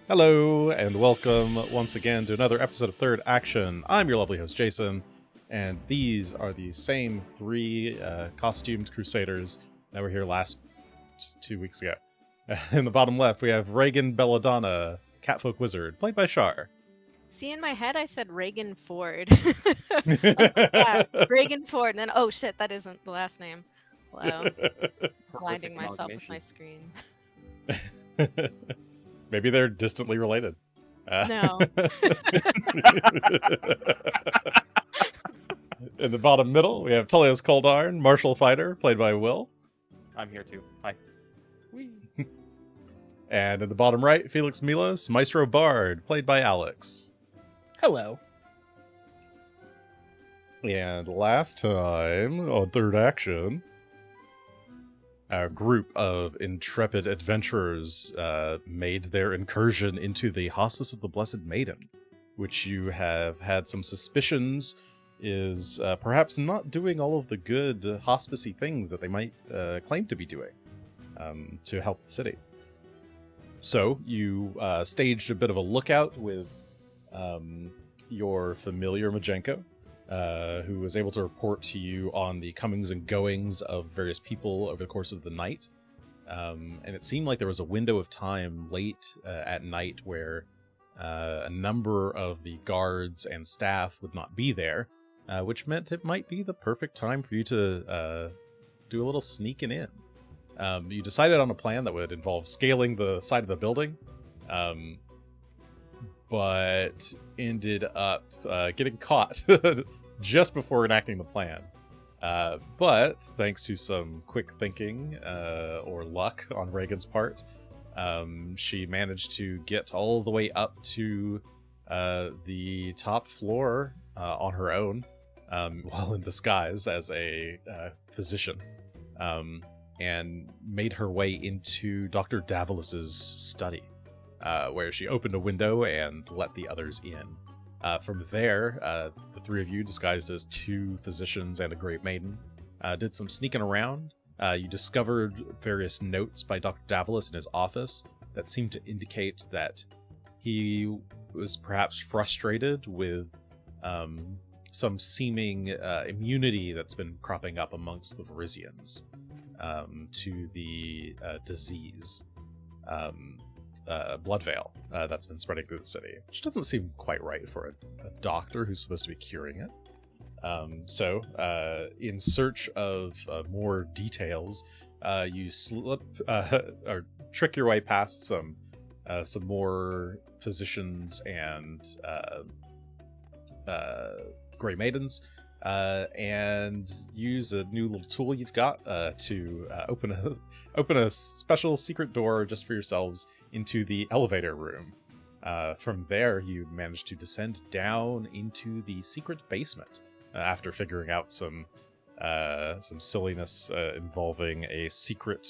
Hello, and welcome once again to another episode of Third Action. I'm your lovely host, Jason, and these are the same three costumed crusaders that were here last 2 weeks ago. In the bottom left, we have Regan Belladonna, Catfolk Wizard, played by Char. See, in my head, I said Regan Ford. Yeah, Regan Ford, and then, oh shit, that isn't the last name. Hello. Blinding myself with my screen. Maybe they're distantly related. No. In the bottom middle, we have Tullios Couldarn, Martial Fighter, played by Will. I'm here too. Hi. Whee. And in the bottom right, Felix Milos, Maestro Bard, played by Alex. Hello. And last time on Third Action, a group of intrepid adventurers made their incursion into the Hospice of the Blessed Maiden, which you have had some suspicions is perhaps not doing all of the good hospicey things that they might claim to be doing to help the city. So you staged a bit of a lookout with your familiar Majenko, who was able to report to you on the comings and goings of various people over the course of the night. And it seemed like there was a window of time late at night where a number of the guards and staff would not be there, which meant it might be the perfect time for you to do a little sneaking in. You decided on a plan that would involve scaling the side of the building, but ended up getting caught just before enacting the plan. But thanks to some quick thinking or luck on Regan's part, she managed to get all the way up to the top floor on her own, while in disguise as a physician, and made her way into Dr. Davalus's study, where she opened a window and let the others in. From there, the three of you, disguised as two physicians and a great maiden, did some sneaking around. You discovered various notes by Dr. Davalus in his office that seemed to indicate that he was perhaps frustrated with some seeming immunity that's been cropping up amongst the Varisians to the disease. Blood veil that's been spreading through the city, which doesn't seem quite right for a doctor who's supposed to be curing it. So, in search of more details, you slip or trick your way past some more physicians and gray maidens, and use a new little tool you've got to open a special secret door just for yourselves into the elevator room. From there, you manage to descend down into the secret basement after figuring out some silliness involving a secret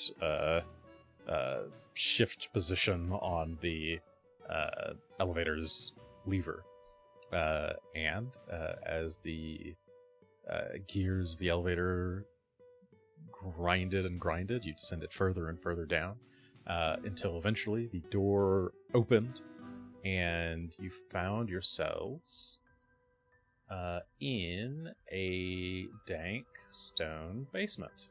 shift position on the elevator's lever. And as the gears of the elevator grinded and grinded, you descended further and further down until eventually the door opened and you found yourselves in a dank stone basement.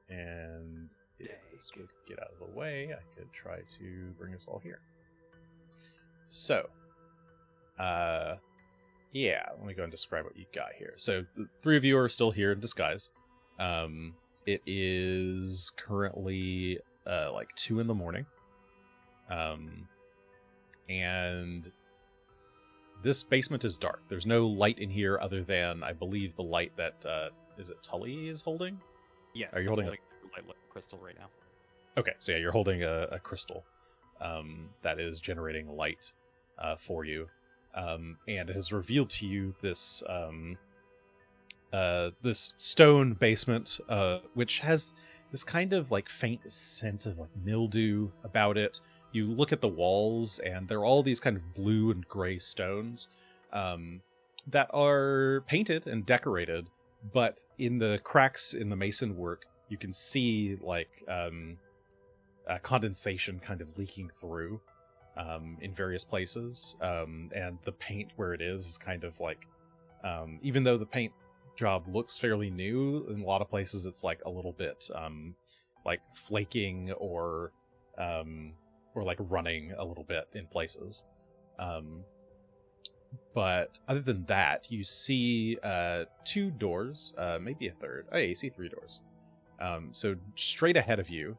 And if this would get out of the way, I could try to bring us all here. So, yeah, let me go and describe what you got here. So the three of you are still here in disguise. It is currently like 2 a.m. And this basement is dark. There's no light in here other than, I believe, the light that is it Tully is holding? Yes. Are you holding a light crystal right now? Okay, so yeah, you're holding a crystal that is generating light for you. And it has revealed to you this this stone basement, which has this kind of like faint scent of like mildew about it. You look at the walls, and there are all these kind of blue and gray stones that are painted and decorated, but in the cracks in the mason work, you can see like condensation kind of leaking through. in various places, and the paint where it is kind of like, even though the paint job looks fairly new, in a lot of places it's like a little bit like flaking or like running a little bit in places. But other than that, you see 2 doors, maybe a third. Oh, yeah, you see 3 doors. So straight ahead of you,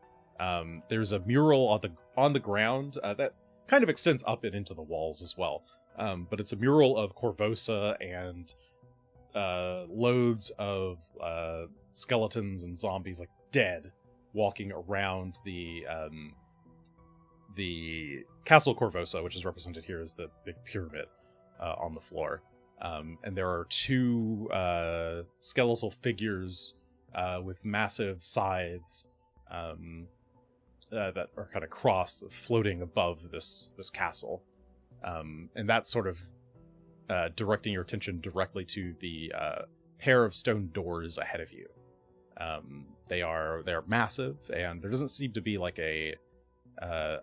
there's a mural on the ground that kind of extends up and into the walls as well. But it's a mural of Corvosa and loads of skeletons and zombies, like dead, walking around the Castle Corvosa, which is represented here as the big pyramid on the floor. And there are 2 skeletal figures with massive sides that are kind of crossed, floating above this castle. And that's sort of directing your attention directly to the pair of stone doors ahead of you. They're massive, and there doesn't seem to be like a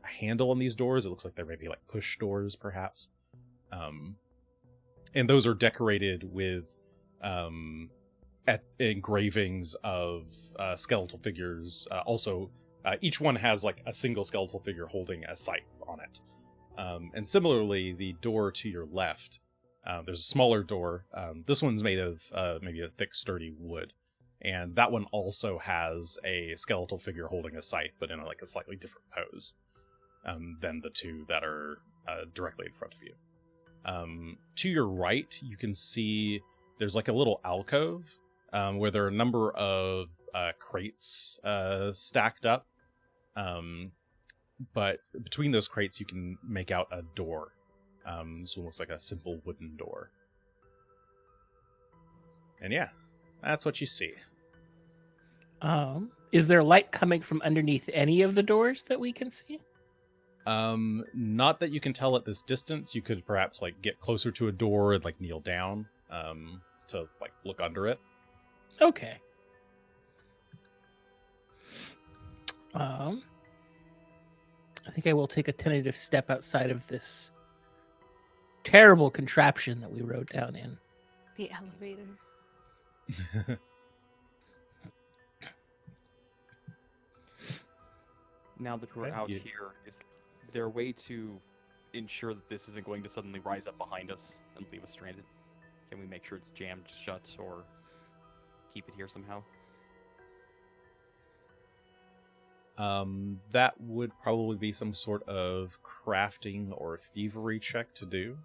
handle on these doors. It looks like they're maybe like push doors, perhaps. And those are decorated with engravings of skeletal figures. Also, each one has like a single skeletal figure holding a scythe on it. And similarly, the door to your left, there's a smaller door. This one's made of maybe a thick, sturdy wood. And that one also has a skeletal figure holding a scythe, but in like a slightly different pose than the 2 that are directly in front of you. To your right, you can see there's like a little alcove where there are a number of crates stacked up. But between those crates, you can make out a door. This one looks like a simple wooden door. And yeah, that's what you see. Is there light coming from underneath any of the doors that we can see? Not that you can tell at this distance. You could perhaps like get closer to a door and like kneel down to like look under it. Okay. I think I will take a tentative step outside of this terrible contraption that we rode down in. The elevator. Now that we're out here, is there a way to ensure that this isn't going to suddenly rise up behind us and leave us stranded? Can we make sure it's jammed shut or keep it here somehow? That would probably be some sort of crafting or thievery check to do.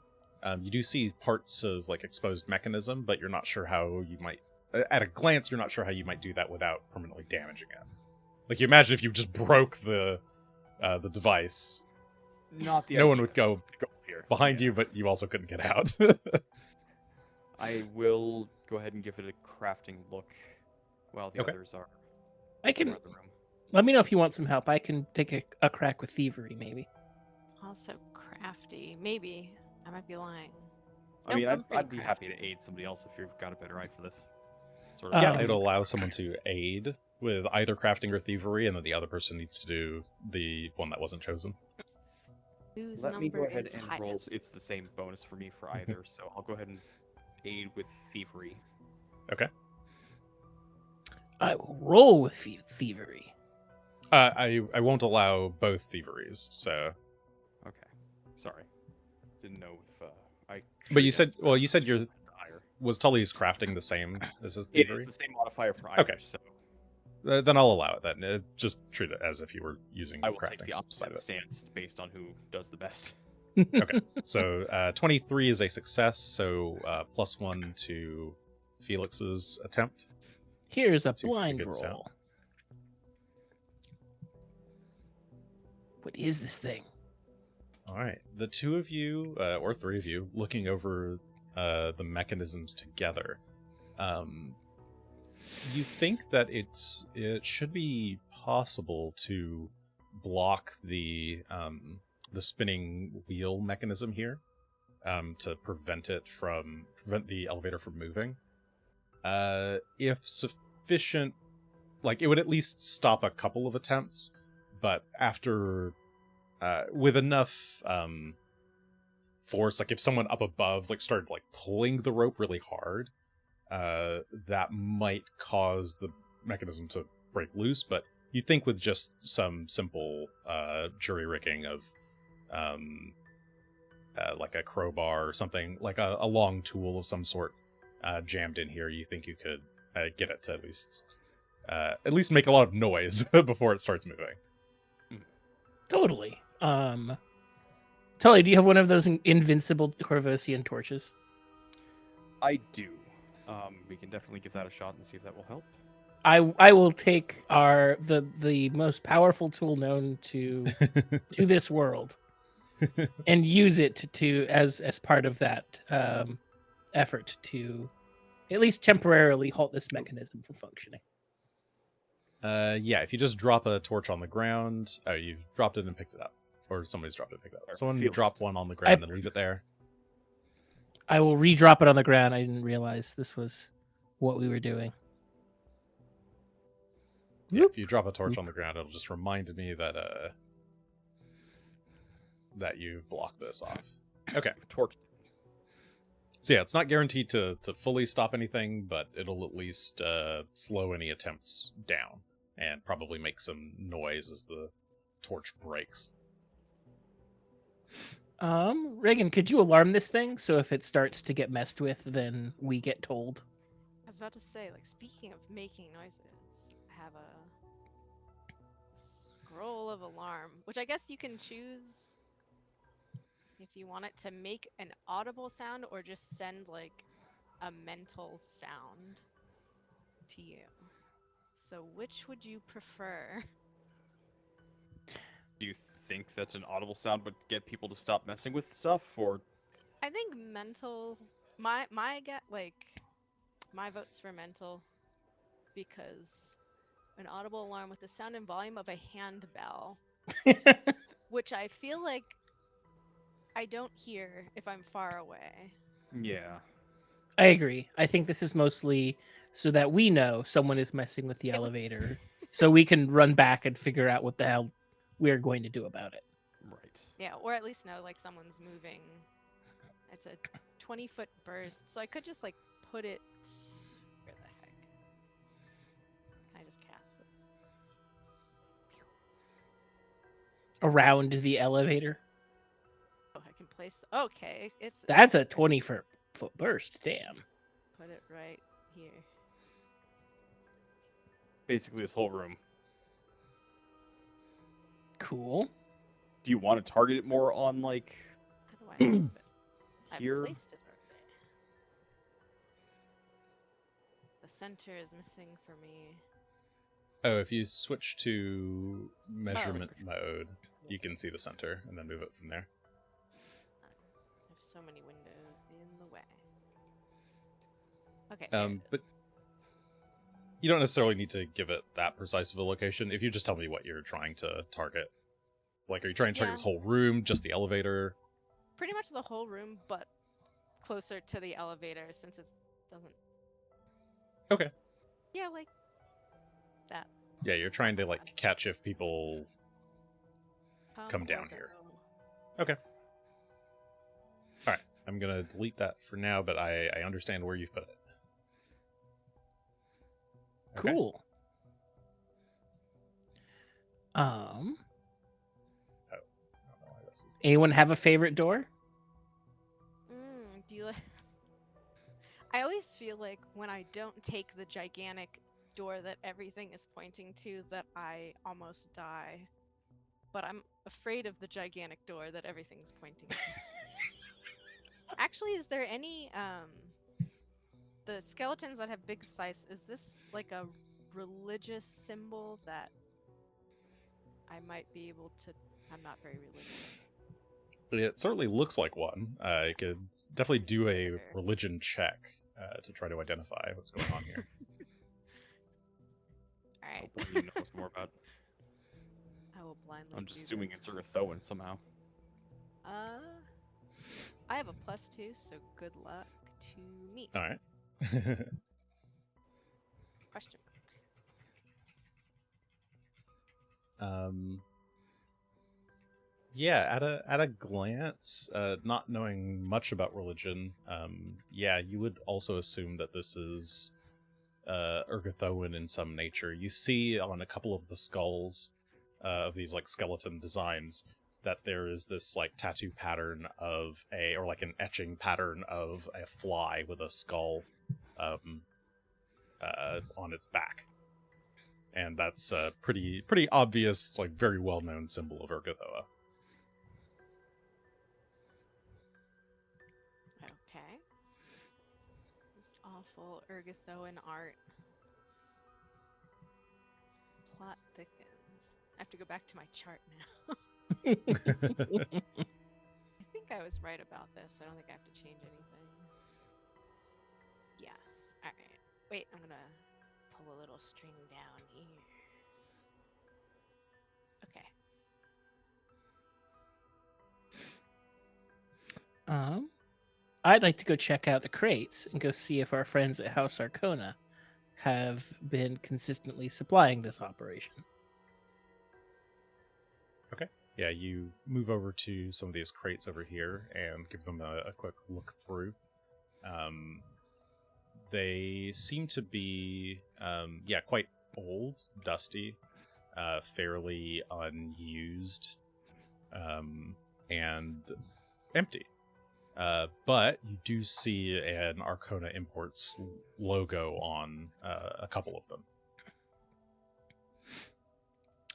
You do see parts of like exposed mechanism, but you're not sure how you might. At a glance, you're not sure how you might do that without permanently damaging it. Like, you imagine if you just broke the device. Not the no idea. one would go here behind you, but you also couldn't get out. I will go ahead and give it a crafting look while the others are I can. in the room. Let me know if you want some help. I can take a crack with thievery, maybe. Also crafty. Maybe. I might be lying. I mean, I'm I'd be pretty happy crafty. to aid somebody else if you've got a better eye for this. Sort Yeah, Um, it'll allow someone to aid with either crafting or thievery, and then the other person needs to do the one that wasn't chosen. Whose Let me go number ahead is and roll. highest? It's the same bonus for me for either, so I'll go ahead and aid with thievery. Okay. I will roll with thievery. I won't allow both thieveries, so. Okay. Sorry. Didn't know if I. But you should said, guess well, you said higher. was Tully's crafting the same as his It thievery? is the same modifier for either, Okay. so Then I'll allow it then. Just treat it as if you were using I will crafting take the side opposite of it. stance based on who does the best. Okay. So 23 is a success, so +1 to Felix's attempt. Here's a Too blind good roll. sound. What is this thing? All right. The 2 of you, or 3 of you, looking over the mechanisms together. You think that it should be possible to block the spinning wheel mechanism here, to prevent the elevator from moving. If sufficient, like, it would at least stop a couple of attempts, but after with enough force, like if someone up above like started like pulling the rope really hard, that might cause the mechanism to break loose. But you think with just some simple jury rigging of like a crowbar or something, like a long tool of some sort jammed in here, you think you could get it to at least make a lot of noise before it starts moving. Totally. Tully, do you have one of those invincible Corvosian torches? I do. We can definitely give that a shot and see if that will help. I will take the most powerful tool known to this world and use it to as part of that effort to at least temporarily halt this mechanism from functioning. Yeah, if you just drop a torch on the ground, you've dropped it and picked it up, or somebody's dropped it and picked it up. Someone Felix. drop one on the ground and leave it there. I will re-drop it on the ground. I didn't realize this was what we were doing. Yeah, if you drop a torch on the ground, it'll just remind me that that you blocked this off. Okay. Torch. So yeah, it's not guaranteed to fully stop anything, but it'll at least slow any attempts down and probably make some noise as the torch breaks. Regan, could you alarm this thing so if it starts to get messed with, then we get told? I was about to say, like, speaking of making noises, I have a scroll of alarm, which I guess you can choose if you want it to make an audible sound or just send like a mental sound to you. So which would you prefer? Do you think that's an audible sound would get people to stop messing with stuff, or? I think mental. My vote's for mental, because an audible alarm with the sound and volume of a handbell, which I feel like I don't hear if I'm far away. Yeah. I agree. I think this is mostly so that we know someone is messing with the elevator, so we can run back and figure out what the hell we're going to do about it. Right. Yeah, or at least know like someone's moving. It's a 20-foot burst, so I could just like put it. Where the heck? Can I just cast this? Around the elevator? Oh, I can place. Okay, That's a 20-foot burst. Damn. Put it right here. Basically, this whole room. Cool. Do you want to target it more on like How do I move it? here? I placed it right there. The center is missing for me. Oh, if you switch to measurement mode, you can see the center and then move it from there. I have so many windows in the way. Okay. But you don't necessarily need to give it that precise of a location. If you just tell me what you're trying to target. Like, are you trying to target this whole room, just the elevator? Pretty much the whole room, but closer to the elevator since it doesn't... Okay. Yeah, like that. Yeah, you're trying to, like, catch if people come down here. Okay. Alright, I'm gonna delete that for now, but I understand where you've put it. Okay. Cool. Anyone have a favorite door? Do you like... I always feel like when I don't take the gigantic door that everything is pointing to that I almost die. But I'm afraid of the gigantic door that everything's pointing to. Actually, is there any the skeletons that have big size, is this like a religious symbol that I might be able to... I'm not very religious. It certainly looks like one. You could definitely do a religion check to try to identify what's going on here. Alright. Hopefully he knows more about. I will blindly. I'm just assuming it's Urthoan somehow. I have a +2, so good luck to me. Alright. Question marks. Yeah, at a glance, not knowing much about religion, yeah, you would also assume that this is Urgathoan in some nature. You see on a couple of the skulls of these like skeleton designs that there is this like tattoo pattern of or like an etching pattern of a fly with a skull on its back, and that's a pretty obvious, like very well known symbol of Urgathoa. Okay. This awful Urgathoan art. Plot thickens. I have to go back to my chart now. I think I was right about this. I don't think I have to change anything. Yes. Alright. Wait, I'm gonna pull a little string down here. Okay. I'd like to go check out the crates and go see if our friends at House Arcona have been consistently supplying this operation. Okay. Yeah, you move over to some of these crates over here and give them a quick look through. They seem to be, quite old, dusty, fairly unused, and empty. But you do see an Arcona Imports logo on a couple of them.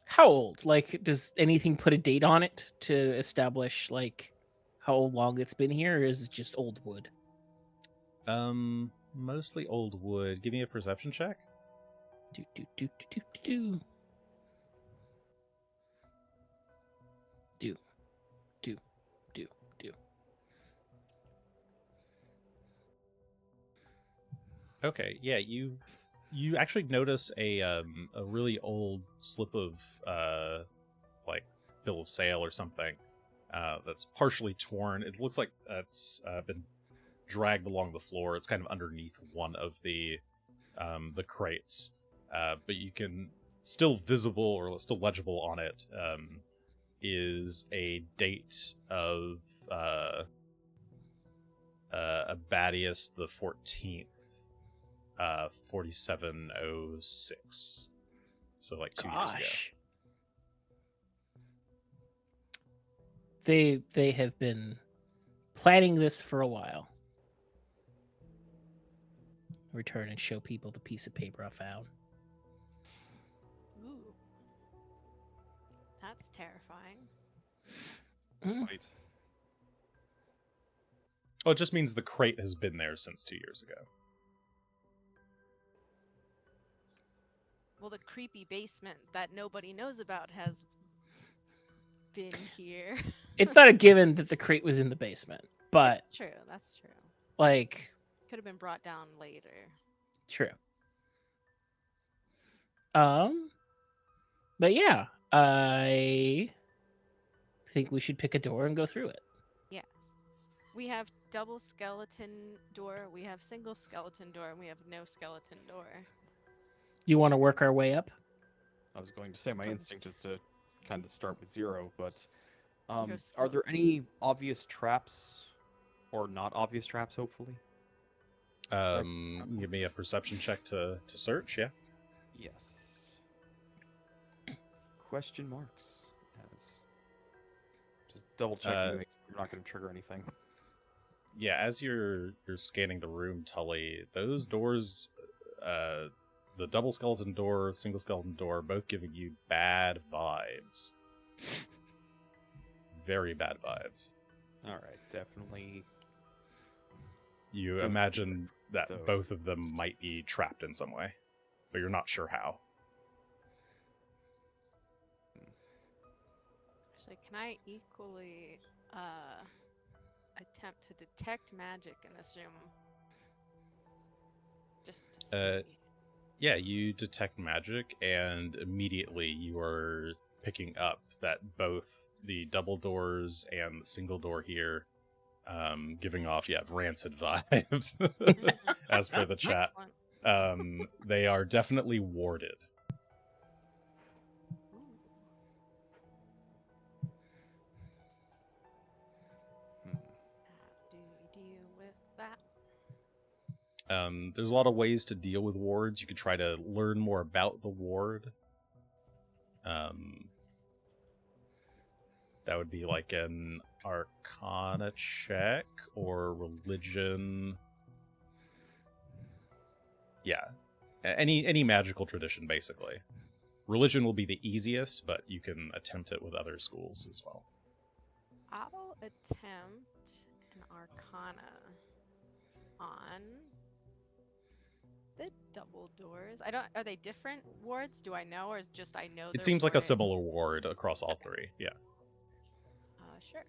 How old? Like, does anything put a date on it to establish like how long it's been here, or is it just old wood? Mostly old wood. Give me a perception check. Do. Okay, yeah, you actually notice a really old slip of like bill of sale or something that's partially torn. It looks like it's been dragged along the floor. It's kind of underneath one of the crates, but you can still visible or still legible on it is a date of Abadius the 14th. 4706. So like 2 years ago. They have been planning this for a while. Return and show people the piece of paper I found. Ooh. That's terrifying. Right. Oh, it just means the crate has been there since 2 years ago. Well, the creepy basement that nobody knows about has been here. It's not a given that the crate was in the basement, but That's true. That's true. like, Could have been brought down later. true. But yeah, I think we should pick a door and go through it. Yes. We have double skeleton door, we have single skeleton door, and we have no skeleton door. You want to work our way up? I was going to say my instinct is to kind of start with 0, but Zero are there any obvious traps or not obvious traps, hopefully? Give me a perception check to search, yeah? Yes. Question marks. As just double checking to make sure we're not going to trigger anything. Yeah, as you're scanning the room, Tully, those doors, the double skeleton door, single skeleton door, both giving you bad vibes. Very bad vibes. All right, definitely. You imagine that both of them might be trapped in some way, but you're not sure how. Actually, can I equally attempt to detect magic in this room? Just to see. Yeah, you detect magic, and immediately you are picking up that both the double doors and the single door here giving off, rancid vibes, as per the chat. Excellent. They are definitely warded. There's a lot of ways to deal with wards. You could try to learn more about the ward. That would be like an Arcana check or religion. Yeah, any magical tradition, basically. Religion will be the easiest, but you can attempt it with other schools as well. I'll attempt an Arcana on the double doors. Are they different wards? Do I know, or is just I know? It seems like a similar ward across all three. Yeah. Sure.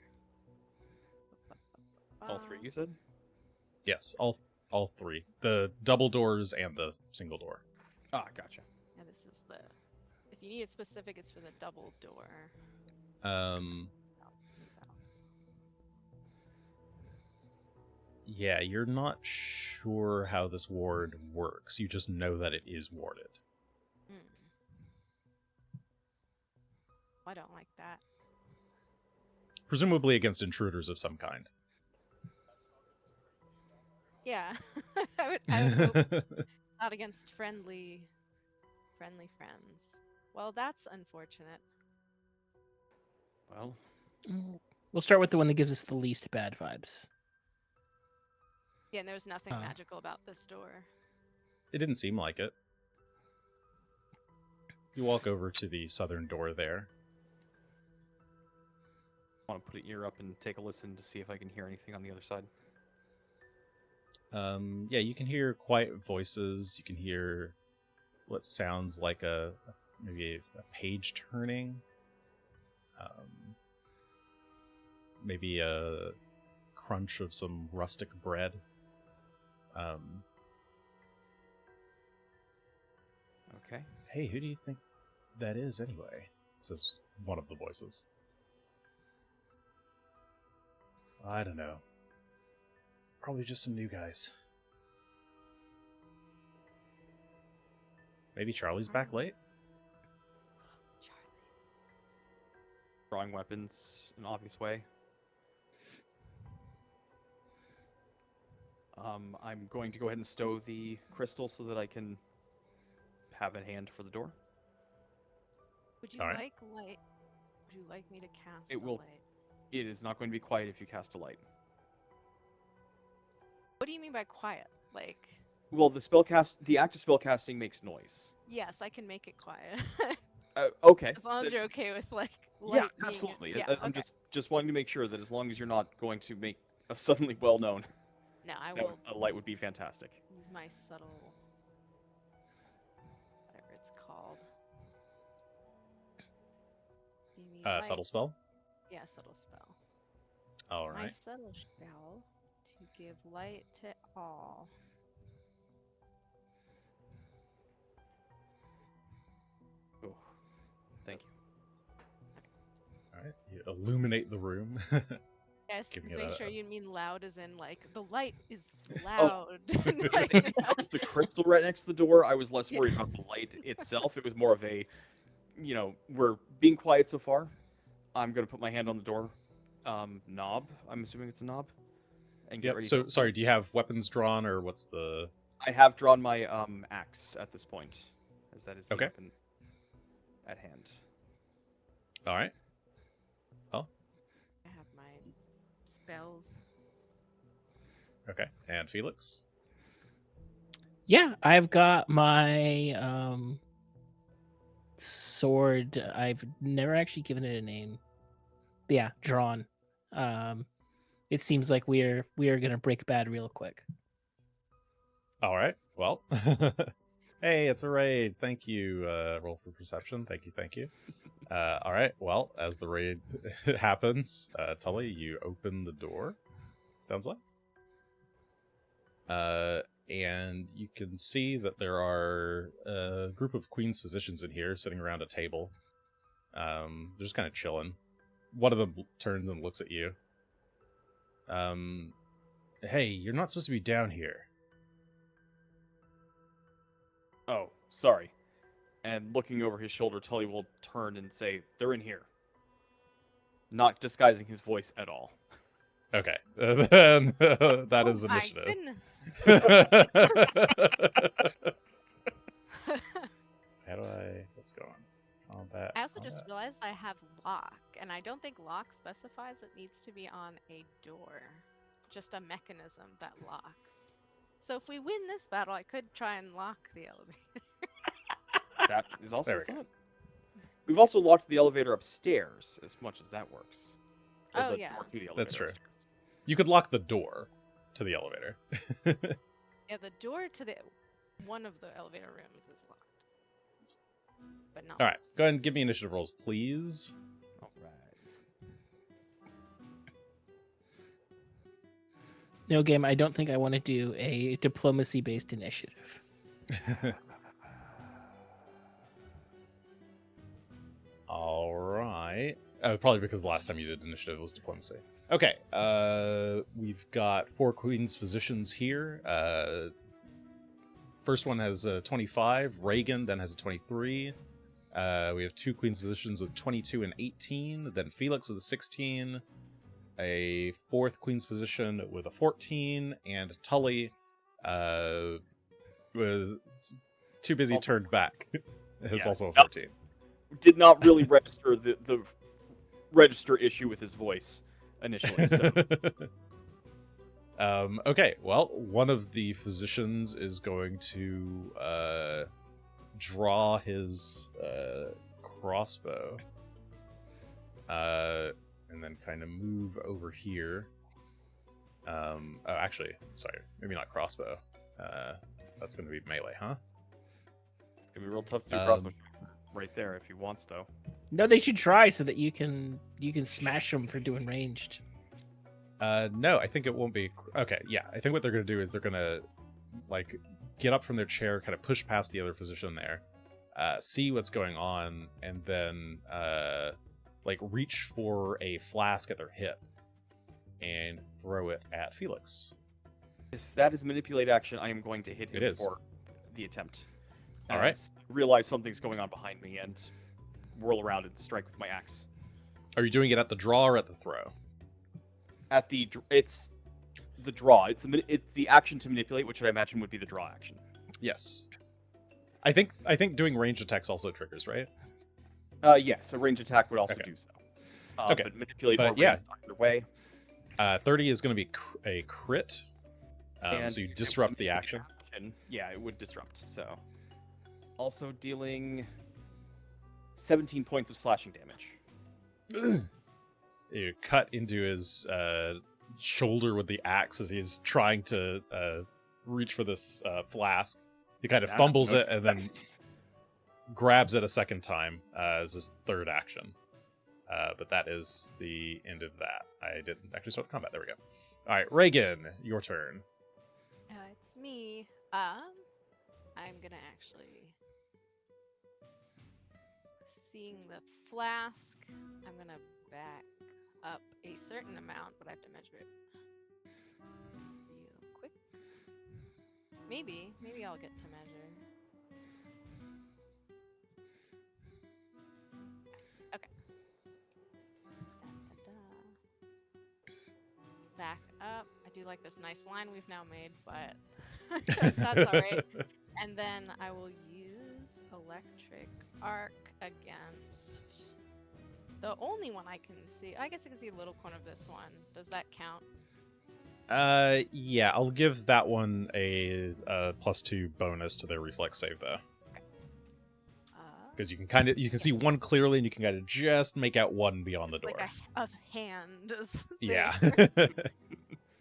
All three, you said? Yes, all three. The double doors and the single door. Ah, gotcha. Yeah, this is the. If you need it specific, it's for the double door. Yeah, you're not sure how this ward works. You just know that it is warded. I don't like that. Presumably against intruders of some kind. Yeah, I would hope not against friendly friends. Well, that's unfortunate. Well, We'll start with the one that gives us the least bad vibes. Yeah, and there's nothing magical about this door. It didn't seem like it. You walk over to the southern door there. I want to put an ear up and take a listen to see if I can hear anything on the other side. Yeah, you can hear quiet voices. You can hear what sounds like maybe a page turning. Maybe a crunch of some rustic bread. Okay. Hey, who do you think that is anyway? Says one of the voices. I don't know. Probably just some new guys. Maybe Charlie's back late? Drawing weapons in an obvious way. I'm going to go ahead and stow the crystal so that I can have a hand for the door. Would you All right. like light? Would you like me to cast It will. light? It is not going to be quiet if you cast a light. What do you mean by quiet? Like, Well, the act of spellcasting makes noise. yes, I can make it quiet. Okay. As long as you're okay with like light Yeah, being- absolutely. Yeah, I'm okay. just wanting to make sure that as long as you're not going to make a suddenly well known, No, I will a light would be fantastic. use my subtle, whatever it's called. You mean light? Subtle spell? Yeah, subtle spell. All My right. subtle spell to give light to all. Oh, thank you. All right. You illuminate the room. Yes, Giving just it make a- sure you mean loud as in like the light is Oh. loud. If you noticed the crystal right next to the door, I was less Yeah. worried about the light itself. It was more of a, we're being quiet so far. I'm going to put my hand on the door knob. I'm assuming it's a knob. And get Yep. ready So, to- sorry, do you have weapons drawn, or what's the... I have drawn my axe at this point, as that is the Okay. weapon at hand. All right. I have my spells. Okay. And Felix? Yeah, I've got my sword. I've never actually given it a name. Yeah, drawn. It seems like we are gonna break bad real quick. All right. Well, hey, it's a raid. Thank you. Roll for perception. Thank you. All right. Well, as the raid happens, Tully, you open the door. Sounds like. And you can see that there are a group of Queen's physicians in here sitting around a table. They're just kind of chilling. One of them turns and looks at you. Hey, you're not supposed to be down here. Oh, sorry. And looking over his shoulder, Tully will turn and say, "They're in here." Not disguising his voice at all. Okay. Then that is My initiative. goodness. How do I... What's going on? Combat. I also just combat. realized I have lock, and I don't think lock specifies it needs to be on a door. Just a mechanism that locks. So if we win this battle, I could try and lock the elevator. That is also There a we go. thought. We've also locked the elevator upstairs, as much as that works. Or Oh, the yeah. door to the elevator That's true. upstairs. You could lock the door to the elevator. Yeah, the door to the one of the elevator rooms is locked. But not. All right. Go ahead and give me initiative rolls, please. All right. No, game. I don't think I want to do a diplomacy-based initiative. All right. Probably because last time you did initiative was diplomacy. Okay. We've got 4 Queen's Physicians here. First one has a 25. Regan then has a 23. We have 2 Queen's Physicians with 22 and 18. Then Felix with a 16. A 4th Queen's Physician with a 14. And Tully was too busy Also- turned back. It's Yeah. also a 14. Did not really register the register issue with his voice initially. So Okay, well, one of the physicians is going to draw his crossbow and then kind of move over here. Oh, actually, sorry, maybe not crossbow. That's going to be melee, huh? it's gonna be real tough to do crossbow right there if he wants, though. No, they should try so that you can smash them for doing ranged. No, I think it won't be. Okay, yeah, I think what they're going to do is they're going to, like, get up from their chair, kind of push past the other physician there, see what's going on, and then, like, reach for a flask at their hip and throw it at Felix. If that is manipulate action, I am going to hit him It is. for the attempt. All right. As realize something's going on behind me and whirl around and strike with my axe. Are you doing it at the draw or at the throw? At the it's the draw. It's the action to manipulate, which I imagine would be the draw action. Yes. I think doing ranged attacks also triggers, right? Yes, a range attack would also Okay. do so. Okay. But manipulate But or yeah. range either way. 30 is going to be a crit, And so you if it was disrupt a the action. Yeah, it would disrupt. So, also dealing 17 points of slashing damage. You cut into his shoulder with the axe as he's trying to reach for this flask. He kind of Yeah, fumbles no it and then grabs it a second time as his third action. But that is the end of that. I didn't actually start the combat. There we go. All right, Regan, your turn. It's me. I'm gonna actually, seeing the flask, I'm gonna back up a certain amount, but I have to measure it real quick. Maybe I'll get to measure. Yes. Okay. Back up. I do like this nice line we've now made, but that's all right. And then I will use electric arc against the only one I can see. I guess I can see a little corner of this one. Does that count? Yeah, I'll give that one a +2 bonus to their reflex save though, because you can see one clearly, and you can kind of just make out one beyond the door. Like a hand. Is Yeah. there.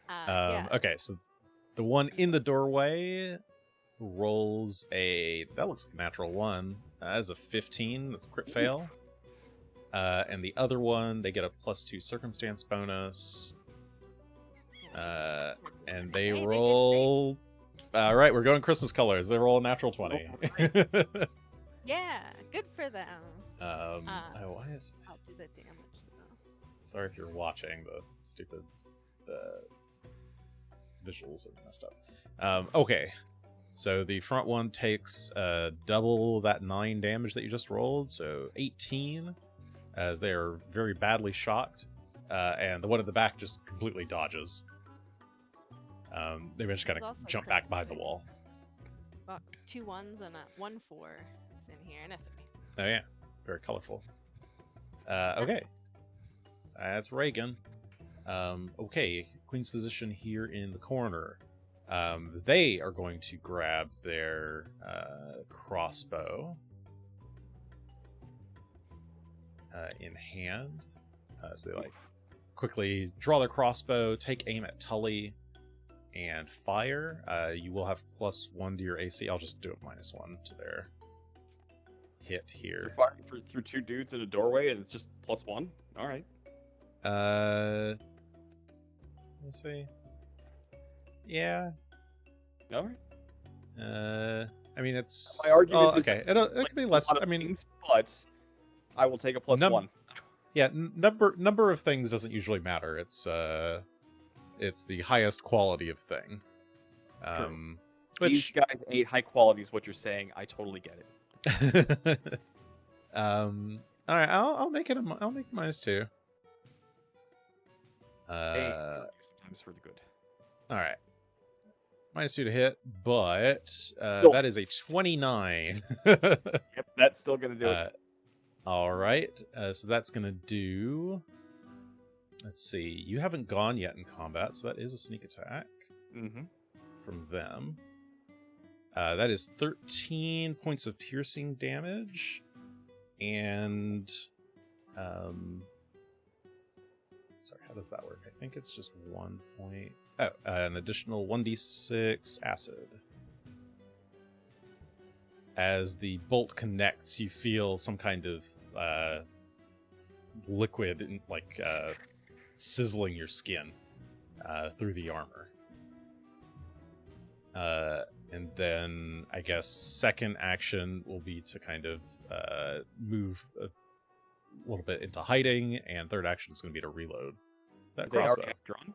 Yeah. Okay, so the one in the doorway rolls that looks like a natural one. As a 15, that's a crit fail. And the other one, they get a +2 circumstance bonus. And they Hey, roll. All right, we're going Christmas colors. They roll a natural 20. Yeah, good for them. Why is? I'll do the damage though. Sorry if you're watching. The stupid visuals are messed up. Okay, so the front one takes double that 9 damage that you just rolled, so 18, as they are very badly shocked. and the one in the back just completely dodges. They just kind There's of also jump back behind the critics. wall. Got 2 1s and a 1-4 is in here, and a 3. Oh yeah, very colorful. Okay, that's Regan. Okay, Queen's Physician here in the corner. They are going to grab their crossbow in hand. So they like quickly draw their crossbow, take aim at Tully, and fire. You will have +1 to your AC. I'll just do it -1 to their hit here. You're firing through 2 dudes in a doorway, and it's just +1. All right. Let's see. Yeah. All right. I mean, it's. My argument is okay. that It could be less. I mean, things, but I will take a +1. Yeah, number of things doesn't usually matter. It's the highest quality of thing. These guys ain't high quality, is what you're saying. I totally get it. All right, I'll make it. I'll make -2. Sometimes for the good. All right, -2 to hit, but Still- that is a 29. Yep, that's still gonna do it. All right, so that's gonna do. Let's see. You haven't gone yet in combat, so that is a sneak attack from them. That is 13 points of piercing damage, and sorry, how does that work? I think it's just 1 point. Oh, an additional 1d6 acid. As the bolt connects, you feel some kind of liquid, like sizzling your skin through the armor. And then, I guess, second action will be to kind of move a little bit into hiding, and third action is going to be to reload that They crossbow. already have drawn?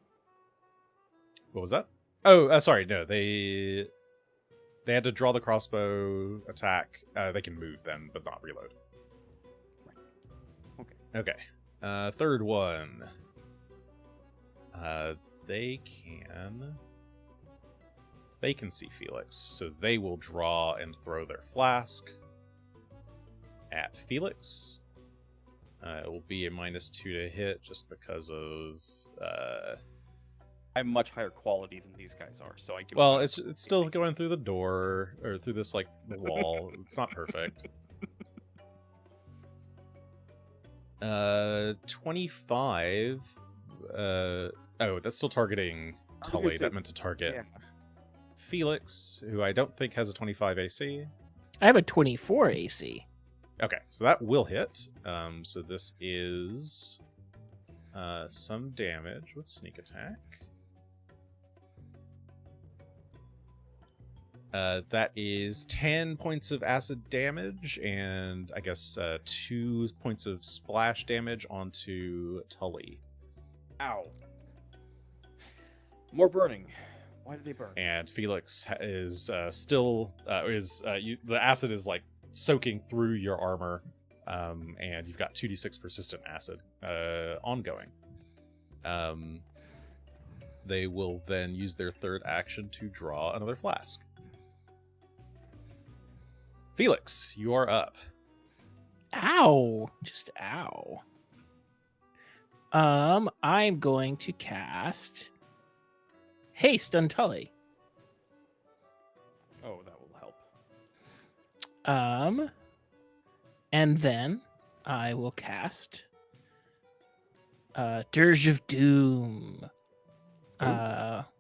What was that? Oh, sorry, no, they had to draw the crossbow attack. They can move then, but not reload. Okay. Okay. Third one. They can see Felix, so they will draw and throw their flask at Felix. It will be a -2 to hit just because of. I'm much higher quality than these guys are, so I can. Well, it's still going through the door or through this like wall. It's not perfect. 25. Oh, that's still targeting Tully. That meant to target Felix, who I don't think has a 25 AC. I have a 24 AC. Okay, so that will hit. So this is some damage with sneak attack. That is 10 points of acid damage, and I guess 2 points of splash damage onto Tully. Ow. More burning. Why do they burn? And Felix is still the acid is like soaking through your armor, and you've got 2d6 persistent acid ongoing. They will then use their third action to draw another flask. Felix, you are up. Ow. Just ow. I'm going to cast Haste on Tully. Oh, that will help. And then I will cast Dirge of Doom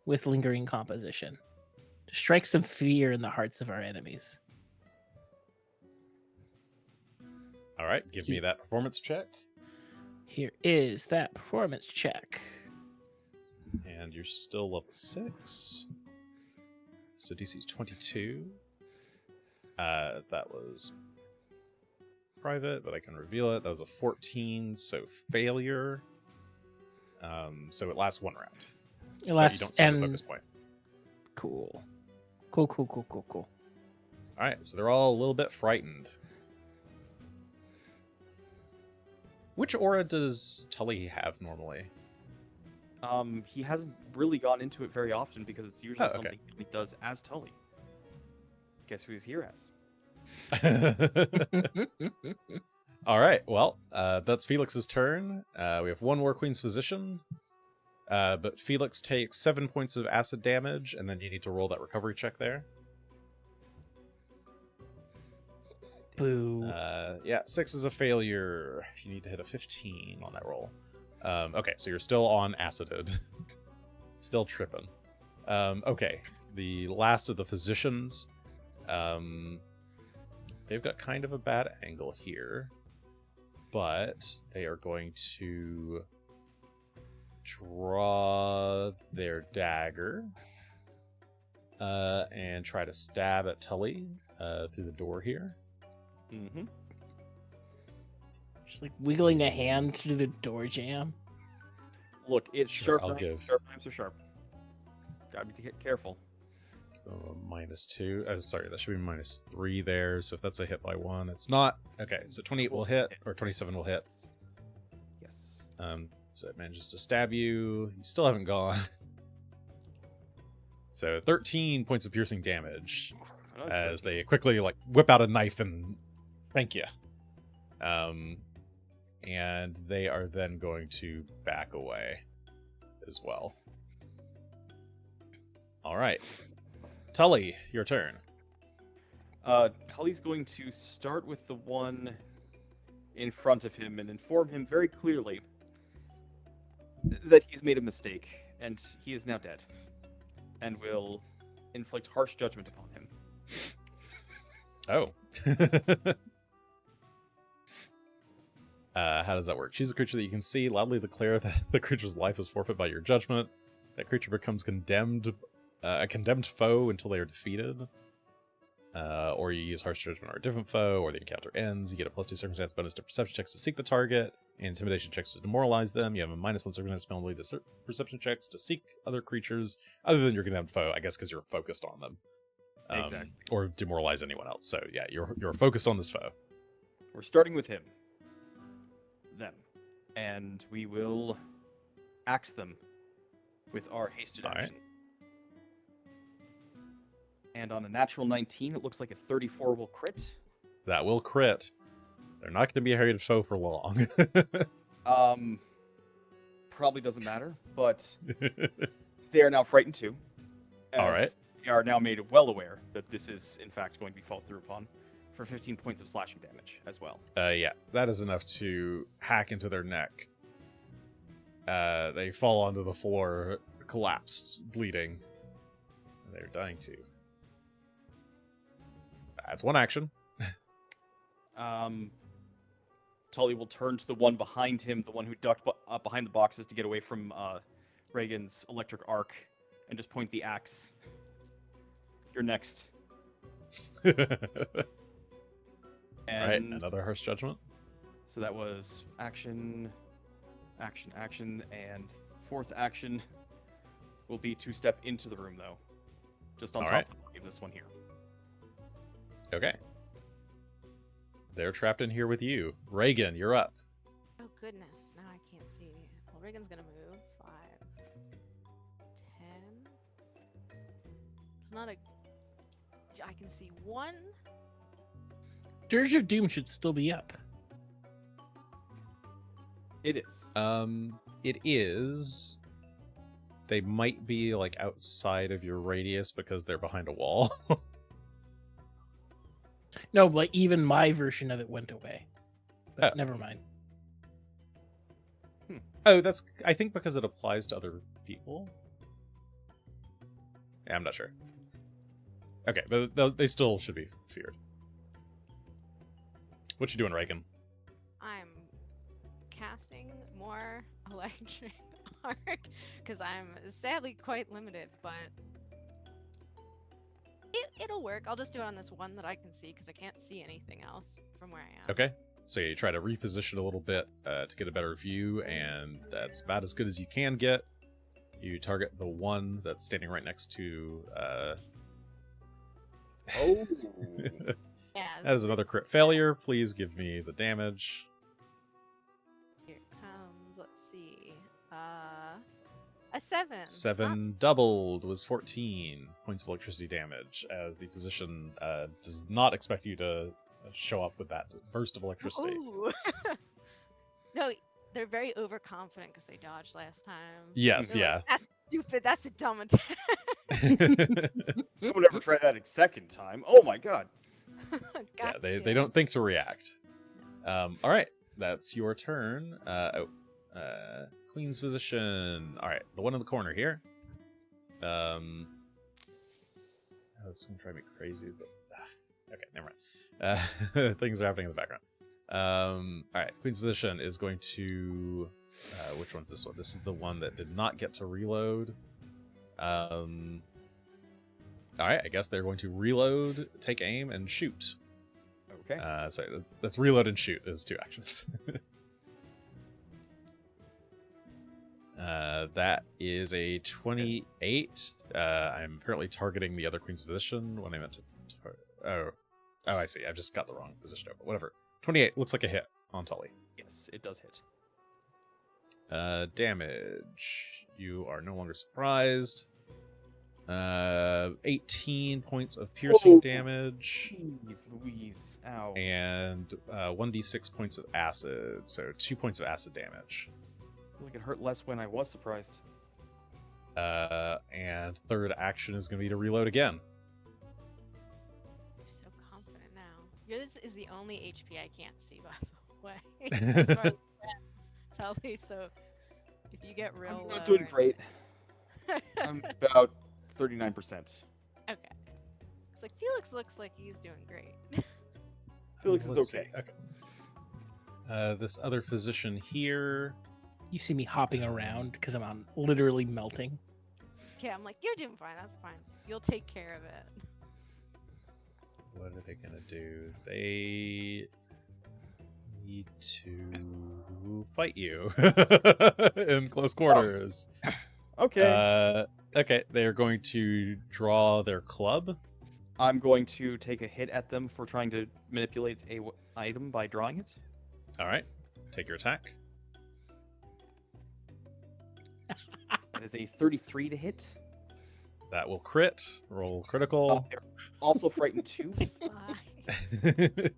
with Lingering Composition to strike some fear in the hearts of our enemies. All right, give me that performance check. Here is that performance check. And you're still level 6. So DC's 22. That was private, but I can reveal it. That was a 14, so failure. So it lasts 1 round. It lasts, but you don't spend a focus point. Cool. All right, so they're all a little bit frightened. Which aura does Tully have normally? He hasn't really gone into it very often because it's usually okay. something he does as Tully. Guess who he's here as? All right, well, that's Felix's turn. We have one more Queen's Physician, but Felix takes 7 points of acid damage, and then you need to roll that recovery check there. Boo. Yeah, 6 is a failure. You need to hit a 15 on that roll. Okay, so you're still on acided. Still tripping. Okay, the last of the physicians. They've got kind of a bad angle here, but they are going to draw their dagger and try to stab at Tully through the door here. Mm-hmm. Just like wiggling a hand through the door jam. Look, it's Sure, sharp I'll knives. give- Sharp knives are sharp. Gotta be careful. -2. Oh, sorry, that should be -3 there. So if that's a hit by 1, it's not. Okay, so 28 will hit, or 27 will hit. Yes. So it manages to stab you. You still haven't gone. So 13 points of piercing damage Another as 13. they quickly whip out a knife and thank you. And they are then going to back away as well. All right, Tully, your turn. Tully's going to start with the one in front of him and inform him very clearly that he's made a mistake and he is now dead, and will inflict harsh judgment upon him. Oh. How does that work? Choose a creature that you can see. Loudly declare that the creature's life is forfeit by your judgment. That creature becomes a condemned foe until they are defeated. Or you use harsh judgment on a different foe, or the encounter ends. You get a +2 circumstance bonus to perception checks to seek the target, and intimidation checks to demoralize them. You have a -1 circumstance penalty to perception checks to seek other creatures other than your condemned foe, I guess because you're focused on them. Exactly. Or demoralize anyone else. So yeah, you're focused on this foe. We're starting with him. Them. And we will axe them with our hasted All right. action. And on a natural 19, it looks like a 34 will crit. That will crit. They're not going to be a hated foe for long. Probably doesn't matter, but they are now frightened too. All right. They are now made well aware that this is, in fact, going to be followed through upon for 15 points of slashing damage as well. Yeah, that is enough to hack into their neck. They fall onto the floor, collapsed, bleeding. They're dying too. That's one action. Tully will turn to the one behind him, the one who ducked behind the boxes to get away from Regan's electric arc, and just point the axe. You're next. All And right, another harsh judgment. so that was action, action, action, and fourth action will be to step into the room, though. Just on All top right. of this one here. Okay. They're trapped in here with you. Regan, you're up. Oh goodness, now I can't see. Well, Regan's gonna move 5, 10. It's not a. I can see 1. Dirge of Doom should still be up. It is. It is. They might be outside of your radius because they're behind a wall. No, like even my version of it went away. But Oh. never mind. Oh, that's. I think because it applies to other people. Yeah, I'm not sure. Okay, but they still should be feared. What you doing, Regan? I'm casting more electric arc because I'm sadly quite limited, but it'll work. I'll just do it on this one that I can see because I can't see anything else from where I am. Okay. So you try to reposition a little bit to get a better view, and that's about as good as you can get. You target the one that's standing right next to. Oh. Yeah. That is another crit failure. Please give me the damage. A 7. 7 doubled was 14 points of electricity damage, as the physician does not expect you to show up with that burst of electricity. Ooh. No, they're very overconfident because they dodged last time. Yes, They're yeah. like, that's stupid. That's a dumb attack. I would never try that a second time. Oh my god. Yeah, they Gotcha. don't think to react. All right, that's your turn. Queen's Physician. All right, the one in the corner here. It's gonna drive me crazy, but okay, never mind. Things are happening in the background. All right, Queen's Physician is going to. Which one's this one? This is the one that did not get to reload. All right, I guess they're going to reload, take aim, and shoot. Okay. Sorry, that's reload and shoot is 2 actions. That is a 28. I'm apparently targeting the other Queen's Physician when I meant to. Oh, I see. I've just got the wrong position over. Whatever. 28 looks like a hit on Tully. Yes, it does hit. Damage. You are no longer surprised. 18 points of piercing damage. Jeez Louise. Ow. And 1d6 points of acid. So 2 points of acid damage. Feels like it hurt less when I was surprised. And third action is going to be to reload again. You're so confident now. Yours is the only HP I can't see, by the way. As far as friends, Tully, so if you get real I'm low not doing or great. I'm about 39%. Okay. It's like Felix looks like he's doing great. Felix is Let's okay. see. Okay. This other physician here. You see me hopping around because I'm literally melting. Okay, I'm like, you're doing fine. That's fine. You'll take care of it. What are they going to do? They need to fight you in close quarters. Okay. Okay, they're going to draw their club. I'm going to take a hit at them for trying to manipulate a item by drawing it. All right, take your attack. That is a 33 to hit. That will crit. Roll critical. They're also frightened 2. Sigh.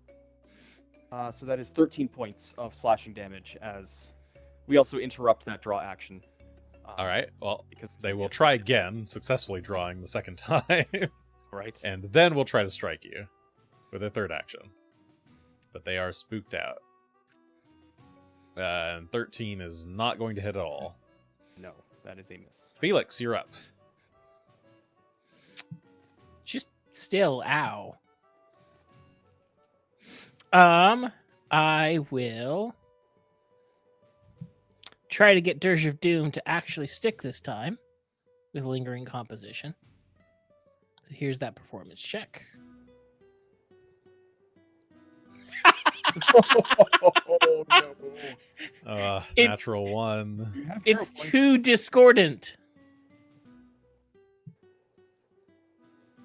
So that is 13 points of slashing damage as we also interrupt that draw action. All right, well, Because they will try again, successfully drawing the second time. Right. And then we'll try to strike you with a third action. But they are spooked out. And 13 is not going to hit at all. No, that is a miss. Felix, you're up. Just still, ow. I will try to get Dirge of Doom to actually stick this time with Lingering Composition. So here's that performance check. Oh, no. Natural 1. You have hero It's points. too discordant.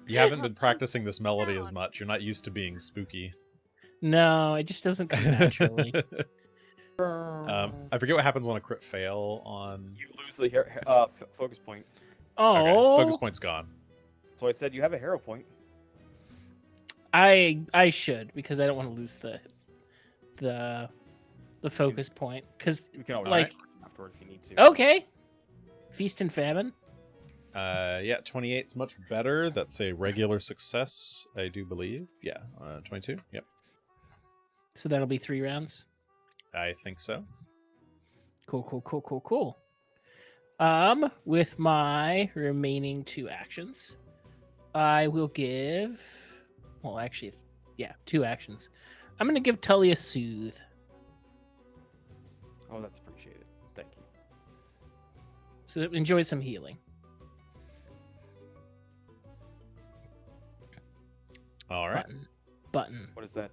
You haven't been practicing this melody as much. You're not used to being spooky. No, it just doesn't come naturally. I forget what happens on a crit fail on... You lose the focus point. Oh, Okay, focus point's gone. So I said you have a hero point. I should, because I don't want to lose the focus point. Because You can always Like- like afterward if you need to. okay, Feast and Famine. Yeah, 28's much better. That's a regular success, I do believe. Yeah, 22. Yep, So that'll be 3 rounds. I think so. Cool. With my remaining 2 actions, I will give. Well, actually, yeah, 2 actions. I'm gonna give Tully a soothe. Oh, that's appreciated. Thank you. So enjoy some healing. All right. Button. What is that?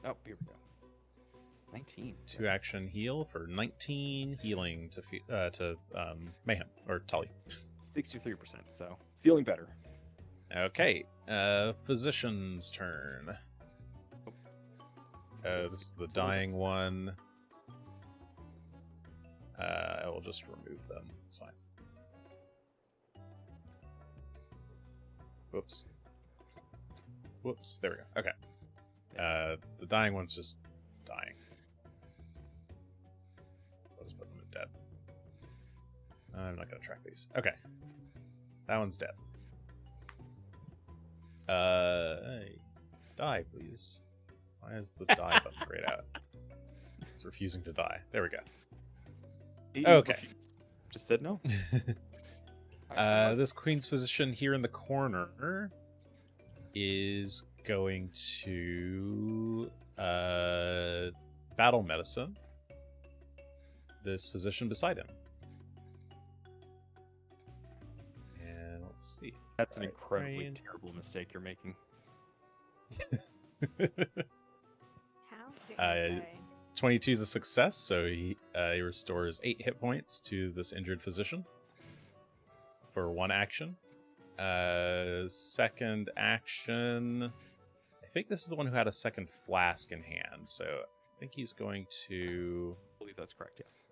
Oh, here we go. 19. 2 action heal for 19 healing to Mayhem or Tully. 63%, so feeling better. Okay, physician's turn. This is the dying one. I will just remove them. It's fine. Whoops. Whoops. There we go. Okay. The dying one's just dying. I'll just put them in dead. I'm not going to track these. Okay. That one's dead. Hey, die, please. Why is the die button grayed out? It's refusing to die. There we go. Okay. Just said no. This Queen's Physician here in the corner is going to battle medicine this physician beside him. And let's see. That's an incredibly terrible mistake you're making. How dare they? 22 is a success, so he restores 8 hit points to this injured physician for 1 action. Second action, I think this is the one who had a second flask in hand, so I think he's going to... I believe that's correct, yes.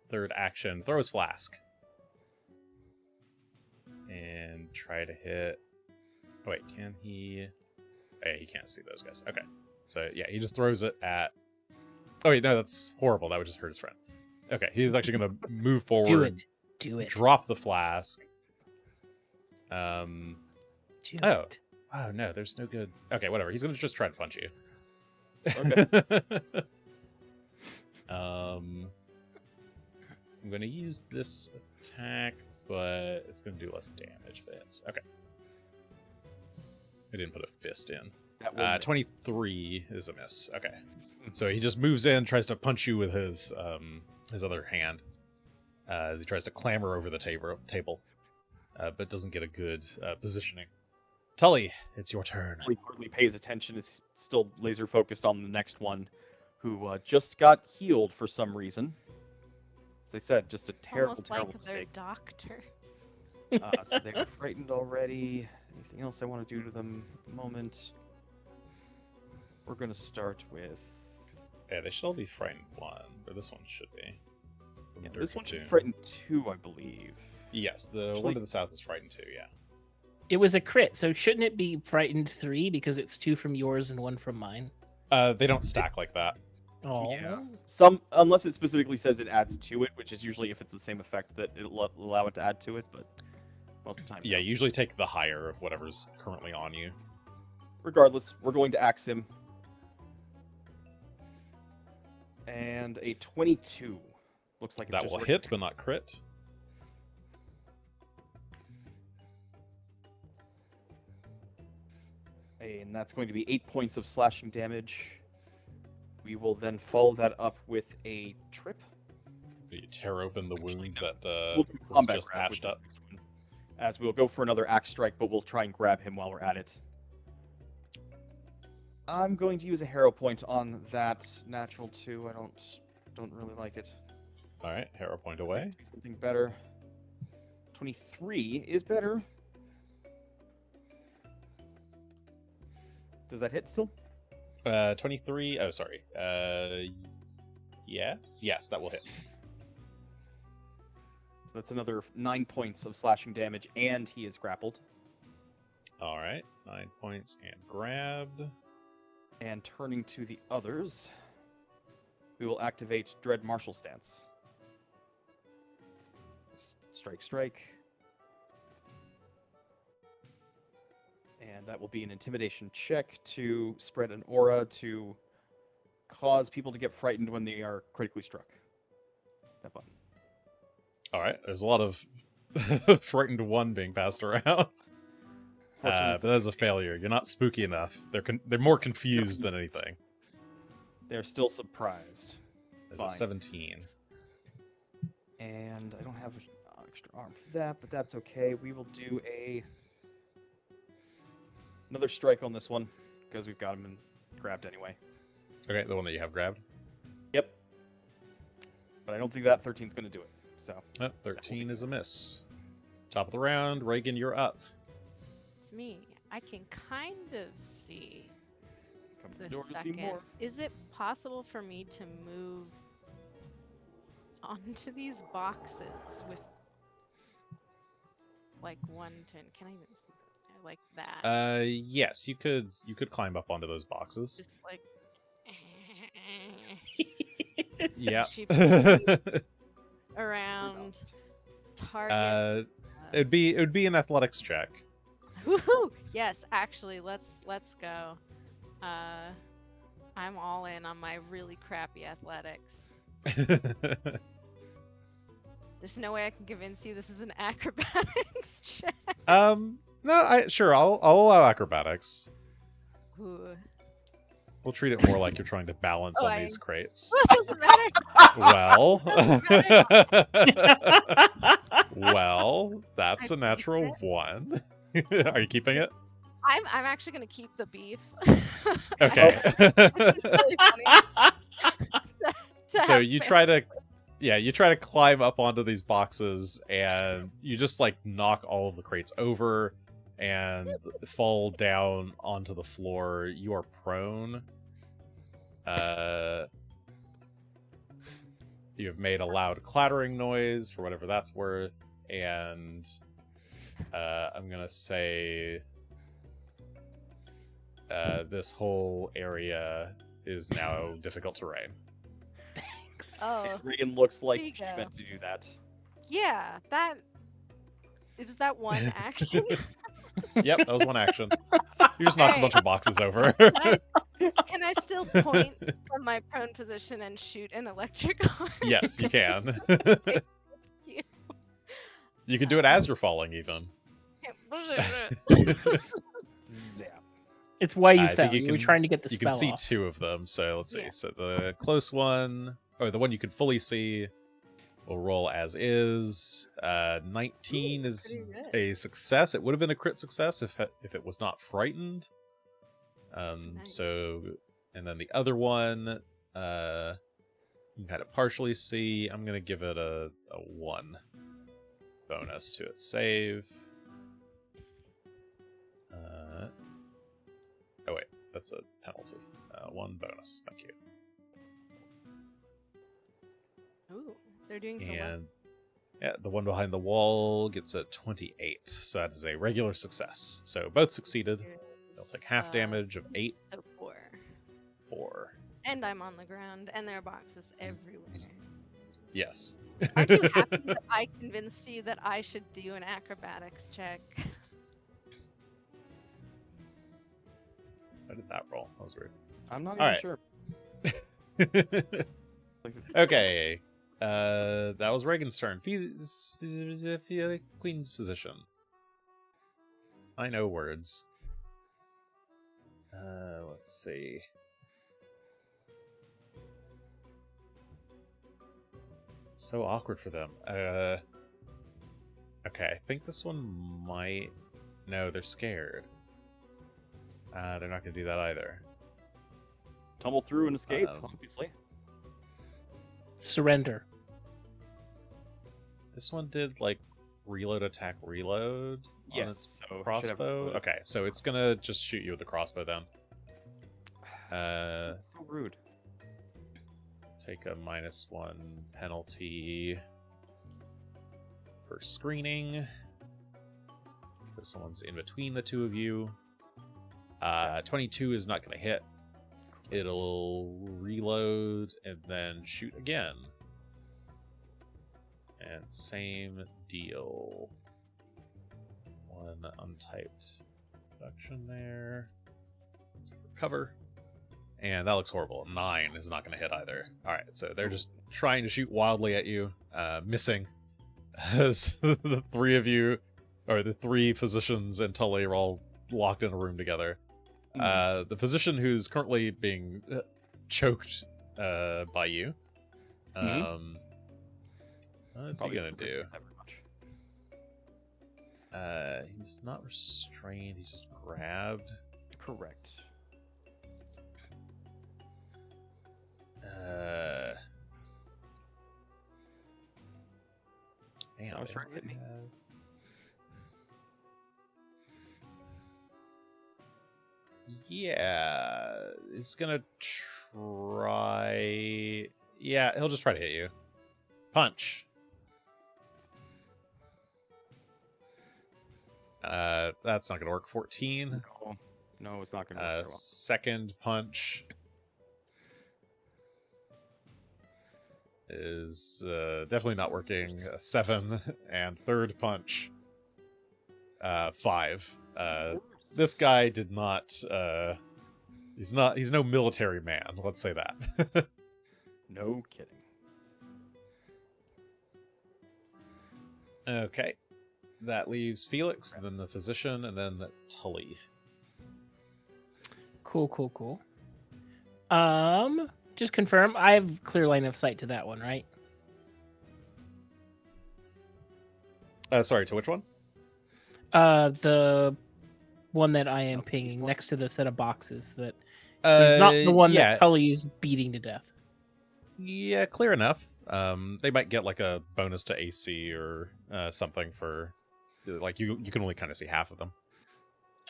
Third action, throw his flask. And try to hit... Oh wait, can he... Oh, yeah, he can't see those guys. Okay. So, yeah, he just throws it at... Oh, wait, no, that's horrible. That would just hurt his friend. Okay, he's actually going to move forward. Do it. Do it. Drop the flask. Do Oh. it. Oh, no, there's no good... Okay, whatever. He's going to just try to punch you. Okay. I'm going to use this attack, but it's going to do less damage if it hits. Okay. I didn't put a fist in. 23 is a miss. Okay. So he just moves in, tries to punch you with his other hand as he tries to clamber over the table, but doesn't get a good positioning. Tully, it's your turn. He hardly pays attention. Is still laser focused on the next one, who just got healed for some reason. As I said, just a terrible, Almost terrible like they're mistake. doctors. So they were frightened already. Anything else I want to do to them at the moment? We're going to start with... Yeah, they should all be frightened 1, or this one should be. Yeah, this one should be frightened 2, I believe. Yes, the one to the south is frightened 2, yeah. It was a crit, so shouldn't it be frightened 3 because it's 2 from yours and 1 from mine? They don't stack like that. Oh. Yeah. Some, unless it specifically says it adds to it, which is usually if it's the same effect that it'll allow it to add to it, but most of the time. Yeah, usually take the higher of whatever's currently on you. Regardless, we're going to axe him. And a 22. Looks like it's That just will regular hit, but not crit. And that's going to be 8 points of slashing damage. We will then follow that up with a trip. You tear open the wound that We'll do was combat just grab with patched this up. next one, as we'll go for another axe strike, but we'll try and grab him while we're at it. I'm going to use a hero point on that natural 2. I don't really like it. All right, hero point away. Something better. 23 is better. Does that hit still? 23. Oh, sorry. Yes, that will hit. So that's another 9 points of slashing damage, and he is grappled. All right, 9 points and grabbed. And turning to the others, we will activate Dread Martial Stance. Strike, strike. And that will be an intimidation check to spread an aura to cause people to get frightened when they are critically struck. That button. All right, there's a lot of frightened 1 being passed around. But that's a failure. You're not spooky enough. They're more confused than anything. They're still surprised. There's a 17. And I don't have an extra arm for that, but that's okay. We will do another strike on this one, because we've got him grabbed anyway. Okay, the one that you have grabbed. Yep. But I don't think that 13 is going to do it. So. Oh, 13 is a miss. Top of the round, Regan, you're up. It's me. I can kind of see Come to the the door to see second. more. Is it possible for me to move onto these boxes with like one turn? Can I even see that? Like that? Yes, you could climb up onto those boxes. Just like Yeah. She around targets. It would be an athletics check. Woohoo! Yes, actually, let's go. I'm all in on my really crappy athletics. There's no way I can convince you this is an acrobatics check. No, I'll allow acrobatics. Ooh. We'll treat it more like you're trying to balance on I- these crates. What does it matter? Well, Doesn't well, that's I a natural keep 1. Are you keeping it? I'm actually gonna keep the beef. Okay. It's really funny. To So have you fair- try to climb up onto these boxes, and you just like knock all of the crates over and fall down onto the floor. You are prone. You have made a loud clattering noise for whatever that's worth, and I'm gonna say this whole area is now difficult terrain. Oh. Regan looks like There you she go. meant to do that. Yeah, that is that one action. Yep, that was one action. You just knocked a bunch of boxes over. Can I still point from my prone position and shoot an electric arc? Yes, you can. you. You can do it as you're falling, even. Zap. It's why you I think fell. you You were can- trying to get the You spell can see off. 2 of them, so let's see. Yeah. So the close one, or the one you can fully see, will roll as is. 19 is pretty good. a success. It would have been a crit success if it was not frightened. Nice. So, and then the other one, you can kind of partially see. I'm gonna give it a 1 bonus to its save. Oh wait, that's a penalty. 1 bonus, thank you. Ooh, they're doing so well. And yeah, the one behind the wall gets a 28, so that is a regular success. So both succeeded. They'll take half damage of 8, So 4. 4. And I'm on the ground, and there are boxes everywhere. Yes. Aren't you happy that I convinced you that I should do an acrobatics check? How did that roll? That was weird. I'm not All even right. sure. Okay. That was Regan's turn. Queen's physician. I know words. Let's see. It's so awkward for them. Okay, I think this one might... No, they're scared. They're not going to do that either. Tumble through and escape, Um, obviously. Surrender. This one did, like, reload, attack, reload on Yes, its so should have crossbow. reloaded. Okay, so it's going to just shoot you with the crossbow then. That's so rude. Take a -1 penalty for screening. Because someone's in between the two of you. 22 is not going to hit. It'll reload and then shoot again. And same deal. 1 untyped production there. Cover. And that looks horrible. 9 is not going to hit either. Alright, so they're just trying to shoot wildly at you, missing. As the 3 of you, or the 3 physicians and Tully are all locked in a room together. The physician who's currently being choked by you. What's he gonna do? He's not restrained, he's just grabbed. Correct. Man, I was they trying to don't hit me. have- Yeah, he's gonna try. Yeah, he'll just try to hit you. Punch. That's not gonna work. 14. No, it's not gonna work very well. Second punch is definitely not working. 7, and third punch 5. This guy did not. He's no military man. Let's say that. No kidding. Okay, that leaves Felix, then the physician, and then Tully. Cool. Just confirm. I have clear line of sight to that one, right? Sorry, to which one? The one that I am Southeast pinging one? next to the set of boxes that is not the one yeah, that Cully is beating to death. Yeah, clear enough. They might get like a bonus to AC or something for, like, you can only kind of see half of them.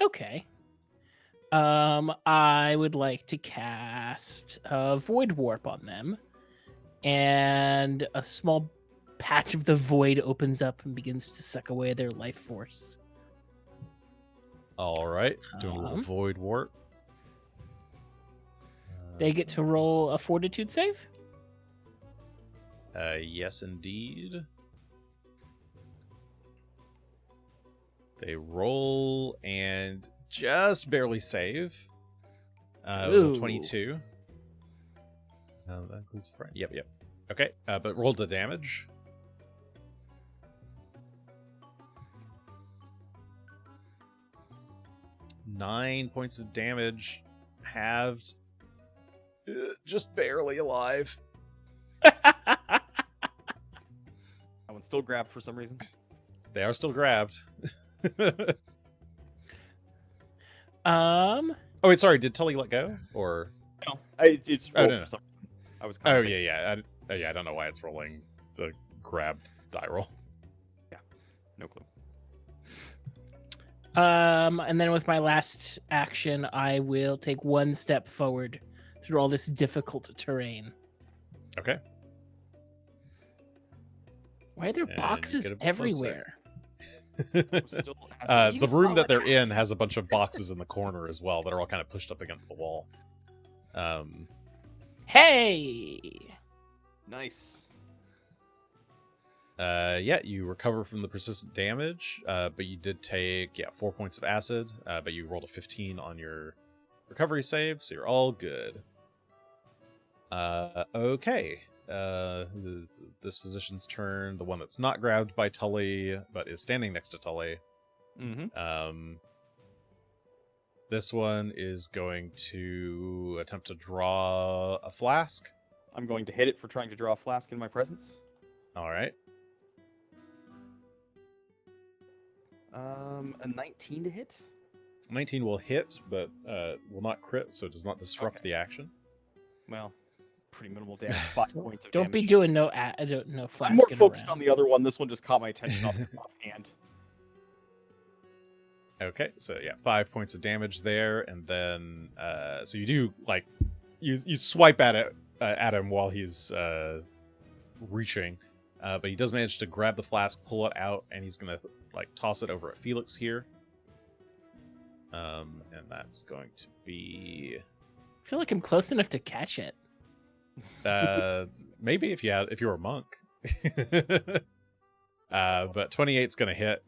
Okay. I would like to cast a Void Warp on them, and a small patch of the void opens up and begins to suck away their life force. All right, doing a little void warp. They get to roll a Fortitude save. Yes, indeed. They roll and just barely save. With a 22. No, that includes friend. Yep. Okay, but roll the damage. Nine points of damage, halved. Just barely alive. That one's still grabbed for some reason. They are still grabbed. Um. Oh wait, sorry. Did Tully let go or? No, it's rolled no. for some reason. I was. Oh commenting. yeah. I don't know why it's rolling. It's a grabbed die roll. No clue. And then with my last action, I will take one step forward through all this difficult terrain. Okay. Why are there And boxes get a bit everywhere? Still has The room that they're in has a bunch of boxes in the corner as well that are all kind of pushed up against the wall. Hey! nice. Yeah, you recover from the persistent damage, but you did take 4 points of acid, but you rolled a 15 on your recovery save, so you're all good. Okay. This physician's turn, the one that's not grabbed by Tully, but is standing next to Tully. Mm-hmm. This one is going to attempt to draw a flask. I'm going to hit it for trying to draw a flask in my presence. All right. A 19 to hit. 19 will hit, but will not crit, so it does not disrupt the action. Well, pretty minimal damage. 5 points of Don't damage. be doing no flasking I'm more focused around. on the other one. This one just caught my attention offhand. Okay, so 5 points of damage there, and then so you do like you swipe at him while he's reaching, but he does manage to grab the flask, pull it out, and he's gonna like toss it over at Felix here. And that's going to be I feel like I'm close enough to catch it. maybe if you're a monk. But 28's gonna hit.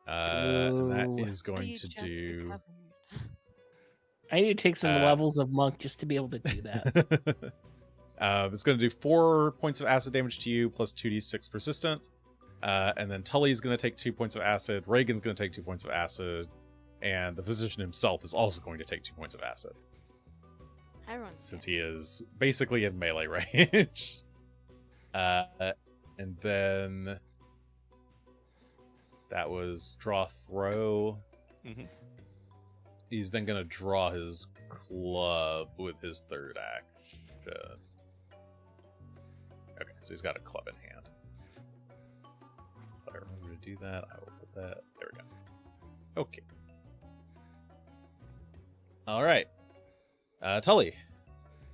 And that is going to do. I need to take some levels of monk just to be able to do that. It's going to do 4 points of acid damage to you, plus 2d6 persistent. And then Tully's going to take 2 points of acid. Regan's going to take 2 points of acid. And the physician himself is also going to take 2 points of acid. Since he is basically in melee range. And then that was draw throw. Mm-hmm. He's then going to draw his club with his third action. Okay, so he's got a club in hand. If I remember to do that, I will put that. There we go. Okay. All right. Tully.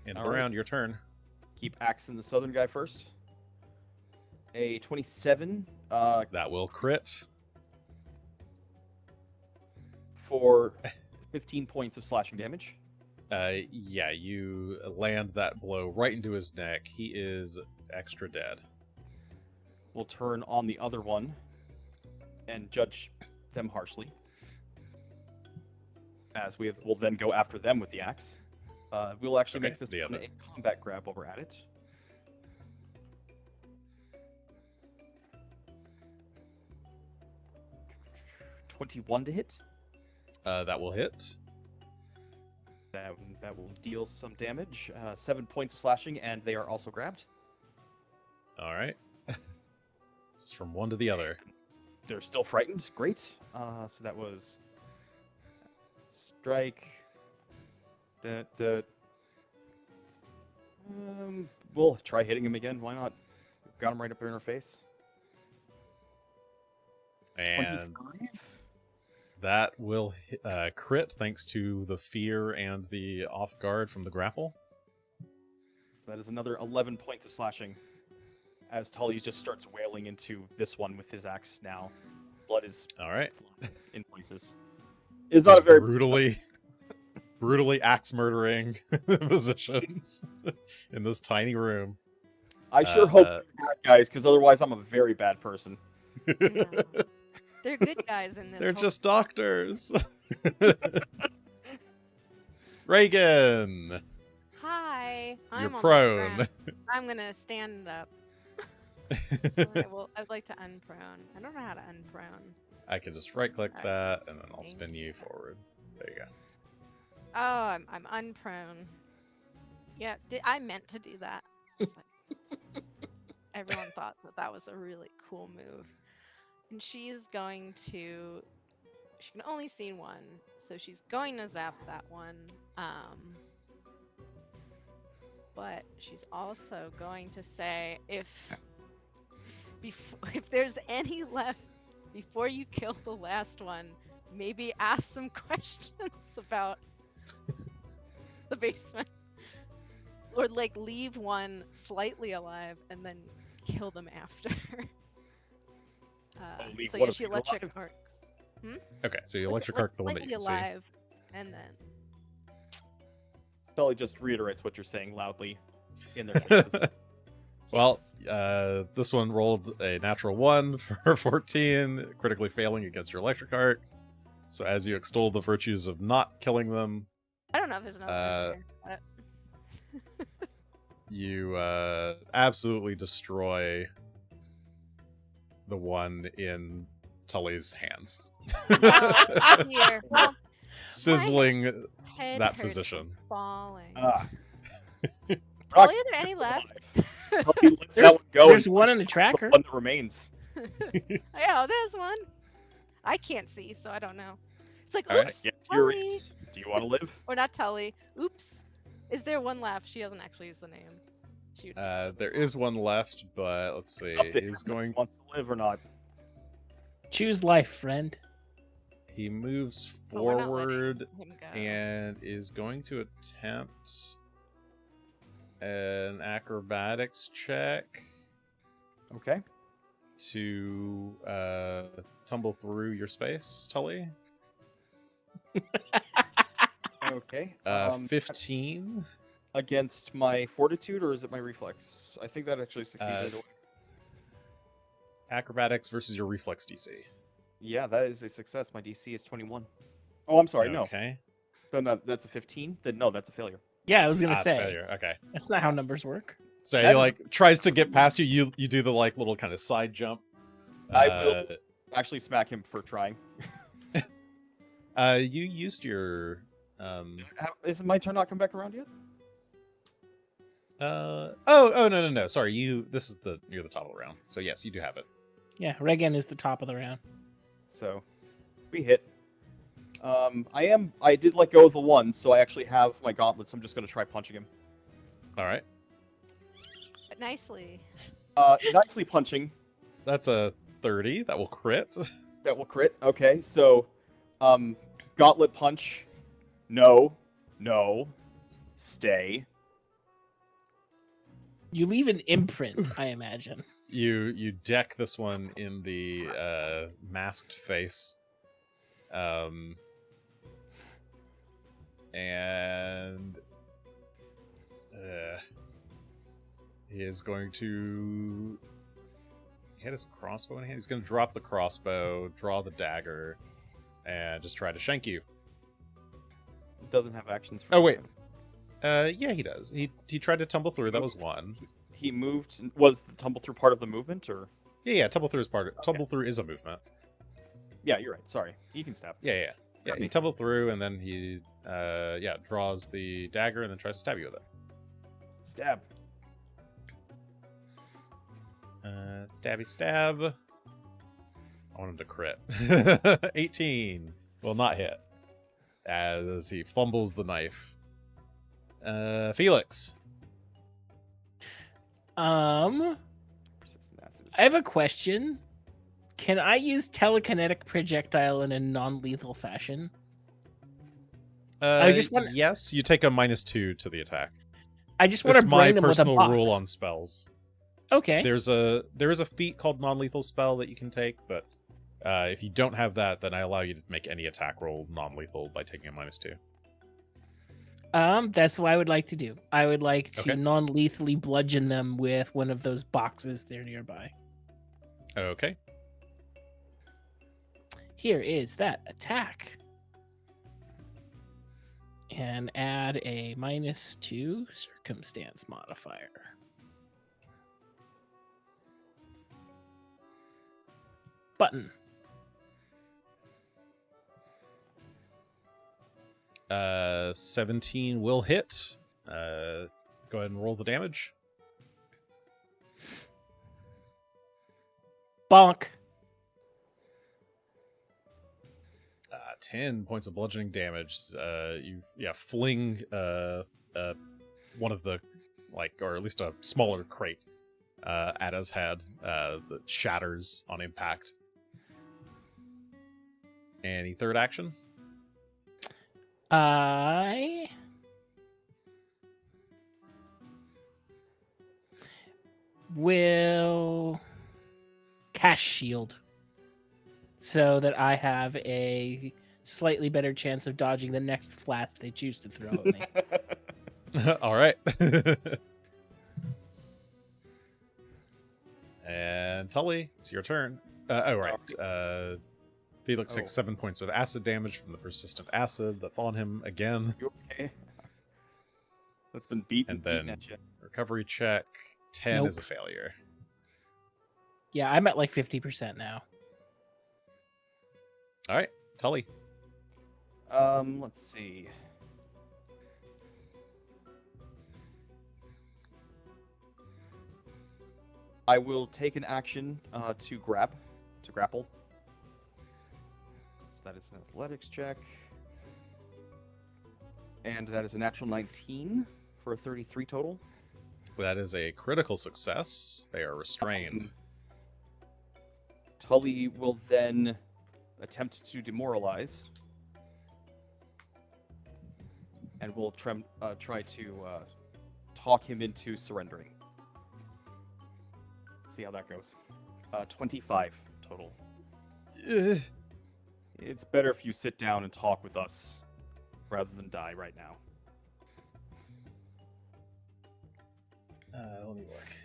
And All around right. your turn. Keep axing the southern guy first. A 27 That will crit. for 15 points of slashing damage. Yeah, you land that blow right into his neck. He is extra dead. We'll turn on the other one and judge them harshly. As we'll then go after them with the axe. We'll actually Okay, make this the one other. a combat grab while we're at it. $21 to hit. That will hit. That will deal some damage. 7 points of slashing, and they are also grabbed. All right. Just from one to the other. They're still frightened. Great. So that was strike. We'll try hitting him again. Why not? Got him right up there in our face. And 25. that will crit thanks to the fear and the off guard from the grapple. That is another 11 points of slashing. As Tullios just starts wailing into this one with his axe now. Blood is All right. flying in places. It's not a very brutally axe murdering positions in this tiny room. I sure hope they're bad guys, because otherwise I'm a very bad person. No. They're good guys in this. They're whole- just doctors. Regan, Hi. you're I'm on the prone. ground. I'm gonna stand up. I'd like to unprone. I don't know how to unprone. I can just right click Alright. that and then I'll Thank spin you forward. There you go. Oh, I'm unprone. Yeah, I meant to do that. It's like- everyone thought that was a really cool move. And she's going to. She can only see one, so she's going to zap that one. But she's also going to say if there's any left before you kill the last one, maybe ask some questions about the basement. Or like leave one slightly alive and then kill them after. leave So one yeah, of she you electric alive? arcs. Okay, so you electric arc the one that you can see. alive, and then Tully just reiterates what you're saying loudly in their faces. Well, yes. this one rolled a natural 1 for 14, critically failing against your electric arc. So as you extol the virtues of not killing them, I don't know if there's another one there, but you absolutely destroy the one in Tully's hands, here. Well, sizzling head that hurts physician. from falling. Ah. Tully, are there any left? Tully lets There's- that one go. there's and one in the the tracker. one that remains. Yeah, there's one. I can't see, so I don't know. It's like, All right. oops, Yes, you're Tully. it. Do you want to live? Or not Tully. Oops. Is there one left? She doesn't actually use the name. Shoot. There is one left, but let's see. It's up to him He's if he going. wants to live or not. Choose life, friend. He moves But we're not letting forward him go. and is going to attempt an acrobatics check Okay. to tumble through your space, Tully. Okay. 15. Against my fortitude, or is it my reflex? I think that actually succeeds. either way. Acrobatics versus your reflex DC. Yeah, that is a success. My DC is 21. Oh, I'm sorry. No. Okay. Then that's a 15. Then no, that's a failure. Yeah, I was gonna It's say failure. Okay. that's not how numbers work. So That he is- like tries to get past you. You do the like little kind of side jump. I will actually smack him for trying. You used your Isn't my turn not come back around yet? oh no. Sorry, this is near the top of the round. So yes, you do have it. Yeah, Regan is the top of the round. So we hit. I did let go of the one, so I actually have my gauntlets. I'm just gonna try punching him. All right. But nicely. Nicely punching. That's a 30. That will crit. That will crit. Okay, so gauntlet punch. No. Stay. You leave an imprint, I imagine. You deck this one in the masked face. And he is going to hit his crossbow in hand. He's going to drop the crossbow, draw the dagger, and just try to shank you. Doesn't have actions. For Oh wait, yeah, he does. He tried to tumble through. That was one. He moved. Was the tumble through part of the movement, or? Yeah. Tumble through is tumble through is a movement. Yeah, you're right. Sorry, he can stab. Yeah. He tumbled through, and then he draws the dagger, and then tries to stab you with it. Stab. Stabby stab. I want him to crit. 18 will not hit as he fumbles the knife. Felix. Persistent acid. I have a question. Can I use telekinetic projectile in a non-lethal fashion? I just want. Yes, you take a -2 to the attack. I just want to It's my brain him with a personal box. rule on spells. Okay. There is a feat called non-lethal spell that you can take, but if you don't have that, then I allow you to make any attack roll non-lethal by taking a -2. That's what I would like to do. I would like to Okay. non-lethally bludgeon them with one of those boxes there nearby. Okay. Here is that attack. And add a -2 circumstance modifier. Button. 17 will hit. Go ahead and roll the damage. Bonk. 10 points of bludgeoning damage. You fling one of the or at least a smaller crate at his head that shatters on impact. Any third action? I will cast shield so that I have a slightly better chance of dodging the next flat they choose to throw at me. All right. And Tully, it's your turn. Felix takes 7 points of acid damage from the persistent acid that's on him again. You okay? That's been beaten. And then at you. recovery check 10 Nope. is a failure. Yeah, I'm at like 50% now. All right, Tully. Let's see. I will take an action to grapple. So that is an athletics check. And that is a natural 19 for a 33 total. That is a critical success. They are restrained. Tully will then attempt to demoralize. And will try to talk him into surrendering. See how that goes. 25 total. Ugh. It's better if you sit down and talk with us rather than die right now. Let me look.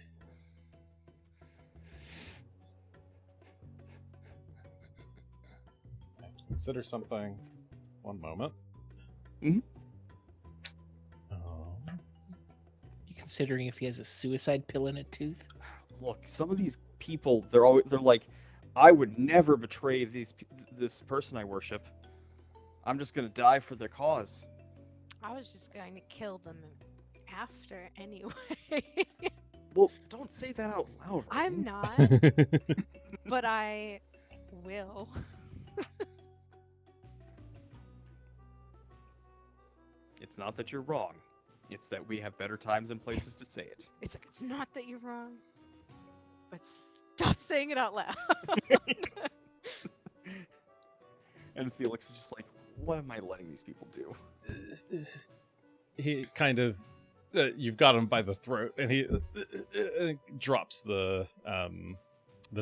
I have to consider something. One moment. Mhm. You considering if he has a suicide pill in a tooth? Look, some of these people, they're like, I would never betray this person I worship. I'm just gonna die for their cause. I was just going to kill them after anyway. Well, don't say that out loud. I'm Regan. not, but I will. It's not that you're wrong. It's that we have better times and places to say it. It's not that you're wrong, but stop saying it out loud. And Felix is just like, what am I letting these people do? He kind of you've got him by the throat, and he drops the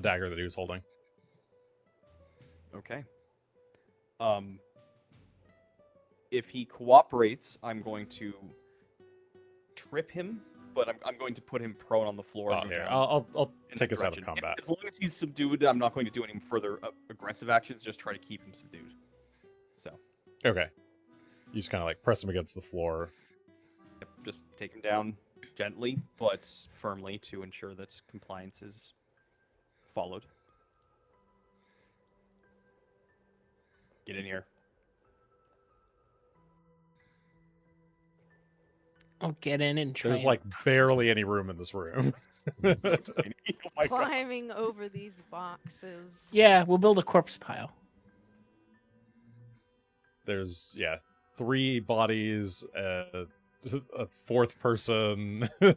dagger that he was holding. Okay. If he cooperates, I'm going to trip him, but I'm going to put him prone on the floor. Oh, and go here, down I'll in take that us out of direction. combat. As long as he's subdued, I'm not going to do any further aggressive actions. Just try to keep him subdued. So. Okay. You just kind of like press him against the floor. Yep, just take him down gently, but firmly to ensure that compliance is followed. Get in here. I'll get in and try. There's and- like barely any room in this room. Oh my God. Climbing over these boxes. Yeah, we'll build a corpse pile. There's 3 bodies, a 4th person. All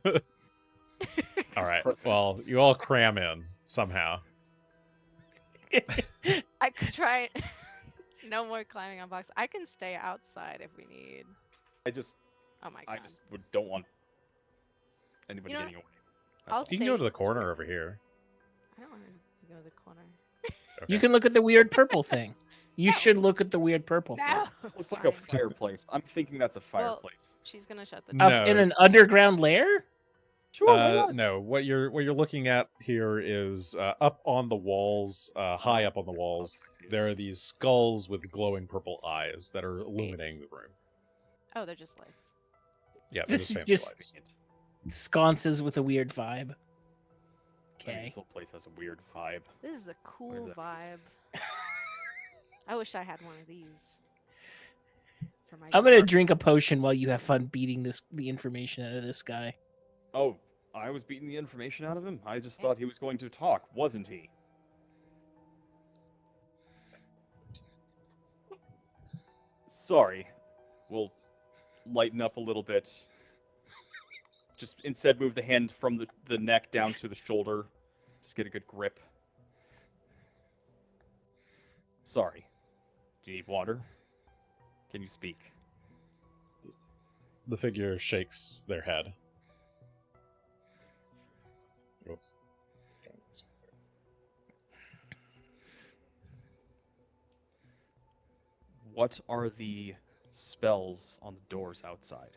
right. Perfect. Well, you all cram in somehow. I could try. No more climbing on boxes. I can stay outside if we need. I Oh my god. don't want anybody You know getting away. I'll That's You can stay go to the corner over here. I don't want to go to the corner. Okay. You can look at the weird purple thing. You should look at the weird purple No. thing. all. Looks like a Fine. fireplace. I'm thinking that's a Well, fireplace. She's gonna shut the No. door. In an underground lair? Sure, why not? No, what you're looking at here is up on the walls, high up on the walls. There are these skulls with glowing purple eyes that are illuminating the room. Oh, they're just lights. Yeah, they're This is fancy just- lights. Sconces with a weird vibe. I mean, Okay. this whole place has a weird vibe. This is a cool Whatever that vibe. I wish I had one of these. For my I'm gonna yard. drink a potion while you have fun beating the information out of this guy. Oh, I was beating the information out of him? I just thought he was going to talk, wasn't he? Sorry. We'll lighten up a little bit. Just instead move the hand from the neck down to the shoulder. Just get a good grip. Sorry. Do you need water? Can you speak? The figure shakes their head. Oops. What are the spells on the doors outside?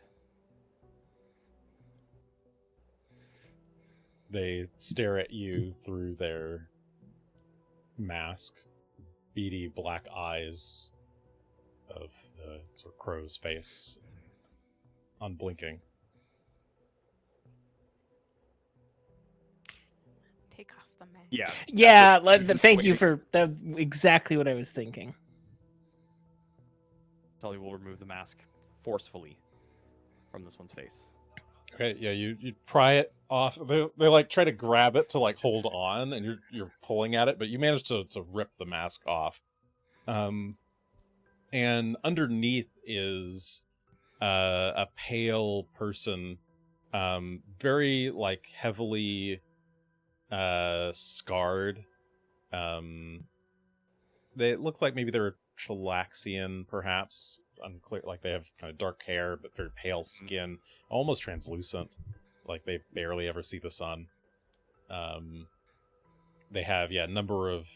They stare at you through their mask, beady black eyes of the sort of crow's face, unblinking. Take off the mask. Yeah. Yeah, That's what- thank you for that. Exactly what I was thinking. Tully will remove the mask forcefully from this one's face. Okay, yeah, you pry it off. They like try to grab it to like hold on, and you're pulling at it, but you manage to rip the mask off. And underneath is a pale person, very like heavily scarred. They look like maybe they're Chilaxian, perhaps. Unclear. Like they have kind of dark hair, but very pale skin, almost translucent. Like they barely ever see the sun. They have a number of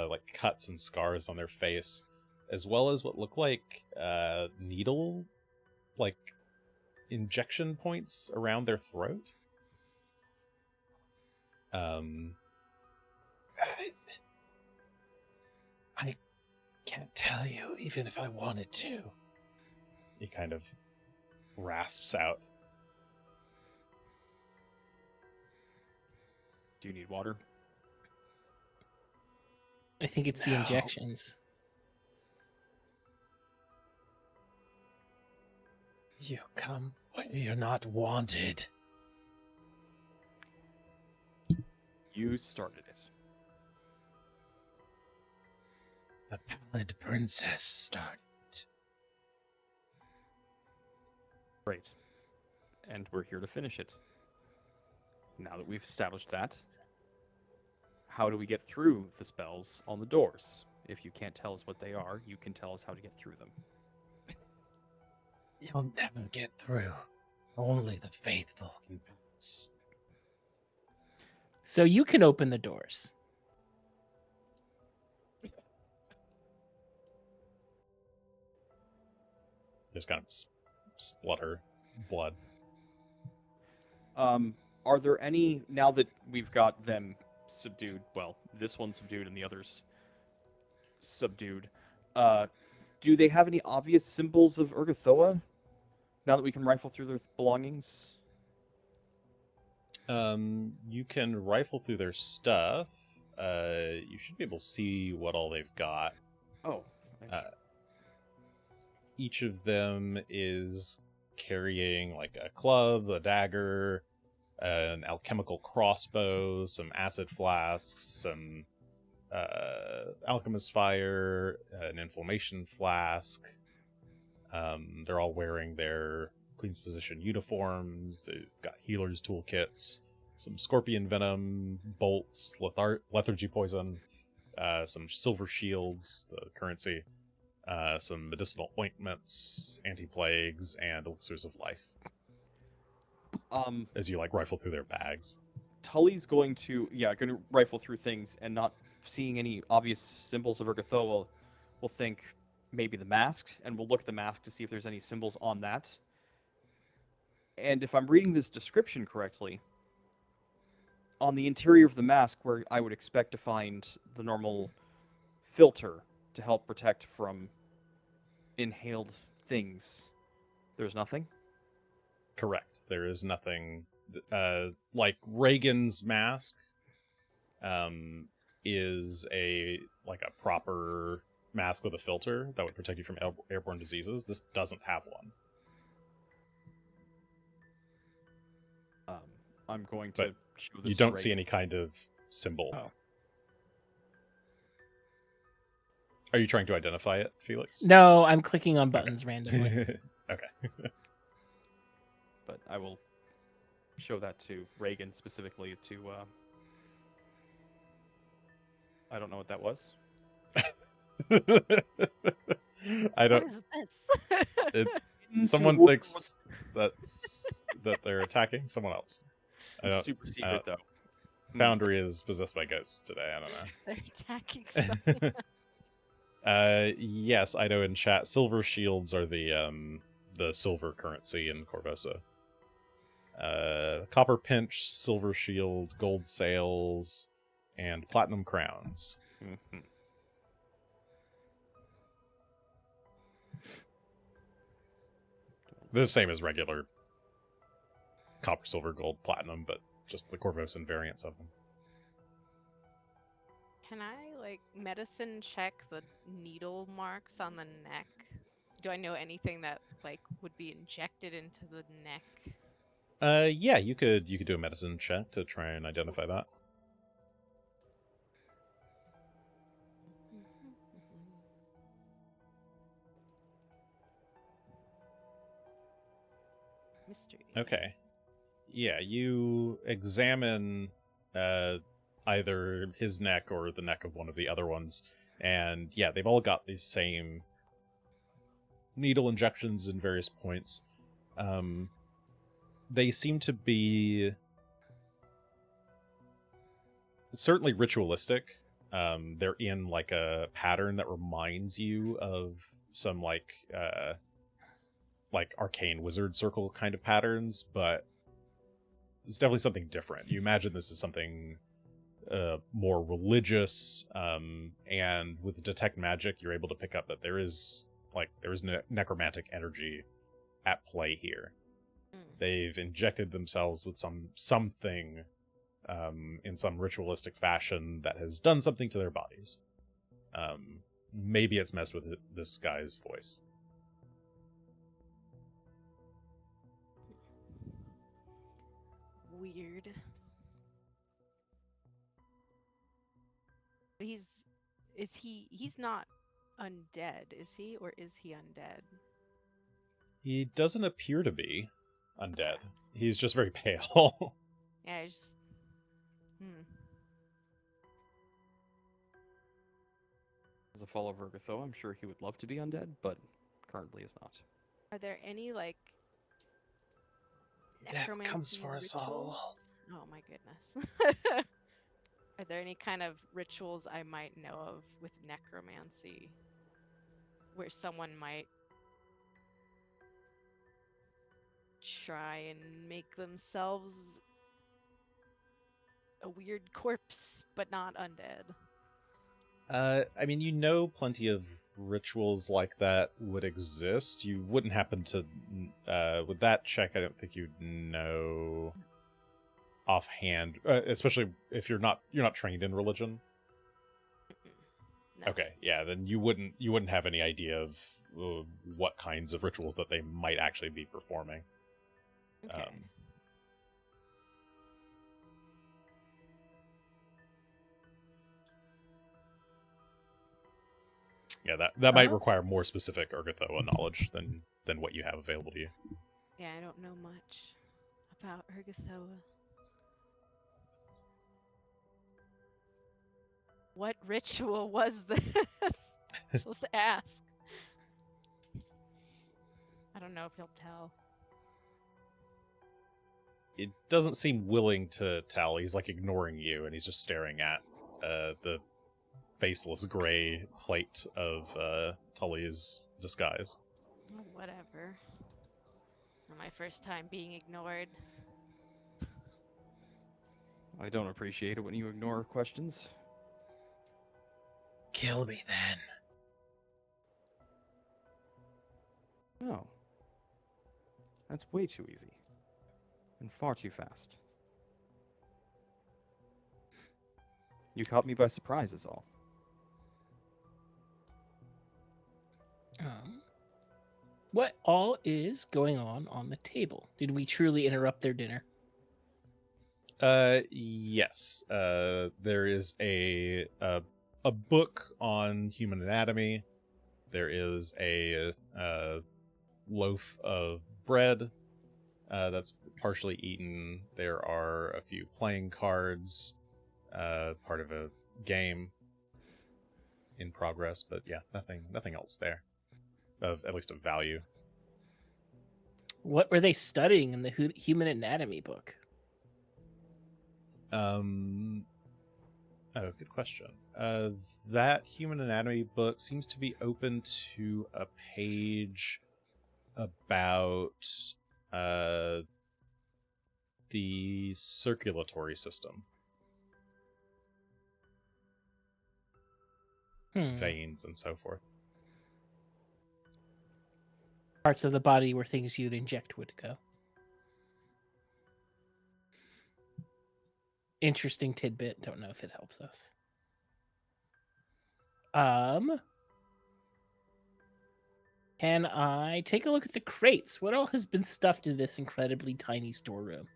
like cuts and scars on their face, as well as what look like needle, like injection points around their throat. I can't tell you, even if I wanted to. He kind of rasps out. Do you need water? I think it's the No. injections. You come when you're not wanted. You started it. The pallid princess started. Great. And we're here to finish it. Now that we've established that, how do we get through the spells on the doors? If you can't tell us what they are, you can tell us how to get through them. You'll never get through. Only the faithful can pass. So you can open the doors. Just kind of splutter blood. Are there any, now that we've got them subdued, well, this one's subdued and the other's subdued, do they have any obvious symbols of Urgathoa now that we can rifle through their belongings? You can rifle through their stuff. You should be able to see what all they've got. Oh. Each of them is carrying like a club, a dagger, an alchemical crossbow, some acid flasks, some alchemist fire, an inflammation flask. They're all wearing their Queen's Physician uniforms. They've got healer's toolkits, some scorpion venom, bolts, lethargy poison, some silver shields, the currency, some medicinal ointments, anti-plagues, and elixirs of life. As you like rifle through their bags. Tully's going to rifle through things and not seeing any obvious symbols of Urgathoa will think maybe the mask, and we'll look at the mask to see if there's any symbols on that. And if I'm reading this description correctly, on the interior of the mask, where I would expect to find the normal filter to help protect from inhaled things, there's nothing? Correct. There is nothing. Like Regan's mask is a proper mask with a filter that would protect you from airborne diseases. This doesn't have one. I'm going to show this. You don't see any kind of symbol. Oh. Are you trying to identify it, Felix? No, I'm clicking on buttons randomly. Okay. But I will show that to Regan specifically to... I don't know what that was. I don't... What is this? Someone thinks that they're attacking someone else. I don't, super secret, though. Foundry is possessed by ghosts today. I don't know. They're attacking someone. Yes, Ido in chat. Silver shields are the silver currency in Corvosa. Copper pinch, silver shield, gold sails, and platinum crowns. Mm-hmm. They're the same as regular copper, silver, gold, platinum, but just the Corvosan variants of them. Can I, medicine check the needle marks on the neck? Do I know anything that, would be injected into the neck? Yeah, you could do a medicine check to try and identify that. Mystery. Okay. Yeah, you examine either his neck or the neck of one of the other ones, and yeah, they've all got these same needle injections in various points. They seem to be certainly ritualistic. They're in a pattern that reminds you of some arcane wizard circle kind of patterns, but it's definitely something different. You imagine this is something more religious, and with detect magic, you're able to pick up that there is necromantic energy at play here. They've injected themselves with something in some ritualistic fashion that has done something to their bodies. Maybe it's messed with this guy's voice. Weird. He's not undead, is he? Or is he undead? He doesn't appear to be undead. He's just very pale. Yeah, he's just... As a follower of Urgathoa, I'm sure he would love to be undead, but currently is not. Are there any, necromancy comes for us all. rituals? Oh my goodness. Are there any kind of rituals I might know of with necromancy where someone might try and make themselves a weird corpse, but not undead? I mean, you know plenty of rituals like that would exist. You wouldn't happen to, with that check, I don't think you'd know offhand, especially if you're not trained in religion. No. Okay, yeah, then you wouldn't have any idea of what kinds of rituals that they might actually be performing. Okay. Yeah, that might require more specific Urgathoa knowledge than what you have available to you. Yeah, I don't know much about Urgathoa. What ritual was this? Just ask. I don't know if he'll tell. It doesn't seem willing to tell. He's like ignoring you, and he's just staring at the faceless gray plate of Tullios' disguise. Oh, whatever. Not my first time being ignored. I don't appreciate it when you ignore questions. Kill me then. No. That's way too easy. And far too fast. You caught me by surprise is all. What all is going on the table? Did we truly interrupt their dinner? Yes. There is a book on human anatomy. There is a loaf of bread that's partially eaten. There are a few playing cards, part of a game in progress, but yeah, nothing else there of at least of value. What were they studying in the human anatomy book? Oh, good question. That human anatomy book seems to be open to a page about the circulatory system. Veins and so forth. Parts of the body where things you'd inject would go. Interesting tidbit. Don't know if it helps us. Can I take a look at the crates? What all has been stuffed in this incredibly tiny storeroom?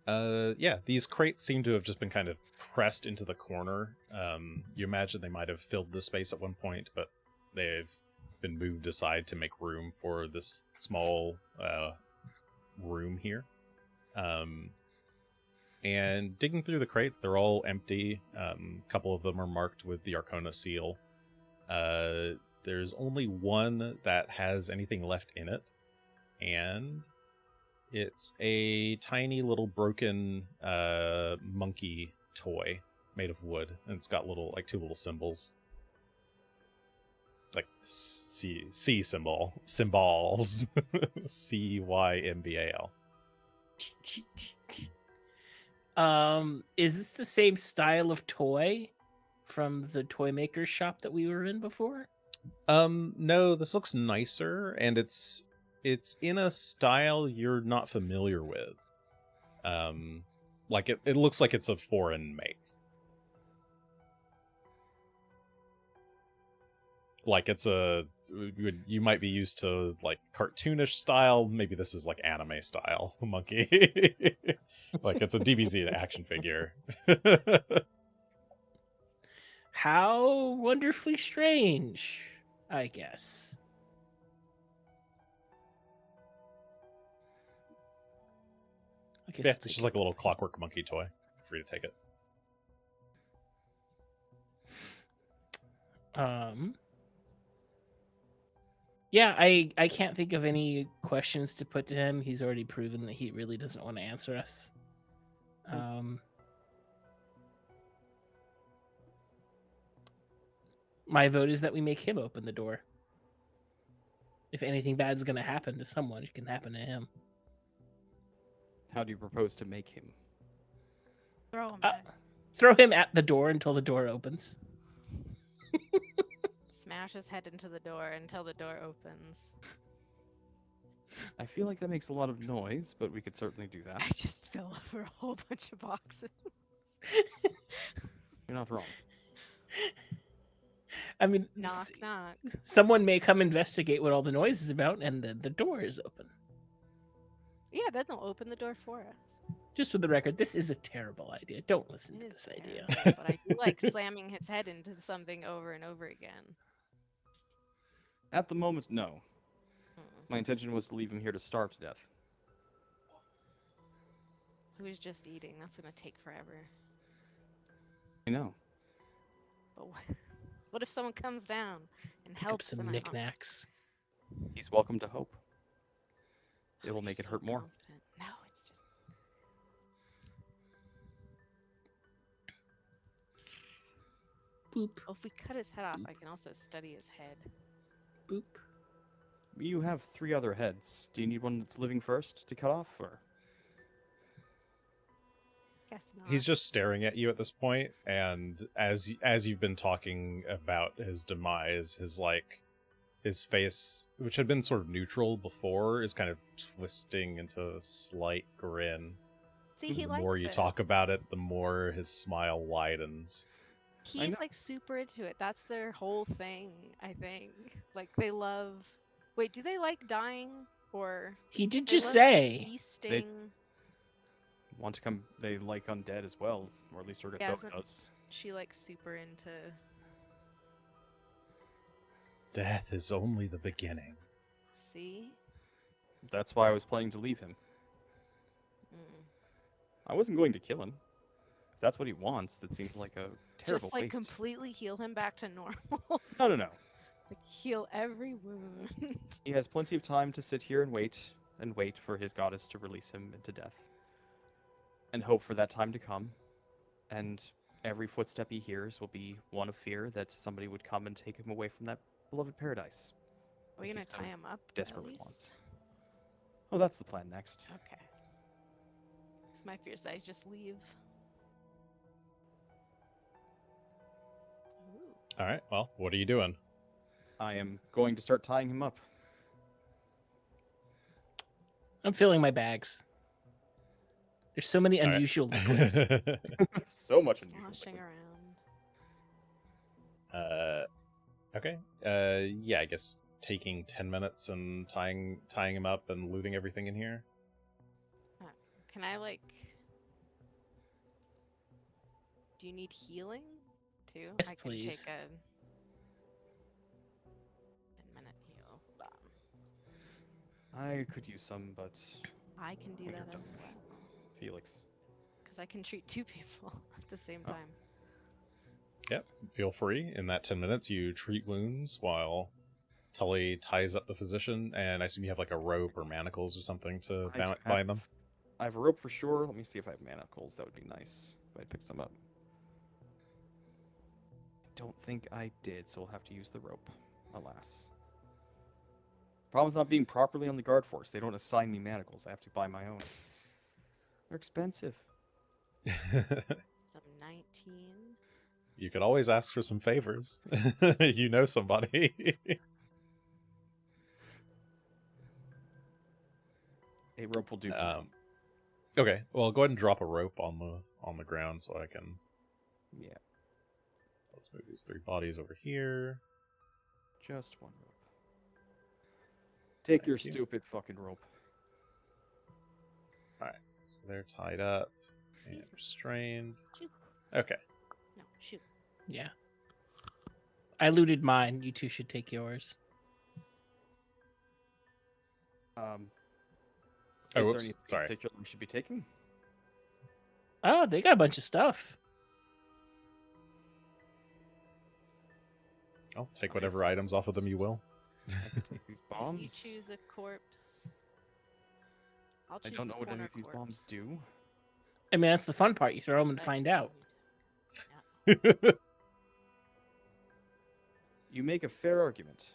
Yeah, these crates seem to have just been kind of pressed into the corner. You imagine they might have filled the space at one point, but they've been moved aside to make room for this small room here. And digging through the crates, they're all empty. A couple of them are marked with the Arcana seal. There's only one that has anything left in it, and it's a tiny little broken monkey toy made of wood, and it's got two little symbols, like C symbols, CYMBAL. Is this the same style of toy from the toy maker's shop that we were in before? No, this looks nicer, and it's in a style you're not familiar with. Like it looks like it's a foreign make. Like you might be used to like cartoonish style. Maybe this is like anime style monkey. Like it's a DBZ action figure. How wonderfully strange, I guess. Yeah, it's just like a little clockwork monkey toy. Free to take it. Yeah, I can't think of any questions to put to him. He's already proven that he really doesn't want to answer us. My vote is that we make him open the door. If anything bad's going to happen to someone, it can happen to him. How do you propose to make him? Throw him at Throw him at the door until the door opens. Smash his head into the door until the door opens. I feel like that makes a lot of noise, but we could certainly do that. I just fell over a whole bunch of boxes. You're not wrong. I mean, Knock, knock. someone may come investigate what all the noise is about, and then the door is open. Yeah, then they'll open the door for us. Just for the record, this is a terrible idea. Don't listen to It this is idea. terrible, but I do like slamming his head into something over and over again. At the moment, no. Mm. My intention was to leave him here to starve to death. Who's just eating? That's gonna take forever. I know. But what if someone comes down and Pick up helps some him out? knickknacks. He's welcome to hope. It will You're make it so hurt more. confident. No, it's just. Boop, Oh, if we cut his head off, I can also study his head. boop. You have 3 other heads. Do you need one that's living first to cut off, or? Guess not. He's just staring at you at this point, and as you've been talking about his demise, his face, which had been sort of neutral before, is kind of twisting into a slight grin. See, he The likes more you it. talk about it, the more his smile widens. He's know. like super into it. That's their whole thing, I think. Like they love. Wait, do they like dying or He did they just love say. feasting? Want to come? They like undead as well, or at least Urgatho isn't- does. She like super into. Death is only the beginning. See. That's why I was planning to leave him. Mm. I wasn't going to kill him. If that's what he wants, that seems like a terrible Just like waste. completely heal him back to normal. No. Like heal every wound. He has plenty of time to sit here and wait for his goddess to release him into death. And hope for that time to come. And every footstep he hears will be one of fear that somebody would come and take him away from that beloved paradise. Are we Like gonna he so tie him up? Desperately at least? wants. Oh, that's the plan next. Okay. It's my fear is that I just leave. Ooh. All right, well, what are you doing? I am going to start tying him up. I'm filling my bags. There's so many All right. unusual liquids. So much in Sloshing around. Okay. Yeah, I guess taking 10 minutes and tying him up and looting everything in here. Can I like? Do you need healing too? Yes, I can please. take a 10-minute heal. I could use some, but I can do when that you're as done well with Felix. because I can treat 2 people at the same Oh. time. Yep, feel free. In that 10 minutes, you treat wounds while Tully ties up the physician, and I assume you have like a rope or manacles or something to I do bind them. I have a rope for sure. Let me see if I have manacles. That would be nice if I pick some up. I don't think I did, so we'll have to use the rope. Alas. Problem with not being properly on the guard force. They don't assign me manacles. I have to buy my own. They're expensive. Some 19. You could always ask for some favors. You know somebody. A rope will do for me. Okay, well, go ahead and drop a rope on the ground so I can. Yeah, Let's move these 3 bodies over here. just one rope. Take Thank your you. stupid fucking rope. So they're tied up and Excuse me. restrained. Shoot. Okay. No, shoot. Yeah. I looted mine. You two should take yours. Oh, Is there whoops. anything in Sorry. particular we should be taking? Oh, they got a bunch of stuff. I'll take whatever items off of them you will. I can take these You bombs. choose a corpse. I'll I choose don't the know what any corner of these bombs corpse. do. I mean, that's the fun part. You throw them and But- find out. You make a fair argument.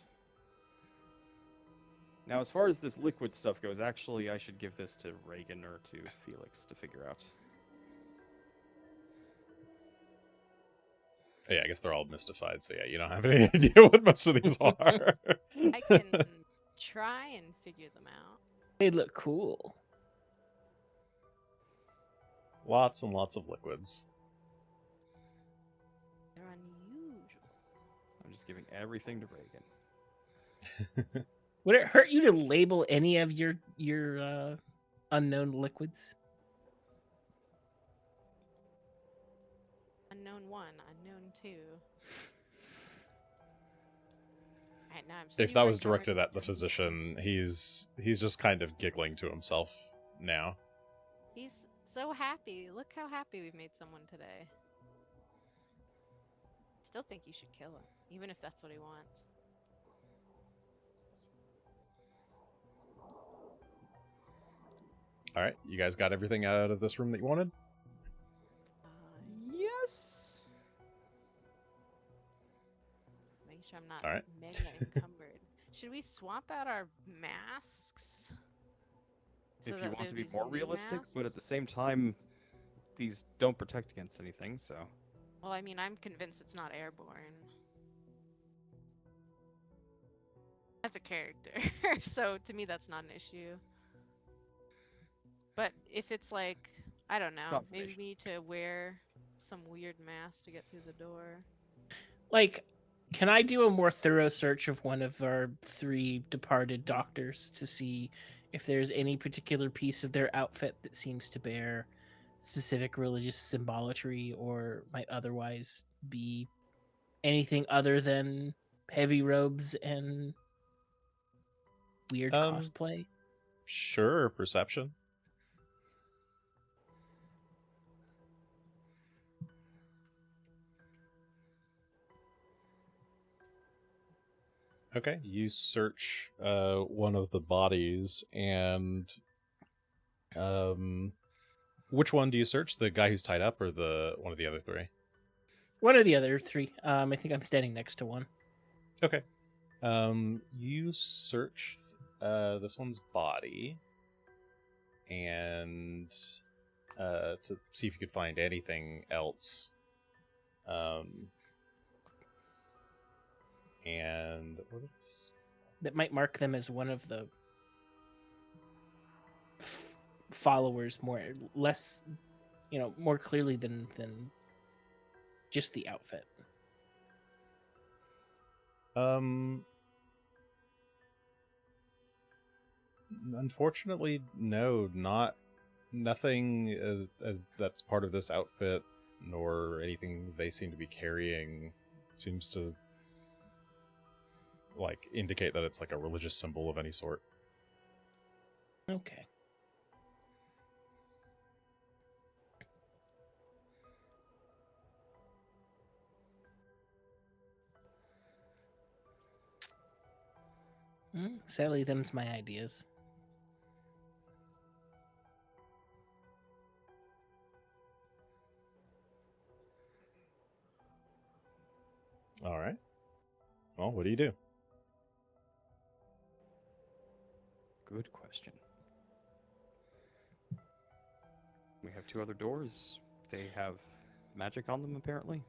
Now, as far as this liquid stuff goes, actually, I should give this to Regan or to Felix to figure out. Yeah, I guess they're all mystified, so yeah, you don't have any idea what most of these are. I can try and figure them out. They look cool. Lots and lots of liquids. They're unusual. I'm just giving everything to Regan. Would it hurt you to label any of your unknown liquids? Unknown 1, unknown 2. Alright, now I'm If that super was directed towards at the physician, he's just kind of giggling to himself now. He's so happy. Look how happy we made someone today. Still think you should kill him, even if that's what he wants. All right, you guys got everything out of this room that you wanted? Yes. Make sure I'm not All right. mega encumbered. Should we swap out our masks? So If you that want to they're be these more new realistic, but at the masks? same time, these don't protect against anything, so. Well, I mean, I'm convinced it's not airborne. As a character, so to me that's not an issue. But if it's like, I don't know, maybe confirmation. we need to wear some weird mask to get through the door. Like, can I do a more thorough search of one of our 3 departed doctors to see if there's any particular piece of their outfit that seems to bear specific religious symbolatry or might otherwise be anything other than heavy robes and weird cosplay? Sure, perception. Okay, you search one of the bodies, and which one do you search? The guy who's tied up, or the one of the other 3? One of the other 3. I think I'm standing next to one. Okay. You search this one's body, and to see if you could find anything else. And what is this? That might mark them as one of the followers less, more clearly than just the outfit. Unfortunately, no, nothing as that's part of this outfit, nor anything they seem to be carrying seems to like indicate that it's like a religious symbol of any sort. Okay. Sadly, them's my ideas. All right. Well, what do you do? Good question. We have 2 other doors. They have magic on them, apparently.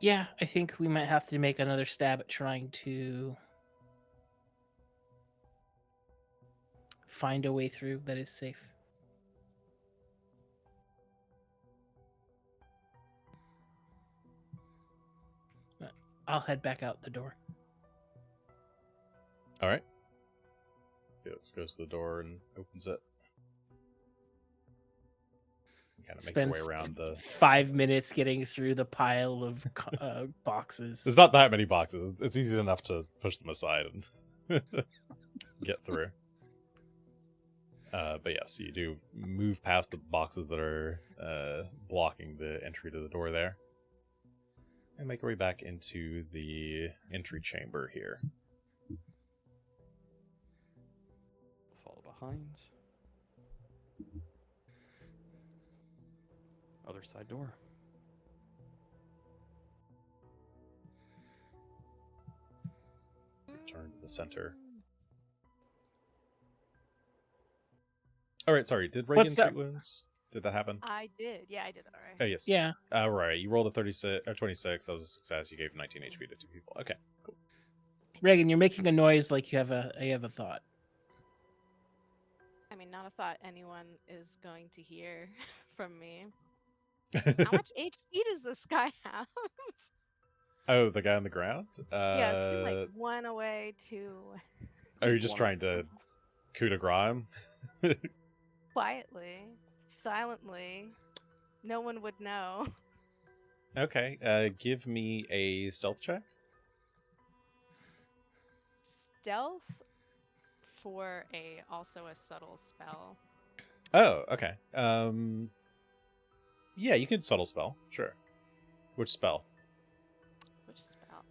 Yeah, I think we might have to make another stab at trying to find a way through that is safe. I'll head back out the door. All right. Felix goes to the door and opens it. Kind of make your way Spends around the. 5 minutes getting through the pile of boxes. There's not that many boxes. It's easy enough to push them aside and get through. But yes, you do move past the boxes that are blocking the entry to the door there. And make our way back into the entry chamber here. Follow behind. Other side door. Return to the center. Alright, sorry. Did Regan treat wounds? Did that happen? I did. Yeah, I did it alright. Oh, yes. Yeah. Right. You rolled a 36 or 26. That was a success. You gave 19 HP to 2 people. Okay, cool. Regan, you're making a noise like you have a thought. I mean, not a thought anyone is going to hear from me. How much HP does this guy have? Oh, the guy on the ground? Yes, you're like 1 away to Are you just trying to coup de grace him? quietly, silently. No one would know. Okay, give me a stealth check. Stealth for also a subtle spell. Oh, okay. Yeah, you could subtle spell. Sure. Which spell? Which spell?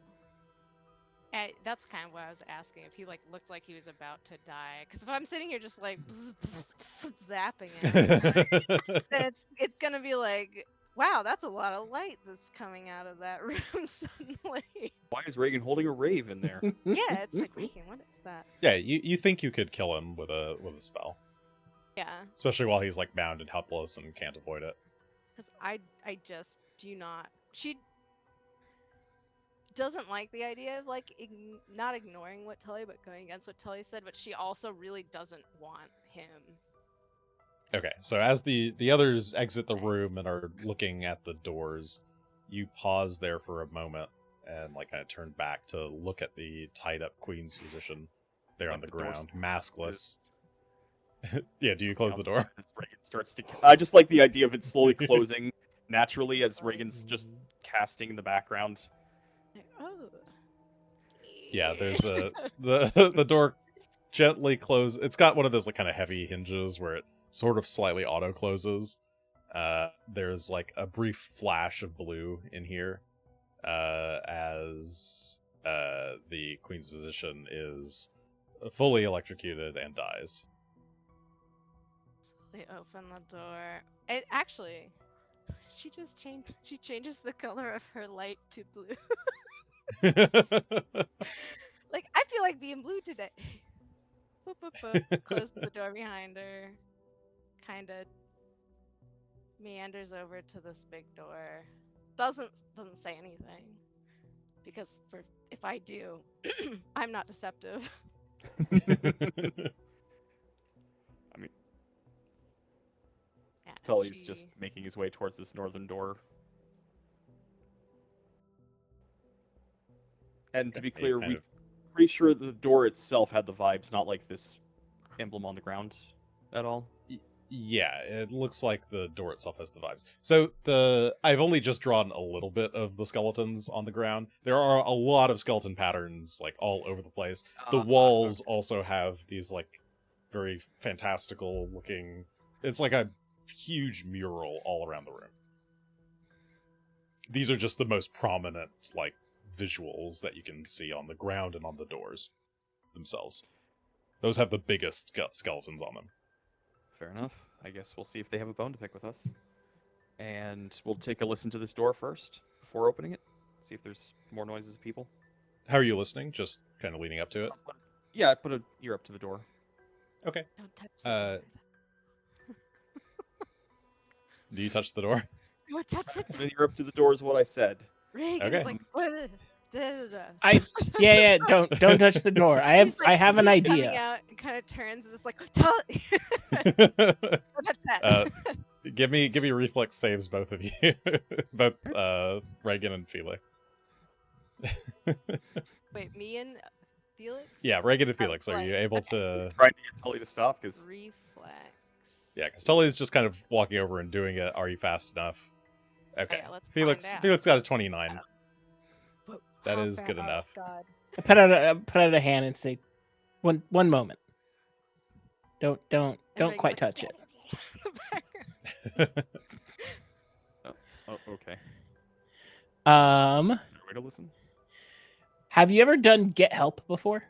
That's kind of what I was asking. If he looked like he was about to die, because if I'm sitting here just like zapping him, then it's gonna be like, wow, that's a lot of light that's coming out of that room suddenly. Why is Reagan holding a rave in there? Yeah, it's like, Regan, what is that? Yeah, you think you could kill him with a spell, Yeah, especially while he's like bound and helpless and can't avoid it. because I just do not. She doesn't like the idea of not ignoring what Tully, but going against what Tully said. But she also really doesn't want him. Okay, so as the others exit the room and are looking at the doors, you pause there for a moment and kind of turn back to look at the tied up queen's physician there on the ground, maskless. Yeah, do you close the door? As Reagan starts to, I just like the idea of it slowly closing naturally as Reagan's just casting in the background. Oh. Yeah, there's the door gently closes. It's got one of those kind of heavy hinges where it sort of slightly auto closes. There's a brief flash of blue in here as the queen's physician is fully electrocuted and dies. They open the door. It actually, she changes the color of her light to blue. I feel like being blue today. Boop, boop, boop. Closes the door behind her. Kind of meanders over to this big door. Doesn't say anything, because if I do, I'm not deceptive. I mean, Yeah, Tully's just making his way towards this northern door. And to be clear, we're pretty sure the door itself had the vibes, not like this emblem on the ground at all. Yeah, it looks like the door itself has the vibes. So I've only just drawn a little bit of the skeletons on the ground. There are a lot of skeleton patterns all over the place. The walls also have these very fantastical looking. It's like a huge mural all around the room. These are just the most prominent visuals that you can see on the ground and on the doors themselves. Those have the biggest skeletons on them. Fair enough. I guess we'll see if they have a bone to pick with us. And we'll take a listen to this door first before opening it. See if there's more noises of people. How are you listening? Just kind of leaning up to it? Yeah, I put an ear up to the door. Okay. Don't touch the door. Do you touch the door? Don't touch the Put an ear up to the door is what I said. Regan's Okay. like, what? Don't touch the door. I have an coming idea. out and kind of turns and is like, Tully! Don't touch that. Give me reflex saves, both of you. Both Regan and Felix. Wait, me and Felix? Yeah, Regan and Felix. Are you able to... Trying to get Tully to stop because Reflex. Yeah, because Tully's just kind of walking over and doing it. Are you fast enough? Okay. Yeah, let's Felix find out. Felix got a 29. Whoa, That how is fast- good enough. Oh, God. I put out a hand and say, one moment. Don't Regan's quite like, touch it. Oh, okay. Way to listen. Have you ever done get help before?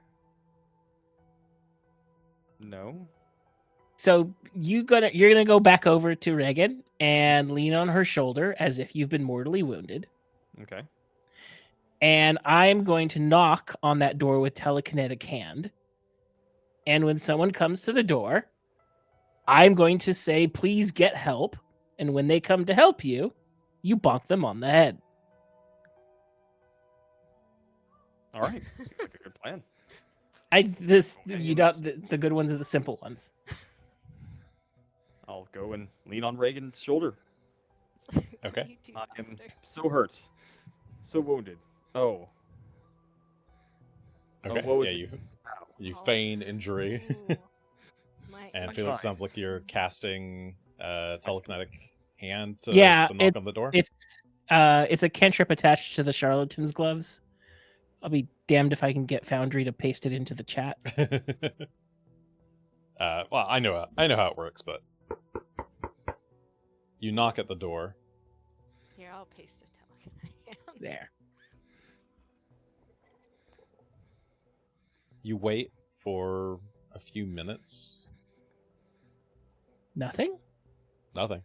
No. So you're gonna go back over to Regan and lean on her shoulder as if you've been mortally wounded. Okay. And I'm going to knock on that door with telekinetic hand. And when someone comes to the door, I'm going to say, "Please get help." And when they come to help you, you bonk them on the head. All right. Seems like a good plan. The good ones are the simple ones. I'll go and lean on Reagan's shoulder. Okay. You two I am bastard. so hurt, so wounded. Oh. Okay. woe is Yeah, me. you Oh. feign injury, Ooh. My and My Felix side. sounds like you're casting telekinetic hand to, Yeah, to knock on the door. It's a cantrip attached to the charlatan's gloves. I'll be damned if I can get Foundry to paste it into the chat. Well, I know how it works, but you knock at the door. Here, I'll paste it. There. You wait for a few minutes. Nothing? Nothing.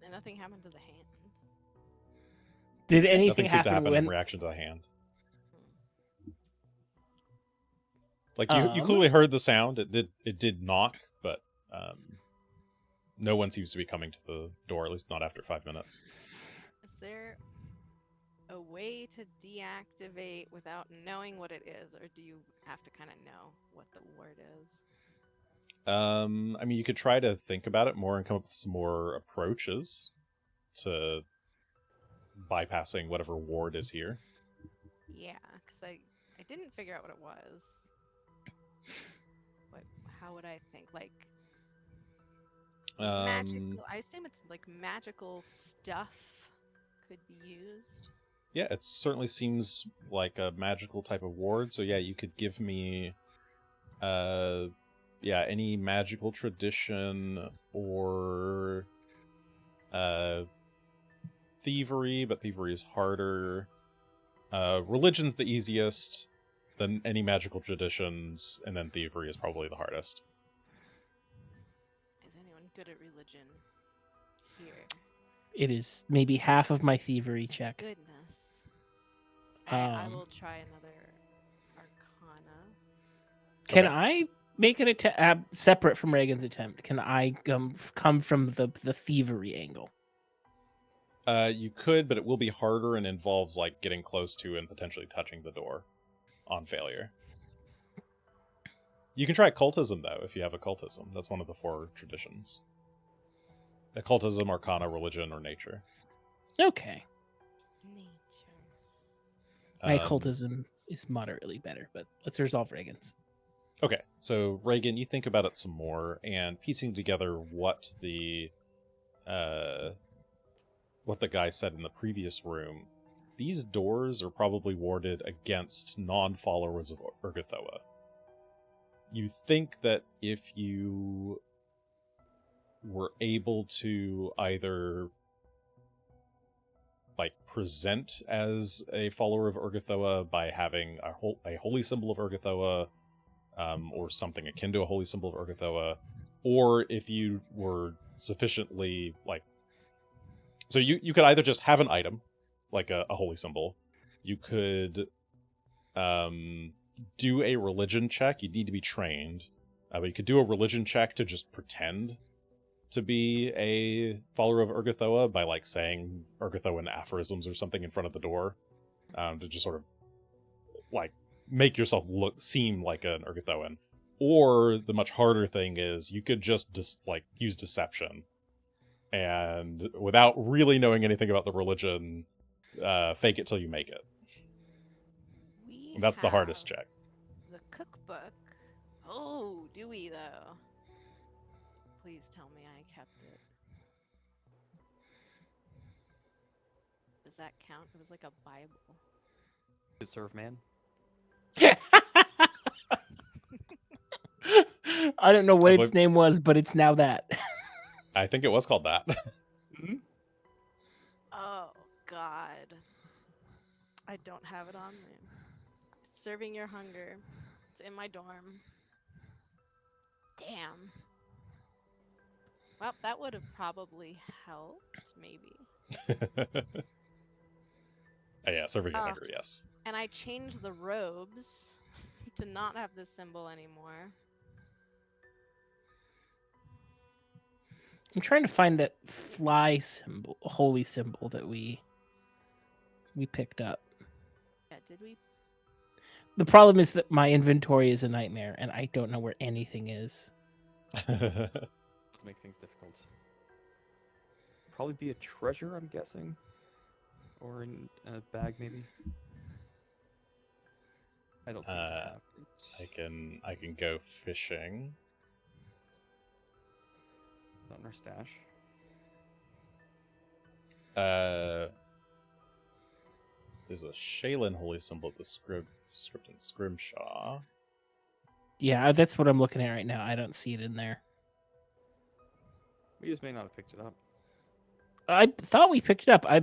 And nothing happened to the hand. Did anything Nothing seemed to happen happen in when reaction to the hand. Like you Um, clearly heard the sound. It did knock, but no one seems to be coming to the door. At least not after 5 minutes. Is there a way to deactivate without knowing what it is, or do you have to kind of know what the word is? I mean, you could try to think about it more and come up with some more approaches to bypassing whatever ward is here. Yeah, because I didn't figure out what it was. But how would I think? Like magical? I assume it's like magical stuff could be used. Yeah, it certainly seems like a magical type of ward. So yeah, you could give me, any magical tradition or thievery, but thievery is harder. Religion's the easiest, then any magical traditions, and then thievery is probably the hardest. Is anyone good at religion here? it is maybe half of my thievery check. Goodness. I Um, will try another Arcana. Can Okay. I make an attempt separate from Reagan's attempt? Can I come from the thievery angle? You could, but it will be harder and involves like getting close to and potentially touching the door on failure. You can try occultism though if you have occultism. That's one of the 4 traditions. Occultism, Arcana, Religion, or Nature. Okay. Nature. My Um, occultism is moderately better, but let's resolve Reagan's. Okay, so Regan, you think about it some more, and piecing together what the guy said in the previous room, these doors are probably warded against non-followers of Urgathoa. You think that if you were able to either like present as a follower of Urgathoa by having a holy symbol of Urgathoa, or something akin to a holy symbol of Urgathoa, or if you were sufficiently like, so you could either just have an item like a holy symbol, you could do a religion check. You'd need to be trained, but you could do a religion check to just pretend to be a follower of Urgathoa by like saying Urgathoan aphorisms or something in front of the door, to just sort of like make yourself seem like an Urgathoan. Or the much harder thing is you could just use deception, and without really knowing anything about the religion, fake it till you make it. We That's the hardest have check. The cookbook. Oh, do we though? Please tell me I kept it. Does that count? It was like a Bible. To serve man. I don't know what I its believe- name was, but it's now that. I think it was called that. I don't have it on me. It's serving your hunger. It's in my dorm. Damn. Well, that would have probably helped, maybe. Oh, yeah, serving your hunger, yes. And I changed the robes to not have this symbol anymore. I'm trying to find that fly symbol, holy symbol that we picked up. Yeah, did we? The problem is that my inventory is a nightmare, and I don't know where anything is. Let's make things difficult. Probably be a treasure, I'm guessing. Or in a bag, maybe. I don't seem to have it. I can go fishing. It's not in our stash. There's a Shaylin holy symbol at the script in Scrimshaw. Yeah, that's what I'm looking at right now. I don't see it in there. We just may not have picked it up. I thought we picked it up. I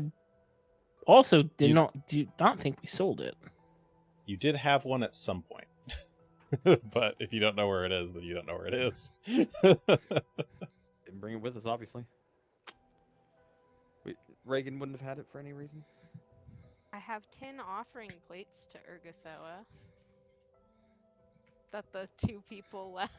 also do not think we sold it. You did have one at some point. But if you don't know where it is, then you don't know where it is. Didn't bring it with us, obviously. Regan wouldn't have had it for any reason? I have 10 offering plates to Urgathoa. That the 2 people left.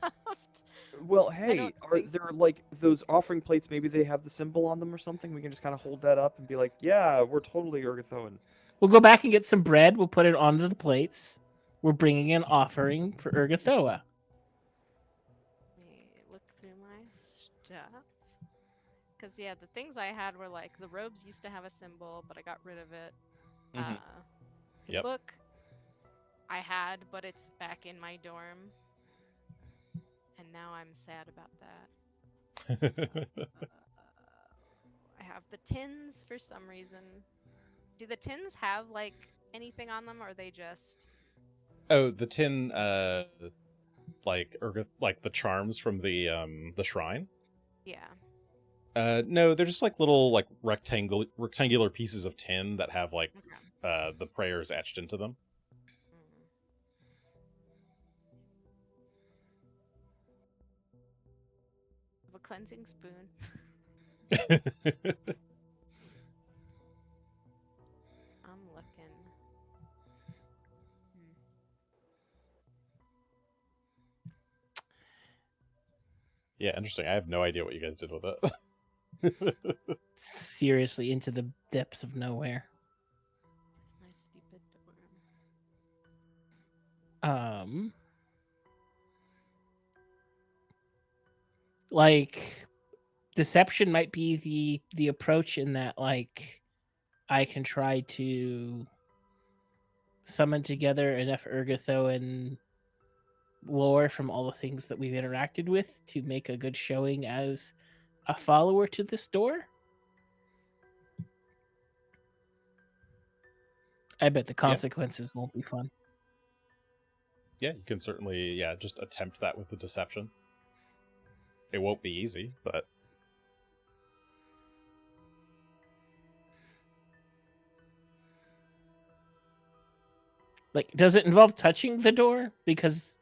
Well, hey, are there like those offering plates? Maybe they have the symbol on them or something. We can just kind of hold that up and be like, "Yeah, we're totally Urgathoan." We'll go back and get some bread. We'll put it onto the plates. We're bringing an offering for Urgathoa. Let me look through my stuff. Because, yeah, the things I had were like the robes used to have a symbol, but I got rid of it. Mhm. The Yep. book I had, but it's back in my dorm. And now I'm sad about that. I have the tins for some reason. Do the tins have like anything on them, or are they just? Oh, the tin, like the charms from the shrine. Yeah. No, they're just like little like rectangular pieces of tin that have like Okay. the prayers etched into them. Have a cleansing spoon. I'm looking. Yeah, interesting. I have no idea what you guys did with it. Seriously, into the depths of nowhere. My stupid dorm. Like deception might be the approach in that like I can try to summon together enough Urgathoan lore from all the things that we've interacted with to make a good showing as a follower to this door. I bet the consequences won't be fun. Yeah, you can certainly just attempt that with the deception. It won't be easy, but Like, does it involve touching the door? Because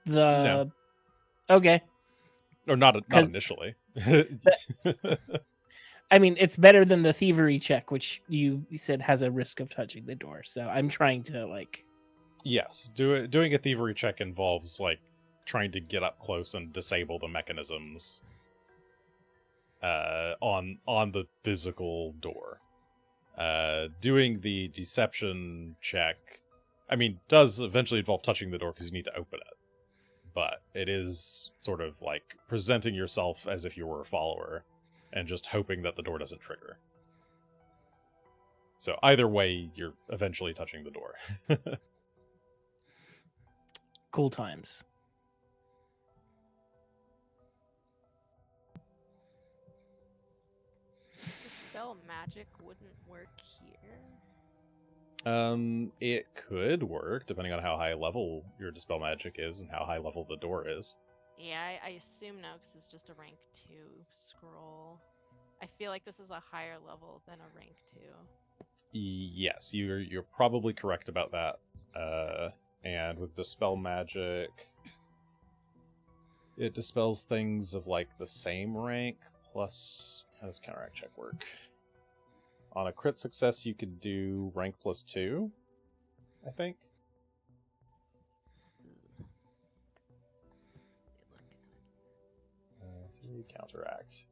no. Okay. Or not initially. I mean, it's better than the thievery check, which you said has a risk of touching the door. So I'm trying to like. Yes, doing a thievery check involves like trying to get up close and disable the mechanisms on the physical door. Doing the deception check, I mean, does eventually involve touching the door because you need to open it. But it is sort of like presenting yourself as if you were a follower and just hoping that the door doesn't trigger. So either way, you're eventually touching the door. Cool times. Dispel magic wouldn't work here. It could work depending on how high level your dispel magic is and how high level the door is. Yeah, I assume no, because it's just a rank 2 scroll. I feel like this is a higher level than a rank 2. Yes, you're probably correct about that. And with Dispel Magic, it dispels things of like the same rank, plus how does Counteract Check work? On a crit success, you could do rank +2, I think. Counteract.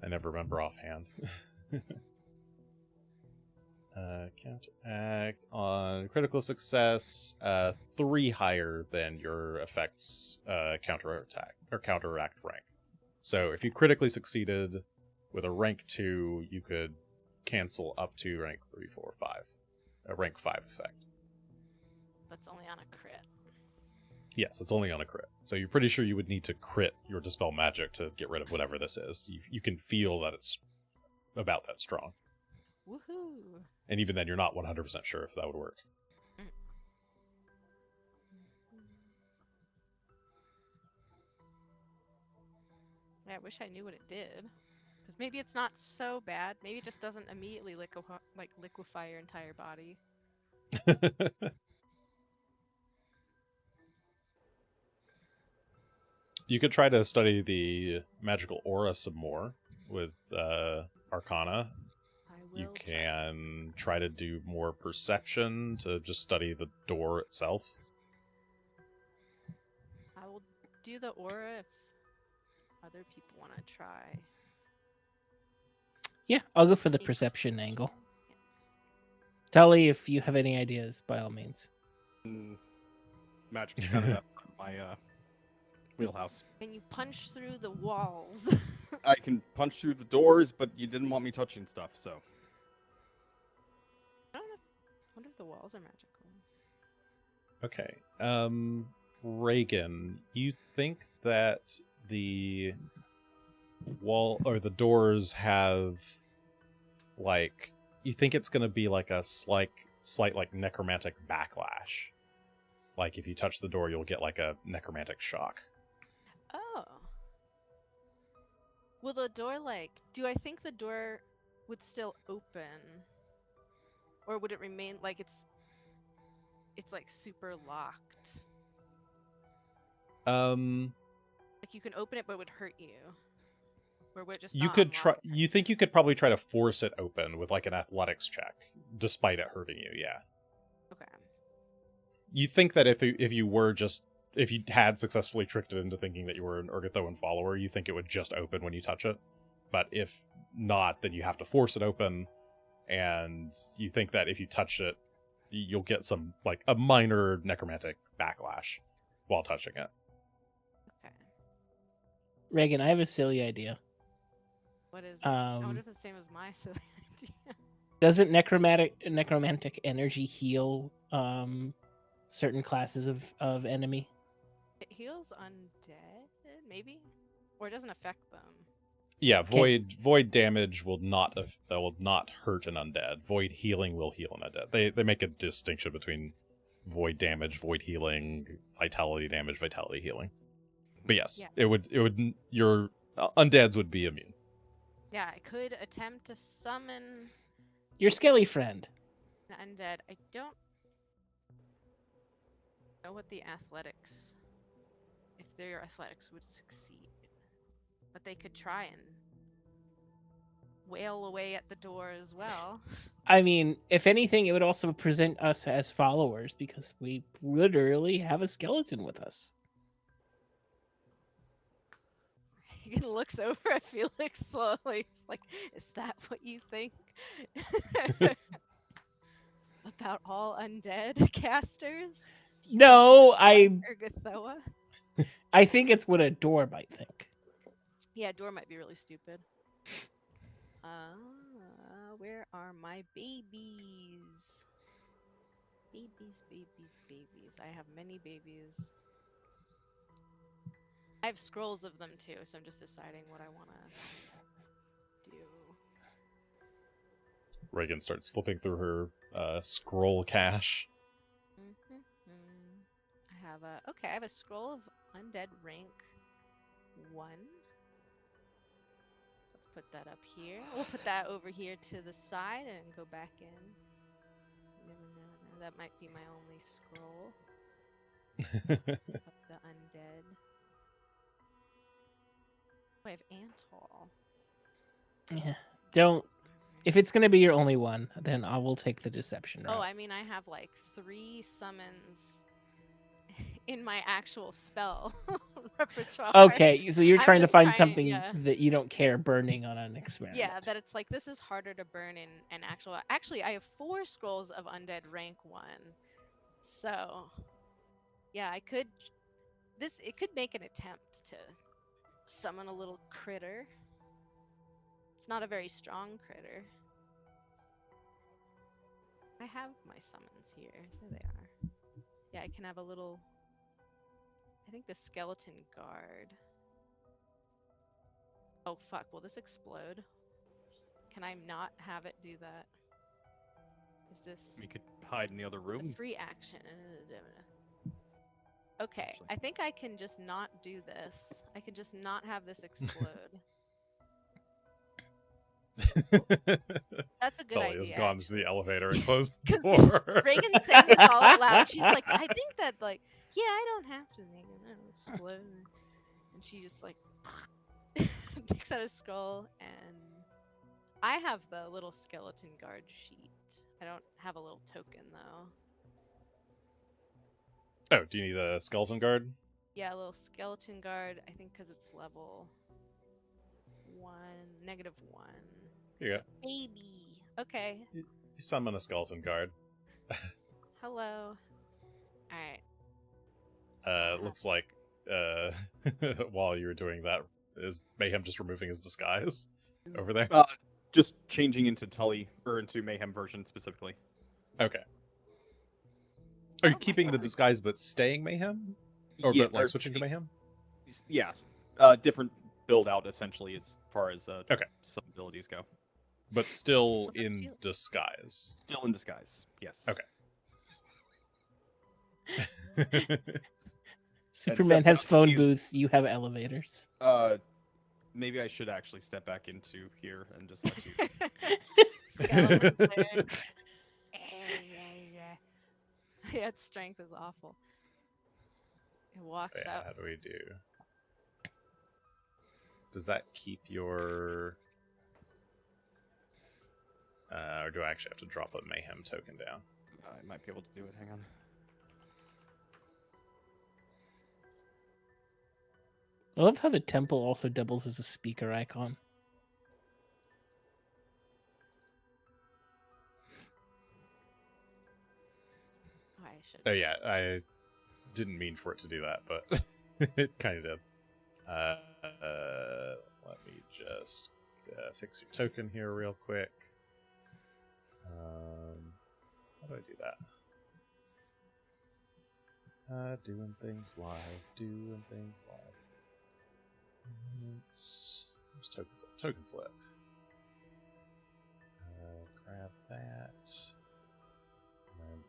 I never remember offhand. Counteract on critical success, 3 higher than your effect's counterattack or counteract rank. So if you critically succeeded with a rank 2, you could cancel up to rank 3, 4, 5, a rank 5 effect. That's only on a crit. Yes, it's only on a crit. So you're pretty sure you would need to crit your Dispel Magic to get rid of whatever this is. You can feel that it's about that strong. Woohoo! And even then, you're not 100% sure if that would work. Yeah, I wish I knew what it did. Because maybe it's not so bad. Maybe it just doesn't immediately liquefy your entire body. You could try to study the magical aura some more with Arcana. You can try to do more perception to just study the door itself. I will do the aura if other people want to try. Yeah, I'll go for the perception angle. Tully, if you have any ideas, by all means. Magic's kind of outside my wheelhouse. Can you punch through the walls? I can punch through the doors, but you didn't want me touching stuff, so. I wonder if the walls are magical. Okay. Regan, you think that the wall or the doors have you think it's going to be like a slight like necromantic backlash? Like if you touch the door, you'll get like a necromantic shock. Oh. Will the door do I think the door would still open? Or would it remain like it's like super locked? Like you can open it but it would hurt you. Or would it just You not could try. unlock it? You think you could probably try to force it open with like an athletics check, despite it hurting you. Yeah. Okay. You think that if you had successfully tricked it into thinking that you were an Urgathoan follower, you think it would just open when you touch it. But if not, then you have to force it open, and you think that if you touch it, you'll get some like a minor necromantic backlash while touching it. Okay. Regan, I have a silly idea. What is it? I wonder if it's the same as my silly idea. Doesn't necromantic energy heal certain classes of enemy? It heals undead, maybe? Or it doesn't affect them. Yeah, void damage will not hurt an undead. Void healing will heal an undead. They make a distinction between void damage, void healing, vitality damage, vitality healing. But yes, Yeah. it would your undeads would be immune. Yeah, I could attempt to summon Your skelly friend. an undead. I don't know what the if their athletics would succeed. But they could try and wail away at the door as well. I mean, if anything, it would also present us as followers because we literally have a skeleton with us. He looks over at Felix slowly. He's like, is that what you think? About all undead casters? No, Urgathoa? I think it's what a door might think. Yeah, door might be really stupid. Where are my babies? Babies. I have many babies. I have scrolls of them too, so I'm just deciding what I want to do. Regan starts flipping through her scroll cache. I have a scroll of undead rank 1. That's put that up here. We'll put that over here to the side and go back in. No, that might be my only scroll. Up the undead. Oh, I have Antall. Yeah. Don't. If it's gonna be your only one, then I will take the deception route. Oh, I mean, I have like 3 summons in my actual spell repertoire. Okay, so you're I'm trying to just find trying- something yeah. that you don't care burning on an experiment. Yeah, that it's like this is harder to burn in an actual. Actually, I have 4 scrolls of undead rank 1, so yeah, I could. It could make an attempt to summon a little critter. It's not a very strong critter. I have my summons here. There they are. Yeah, I can have a little. I think the skeleton guard. Oh fuck, will this explode? Can I not have it do that? Is this We could hide in the other it's room. a free action? Okay, I think I can just not do this. I can just not have this explode. That's a good Tullios idea. gone to the elevator and closed the 'Cause door. Regan's saying this all out loud. She's like, I think that, like, yeah, I don't have to make it. It'll explode. And she just, like, takes out a skull. And I have the little skeleton guard sheet. I don't have a little token, though. Oh, do you need a skeleton guard? Yeah, a little skeleton guard. I think because it's level 1, -1. Here you go. Baby. Okay. You summon a skeleton guard. Hello. Alright. Looks like while you were doing that, is Mayhem just removing his disguise over there? Just changing into Tully, or into Mayhem version specifically. Okay. Are you Oh, keeping the sorry. disguise but staying Mayhem? Or Yeah, but like or- switching to Mayhem? Yeah, different build out essentially as far as Okay. some abilities go. But still Well, that's in cute. disguise. Still in disguise, yes. Okay. Superman steps has out, phone sees- booths. You have elevators. Maybe I should actually step back into here and just let you. Skeleton cleric. Yeah, its strength is awful. It walks Yeah, out. how do we do? Does that keep your... or do I actually have to drop a Mayhem token down? I might be able to do it. Hang on. I love how the temple also doubles as a speaker icon. I should. Oh yeah, I didn't mean for it to do that, but it kind of did. Let me just fix your token here real quick. How do I do that? Doing things live, doing things live. It's token flip. Grab that. And then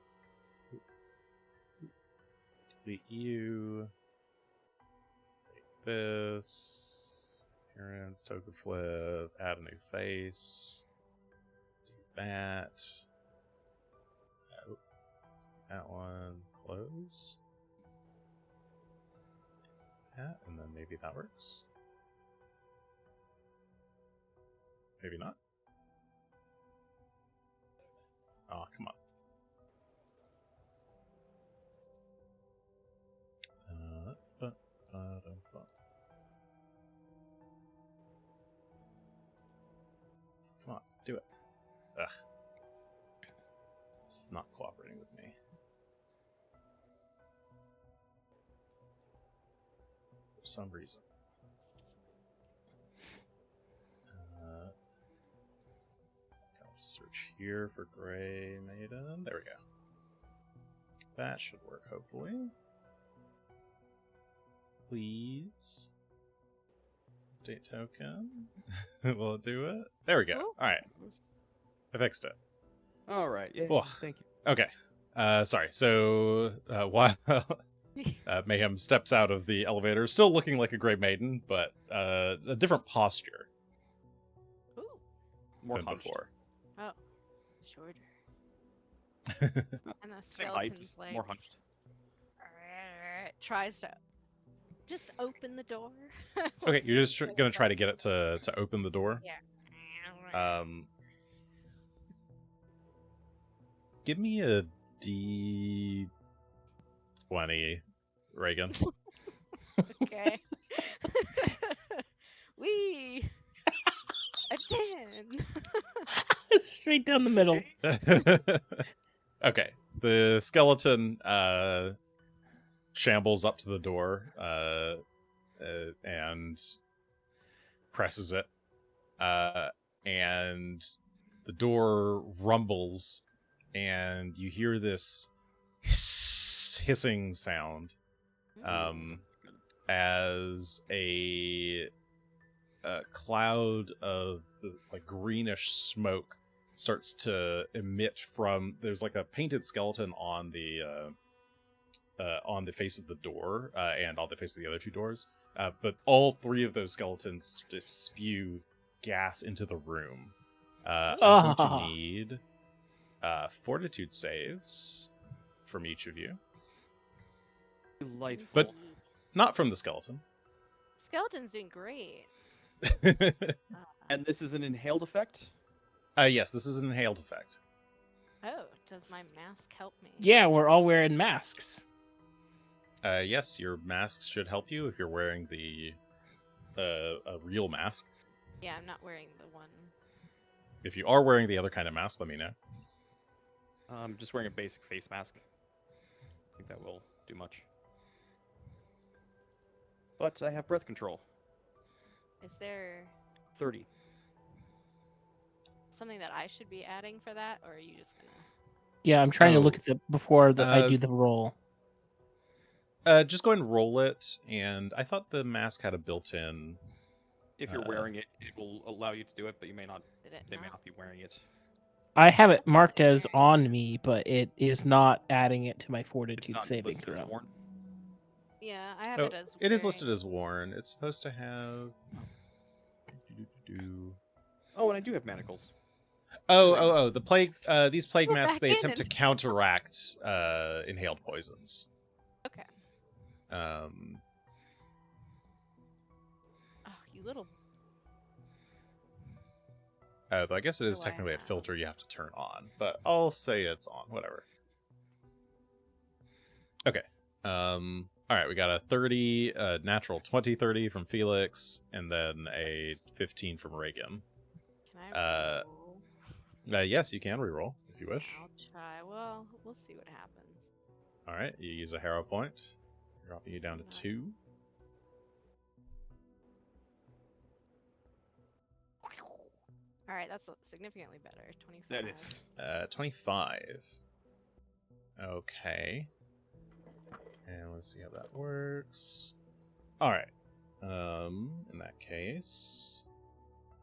delete you. Take this. Appearance, token flip. Add a new face. Do that. Oh, that one. Close. That, and then maybe that works. Maybe not. Oh, come on. Come on, do it. Ugh. It's not cooperating with me. For some reason. I'll just search here for Grey Maiden. There we go. That should work, hopefully. Please. Update token. Will it do it? There we go. Cool. Alright. I fixed it. All right. Yeah. Oh. Thank you. Okay. Sorry. So, while Mayhem steps out of the elevator, still looking like a Grey Maiden, but a different posture. More than hunched. before. Oh, shorter. And the Same height, skeleton's just like more hunched. tries to just open the door. Okay, you're just see what gonna it's try to like. get it to open the door. Yeah. Give me a D20, Regan. Okay. Wee. A 10. Straight down the middle. Okay, the skeleton shambles up to the door and presses it, and the door rumbles, and you hear this hissing sound as a cloud of like greenish smoke starts to emit from. There's like a painted skeleton on the face of the door and on the face of the other two doors, but all three of those skeletons spew gas into the room. I'm going to need fortitude saves from each of you, Delightful. but not from the skeleton. Skeleton's doing great. And this is an inhaled effect? Yes, this is an inhaled effect. Oh, does my mask help me? Yeah, we're all wearing masks. Yes, your masks should help you if you're wearing a real mask. Yeah, I'm not wearing the one. If you are wearing the other kind of mask, let me know. I'm just wearing a basic face mask. I think that will do much. But I have breath control. Is there 30. something that I should be adding for that, or are you just gonna? Yeah, I'm trying to look Oh. at the before I do the roll. Just go ahead and roll it. And I thought the mask had a built-in. If you're wearing it, it will allow you to do it, but you may not. Did it They may not? not be wearing it. I have it marked as on me, but it is not adding it to my It's fortitude not saving listed as throw. worn. Yeah, I have No, it as. it is wearing- listed as worn. It's supposed to have. Oh, and I do have manacles. Oh! The plague. These plague Go masks back they in attempt to and- counteract inhaled poisons. Okay. Oh, you little. though I guess it is What do I technically a have? filter you have to turn on, but I'll say it's on. Whatever. Okay. All right, we got a 30, natural 20-30 from Felix, and then a 15 from Regan. Can I roll? Yes, you can reroll if you wish. I'll try. Well, we'll see what happens. All right, you use a hero point, dropping you down to 2. All right, that's significantly better. 25. That is. 25. Okay. And let's see how that works. All right. In that case,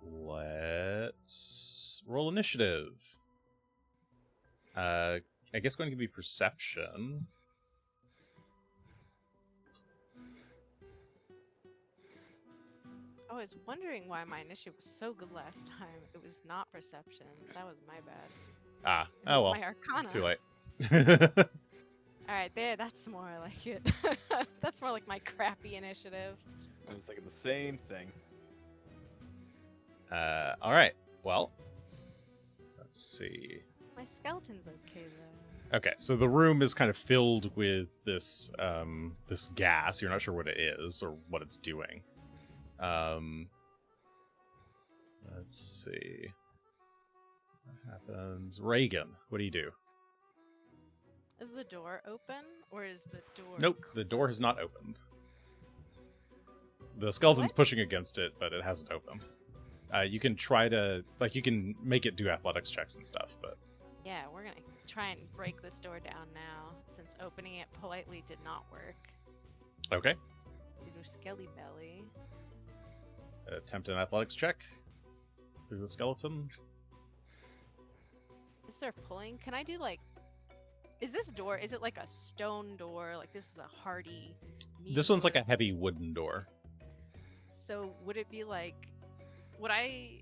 let's roll initiative. I guess going to be perception. I was wondering why my initiative was so good last time. It was not perception. That was my bad. Ah, It was oh well. My arcana. Too late. All right, there. That's more like it. That's more like my crappy initiative. I was thinking the same thing. All right. Well, let's see. My skeleton's okay though. Okay, so the room is kind of filled with this this gas. You're not sure what it is or what it's doing. Let's see. What happens? Regan, what do you do? Is the door open or is the door? Nope, the door has not opened. The skeleton's What? pushing against it, but it hasn't opened. You can try to, like, you can make it do athletics checks and stuff, but Yeah, we're gonna try and break this door down now, since opening it politely did not work. okay. Due to Skelly Belly. Attempt an athletics check through the skeleton. Is there pulling? Can I do like? Is this door? Is it like a stone door? Like this is a hardy. meat This one's like door? a heavy wooden door. So would it be like? Would I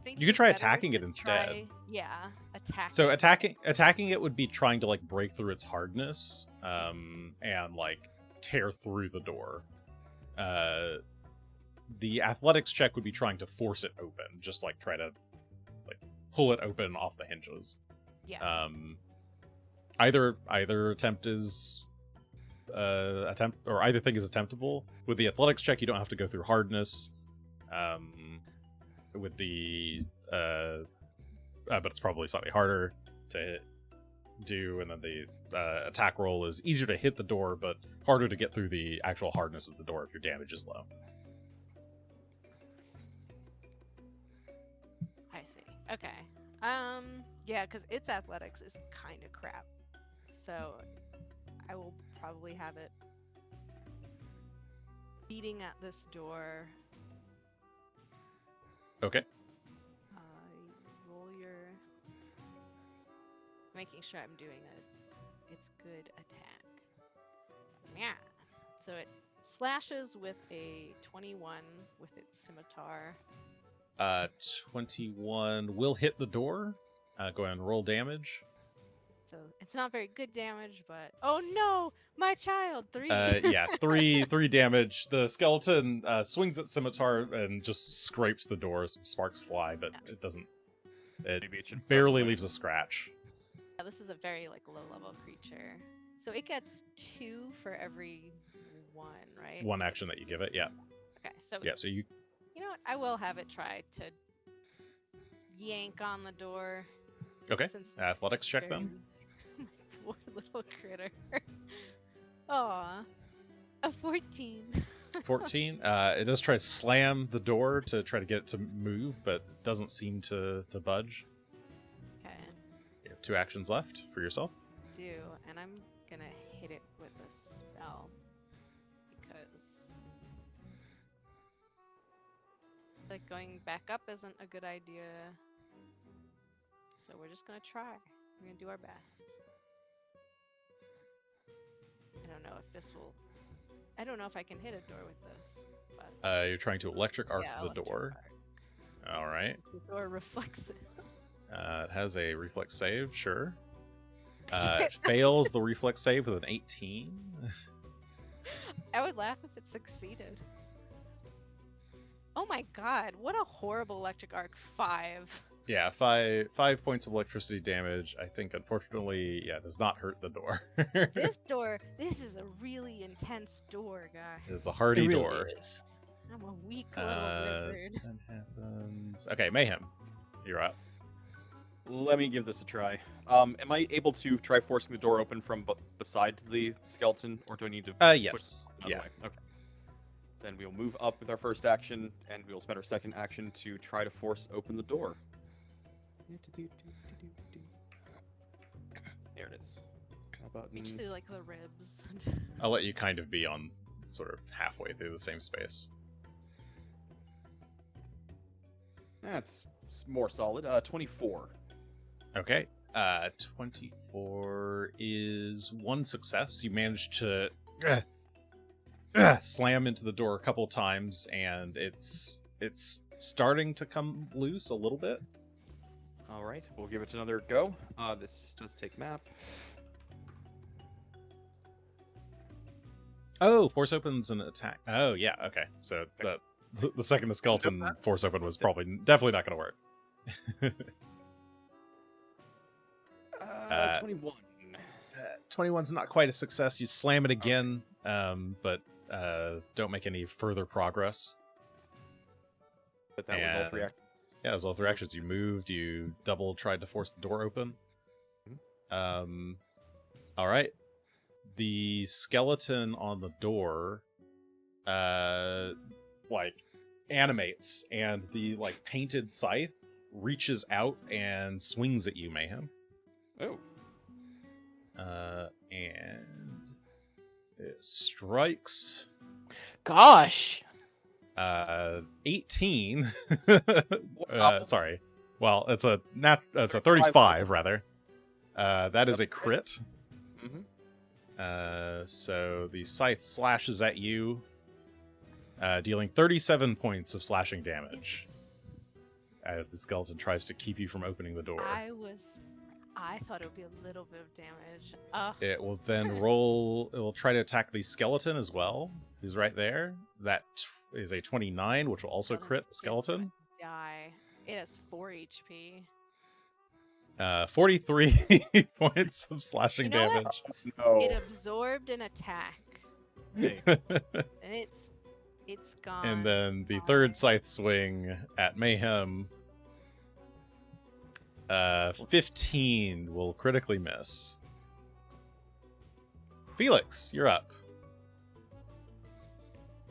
thinking You could it's try better attacking to it instead. Attack. So it. attacking it would be trying to like break through its hardness, and like tear through the door. The athletics check would be trying to force it open, just like try to like pull it open off the hinges. Yeah. Either attempt is either thing is attemptable. With the athletics check, you don't have to go through hardness. With the but it's probably slightly harder to do, and then the attack roll is easier to hit the door, but harder to get through the actual hardness of the door if your damage is low. I see. Okay. Yeah, because its athletics is kind of crap. So I will probably have it beating at this door. Okay. Roll your... Making sure I'm doing its good attack. Yeah. So it slashes with a 21 with its scimitar. 21 will hit the door. Go ahead and roll damage. So it's not very good damage, but oh no, my child! 3. Yeah, three damage. The skeleton swings its scimitar and just scrapes the door. Some sparks fly, but it doesn't. It Maybe it should barely run away. leaves a scratch. Yeah, this is a very like low level creature, so it gets 2 for every 1, right? One action that you give it. Yeah. Okay, so Yeah. So you. you know what? I will have it try to yank on the door. Okay. Since Athletics check very then. weak. My poor little critter. Aw, a 14. 14. It does try to slam the door to try to get it to move, but it doesn't seem to budge. Okay, You have 2 actions left for yourself. do, and I'm gonna hit it with a spell because like going back up isn't a good idea. So we're just gonna try. We're gonna do our best. I don't know if this will. I don't know if I can hit a door with this, but You're trying to electric arc yeah, the electric door. arc. All right. The door reflects it. It has a reflex save, sure. It fails the reflex save with an 18. I would laugh if it succeeded. Oh my god, what a horrible electric arc. 5. Yeah, 5 points of electricity damage. I think, unfortunately, yeah, does not hurt the door. This is a really intense door, guy. It's a hardy It really door. is. I'm a weak little wizard. That happens. Okay, Mayhem, you're up. Let me give this a try. Am I able to try forcing the door open from beside the skeleton, or do I need to? Yes. Put it Yeah. another way? Okay. Then we'll move up with our first action, and we'll spend our second action to try to force open the door. There it is. How about Reach through like the ribs. I'll let you kind of be on sort of halfway through the same space. That's more solid. 24. Okay. 24 is 1 success. You managed to slam into the door a couple times, and it's starting to come loose a little bit. All right, we'll give it another go. This does take map. Oh, force opens an attack. Oh, yeah, okay. So the second the skeleton force open was definitely not going to work. 21. 21's not quite a success. You slam it again, but don't make any further progress. But that was all 3 actions. Yeah, those all 3 actions. You moved, you double tried to force the door open. All right. The skeleton on the door, animates, and the painted scythe reaches out and swings at you, Mayhem. Oh. And it strikes. Gosh. 18. Sorry. Well, it's a 35 rather. That is a crit. So the scythe slashes at you, dealing 37 points of slashing damage. as the skeleton tries to keep you from opening the door. I thought it would be a little bit of damage. It will then roll. It will try to attack the skeleton as well, who's right there. That is a 29, which will also crit the skeleton. Die. It has 4 HP. 43 points of slashing You know what? damage. No. It absorbed an attack, Hey, and it's gone. And then the third scythe swing at Mayhem. 15 will critically miss. Felix, you're up.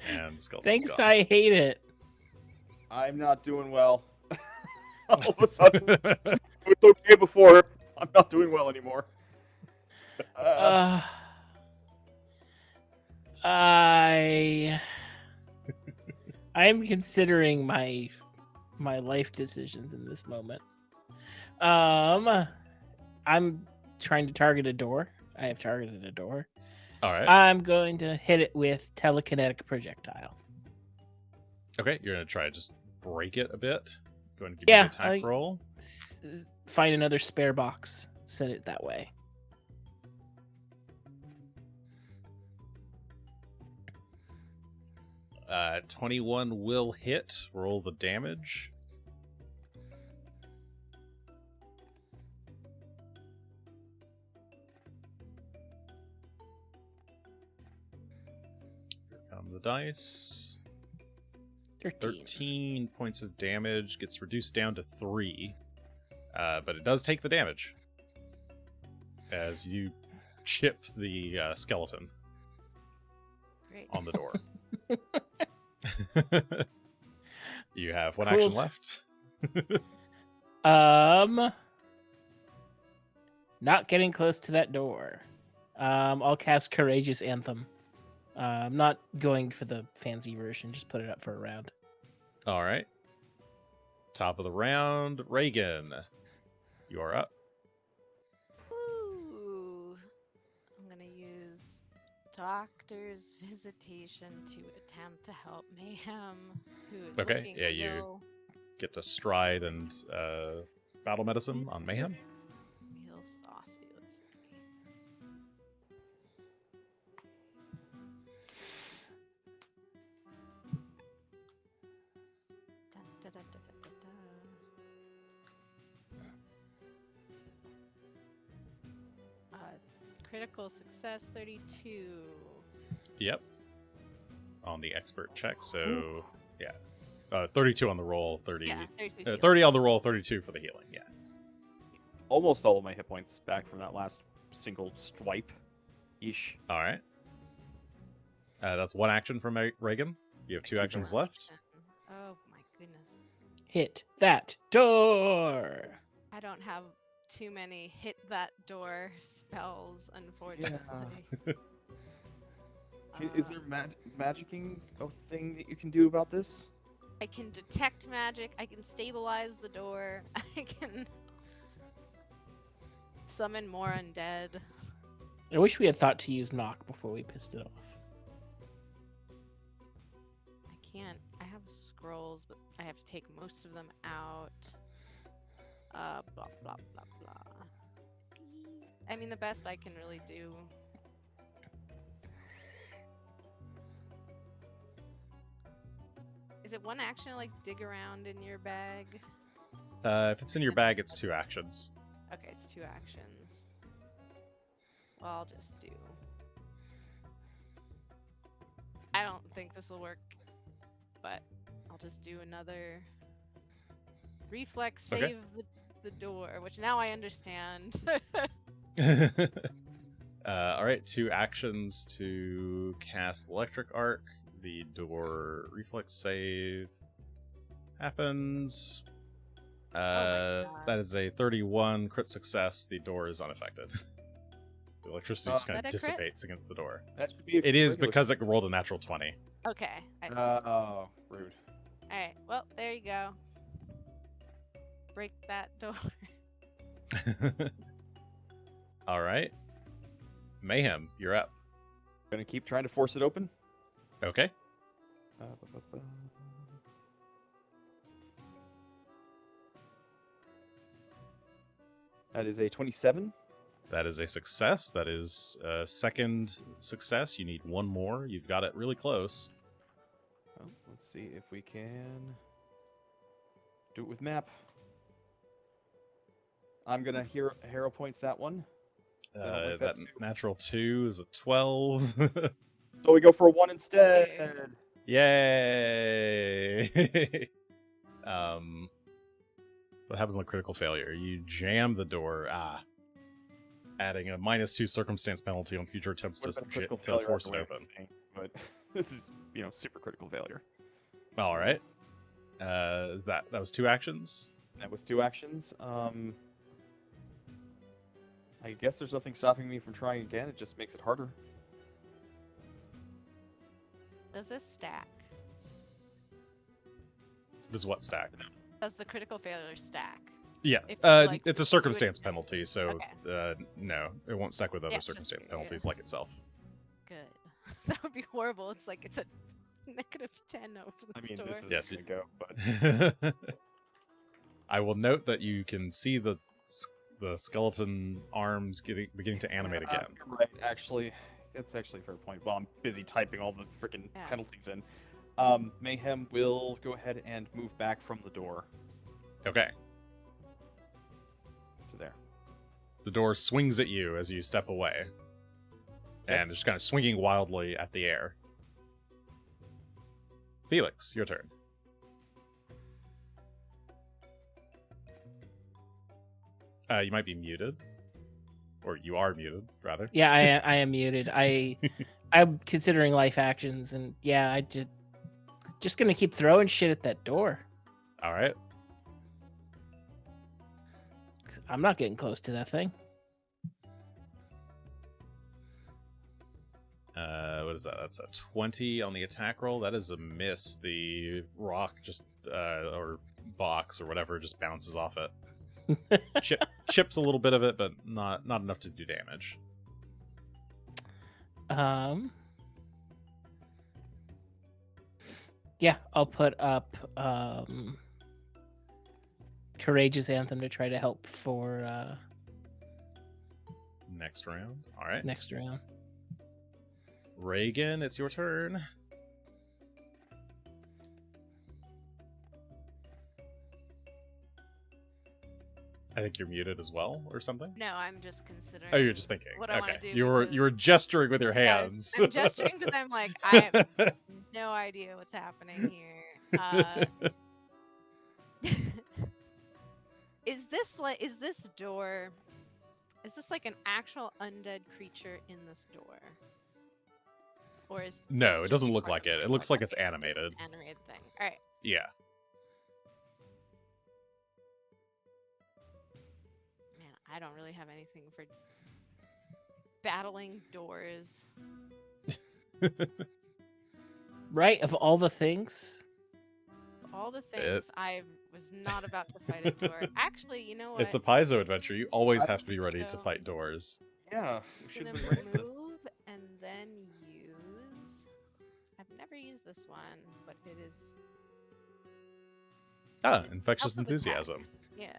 And the skeleton's Thanks, gone. I hate it. I'm not doing well. All of a sudden, it was okay before. I'm not doing well anymore. I'm considering my life decisions in this moment. I'm trying to target a door. I have targeted a door. All right. I'm going to hit it with telekinetic projectile. Okay, you're going to try to just break it a bit. Go ahead and give me an attack roll. Find another spare box. Send it that way. Uh, 21 will hit. Roll the damage. Here come the dice. 13 points of damage. Gets reduced down to 3. But it does take the damage. As you chip the skeleton Great. on the door. You have one Cool. action left. Not getting close to that door. I'll cast Courageous Anthem. I'm not going for the fancy version. Just put it up for a round. All right. Top of the round, Regan. You are up. Ooh. I'm gonna use Doctor's Visitation to attempt to help Mayhem, who is Okay, looking yeah, you- real, Get to stride and battle medicine on Mayhem. real saucy. Let's see. Dun, da, da, da, da, da, da. Critical success 32. Yep. On the expert check, so yeah. 32 on the roll, 30. Yeah, 32 30 on the roll, 32 for the healing. Yeah. Almost all of my hit points back from that last single swipe. Yeesh. All right. That's one action from Regan. You have 2 Thank you actions very left. Oh my goodness. Hit that door. I don't have too many hit that door spells, unfortunately. Is there magicking a thing that you can do about this? I can detect magic, I can stabilize the door, I can summon more undead. I wish we had thought to use knock before we pissed it off. I can't. I have scrolls, but I have to take most of them out. Blah, blah, blah, blah. I mean, the best I can really do. Is it one action to, like, dig around in your bag? If it's in your bag, it's 2 actions. Okay, it's 2 actions. Well, I'll just do. I don't think this will work, but I'll just do another reflex save Okay. the door, which now I understand. All right, 2 actions to cast Electric Arc. The door reflex save happens. God. That is a 31 crit success. The door is unaffected. The electricity just Is kind of that a crit? dissipates against the door. That should be. It is because it rolled a natural 20. Okay. I see. Oh, rude. Alright, well, there you go. Break that door. All right. Mayhem, you're up. Gonna keep trying to force it open. Okay. That is a 27. That is a success. That is a second success. You need one more. You've got it really close. Well, let's see if we can do it with map. I'm gonna hero point that one. That natural 2 is a 12. So we go for a 1 instead. Yay! What happens on critical failure? You jam the door. Adding a -2 circumstance penalty on future attempts to force it open. But this is, super critical failure. All right. That was 2 actions? That was 2 actions. I guess there's nothing stopping me from trying again. It just makes it harder. Does this stack? Does what stack? Does the critical failure stack? Yeah, If, it's a circumstance penalty, so Okay. No, it won't stack with other Yeah, just circumstance curious. penalties like itself. Good. That would be horrible. It's like it's a -10 over the I mean, store. this is Yes, gonna go, but I will note that you can see the skeleton arms beginning to animate again. You're right, actually. That's actually a fair point. Well, I'm busy typing all the freaking Yeah. penalties in. Mayhem will go ahead and move back from the door Okay. to there. The door swings at you as you step away. And just kind of swinging wildly at the air. Felix, your turn. You might be muted. Or you are muted, rather. Yeah, I am muted. I'm considering life actions, and yeah, I just gonna keep throwing shit at that door. All right. I'm not getting close to that thing. What is that? That's a 20 on the attack roll. That is a miss. The rock just, or box or whatever, just bounces off it. Chips a little bit of it, but not enough to do damage. Yeah, I'll put up Courageous Anthem to try to help for Next round. All right. next round. Regan, it's your turn. I think you're muted as well, or something. No, I'm just considering. Oh, you're just thinking. What I wanna Okay, do you with were gesturing with your Yes, hands. I'm gesturing because I'm like, I have no idea what's happening here. Is this door? Is this like an actual undead creature in this door? Or is No, this it just doesn't look part like of it. It looks like it's just an animated. animated thing. All right. Yeah. Man, I don't really have anything for battling doors. Right, of all the things. All the things I was not about to fight a door. Actually, you know what? It's a paizo adventure. You always have to be ready to So- fight doors. Yeah, Just should gonna have been ready for this. move and then use. I've never used this one, but it is. Infectious House of Attack. enthusiasm. Yeah.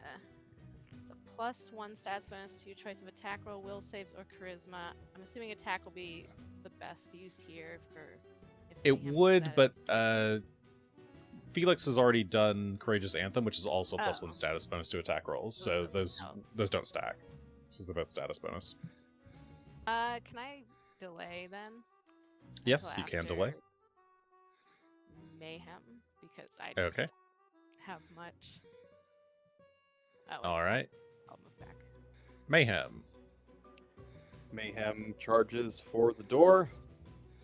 It's a +1 stats bonus to choice of attack roll, will saves, or charisma. I'm assuming attack will be the best use here for. If It we have would, that. but Felix has already done Courageous Anthem, which is also a Oh. +1 status bonus to attack rolls. Those So doesn't help. those don't stack. This is the both status bonus. Can I delay then? Yes, Until you can after delay. Mayhem, because I just Okay. have much. Oh, All right. I'll move back. Mayhem. Mayhem charges for the door.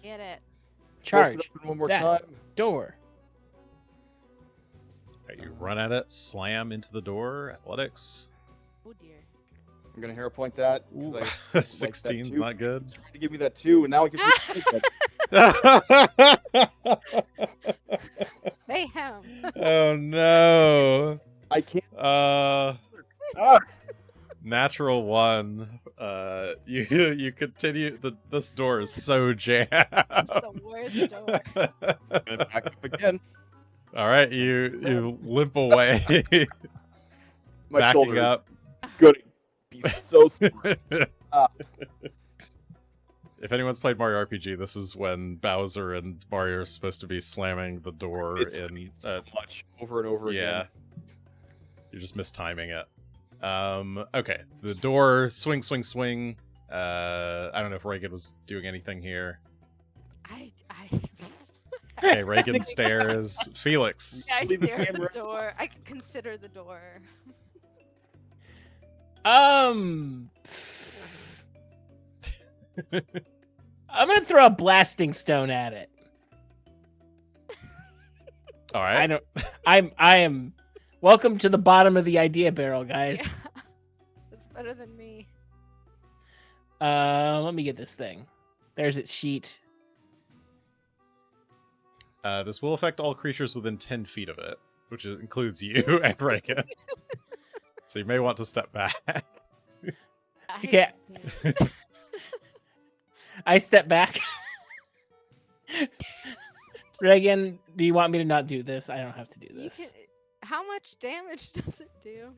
Get it. Force it Charge open one more that. time. Door. Right, you run at it, slam into the door. Athletics. Oh dear. I'm gonna hero point that. 'cause Ooh, I like that 16's two. not good. He's trying to give me that 2, and now it gives me that. Mayhem. Oh no. I can't. Uh Ah! Natural 1. You continue. This door is so jammed. It's the worst door. Gonna back up again. All right, you limp away, My backing shoulders. up. Good. be so smart. If anyone's played Mario RPG, this is when Bowser and Mario are supposed to be slamming the door in so much over and over again. You're just mistiming it. Okay, the door swing. I don't know if Regan was doing anything here. Okay, Regan stares. Felix. Yeah, I stare at the door. I consider the door. I'm gonna throw a blasting stone at it. All right. I am. Welcome to the bottom of the idea barrel, guys. Yeah. That's better than me. Let me get this thing. There's its sheet. This will affect all creatures within 10 feet of it, which includes you and Regan. So you may want to step back. Okay. I step back. Regan, do you want me to not do this? I don't have to do this. How much damage does it do?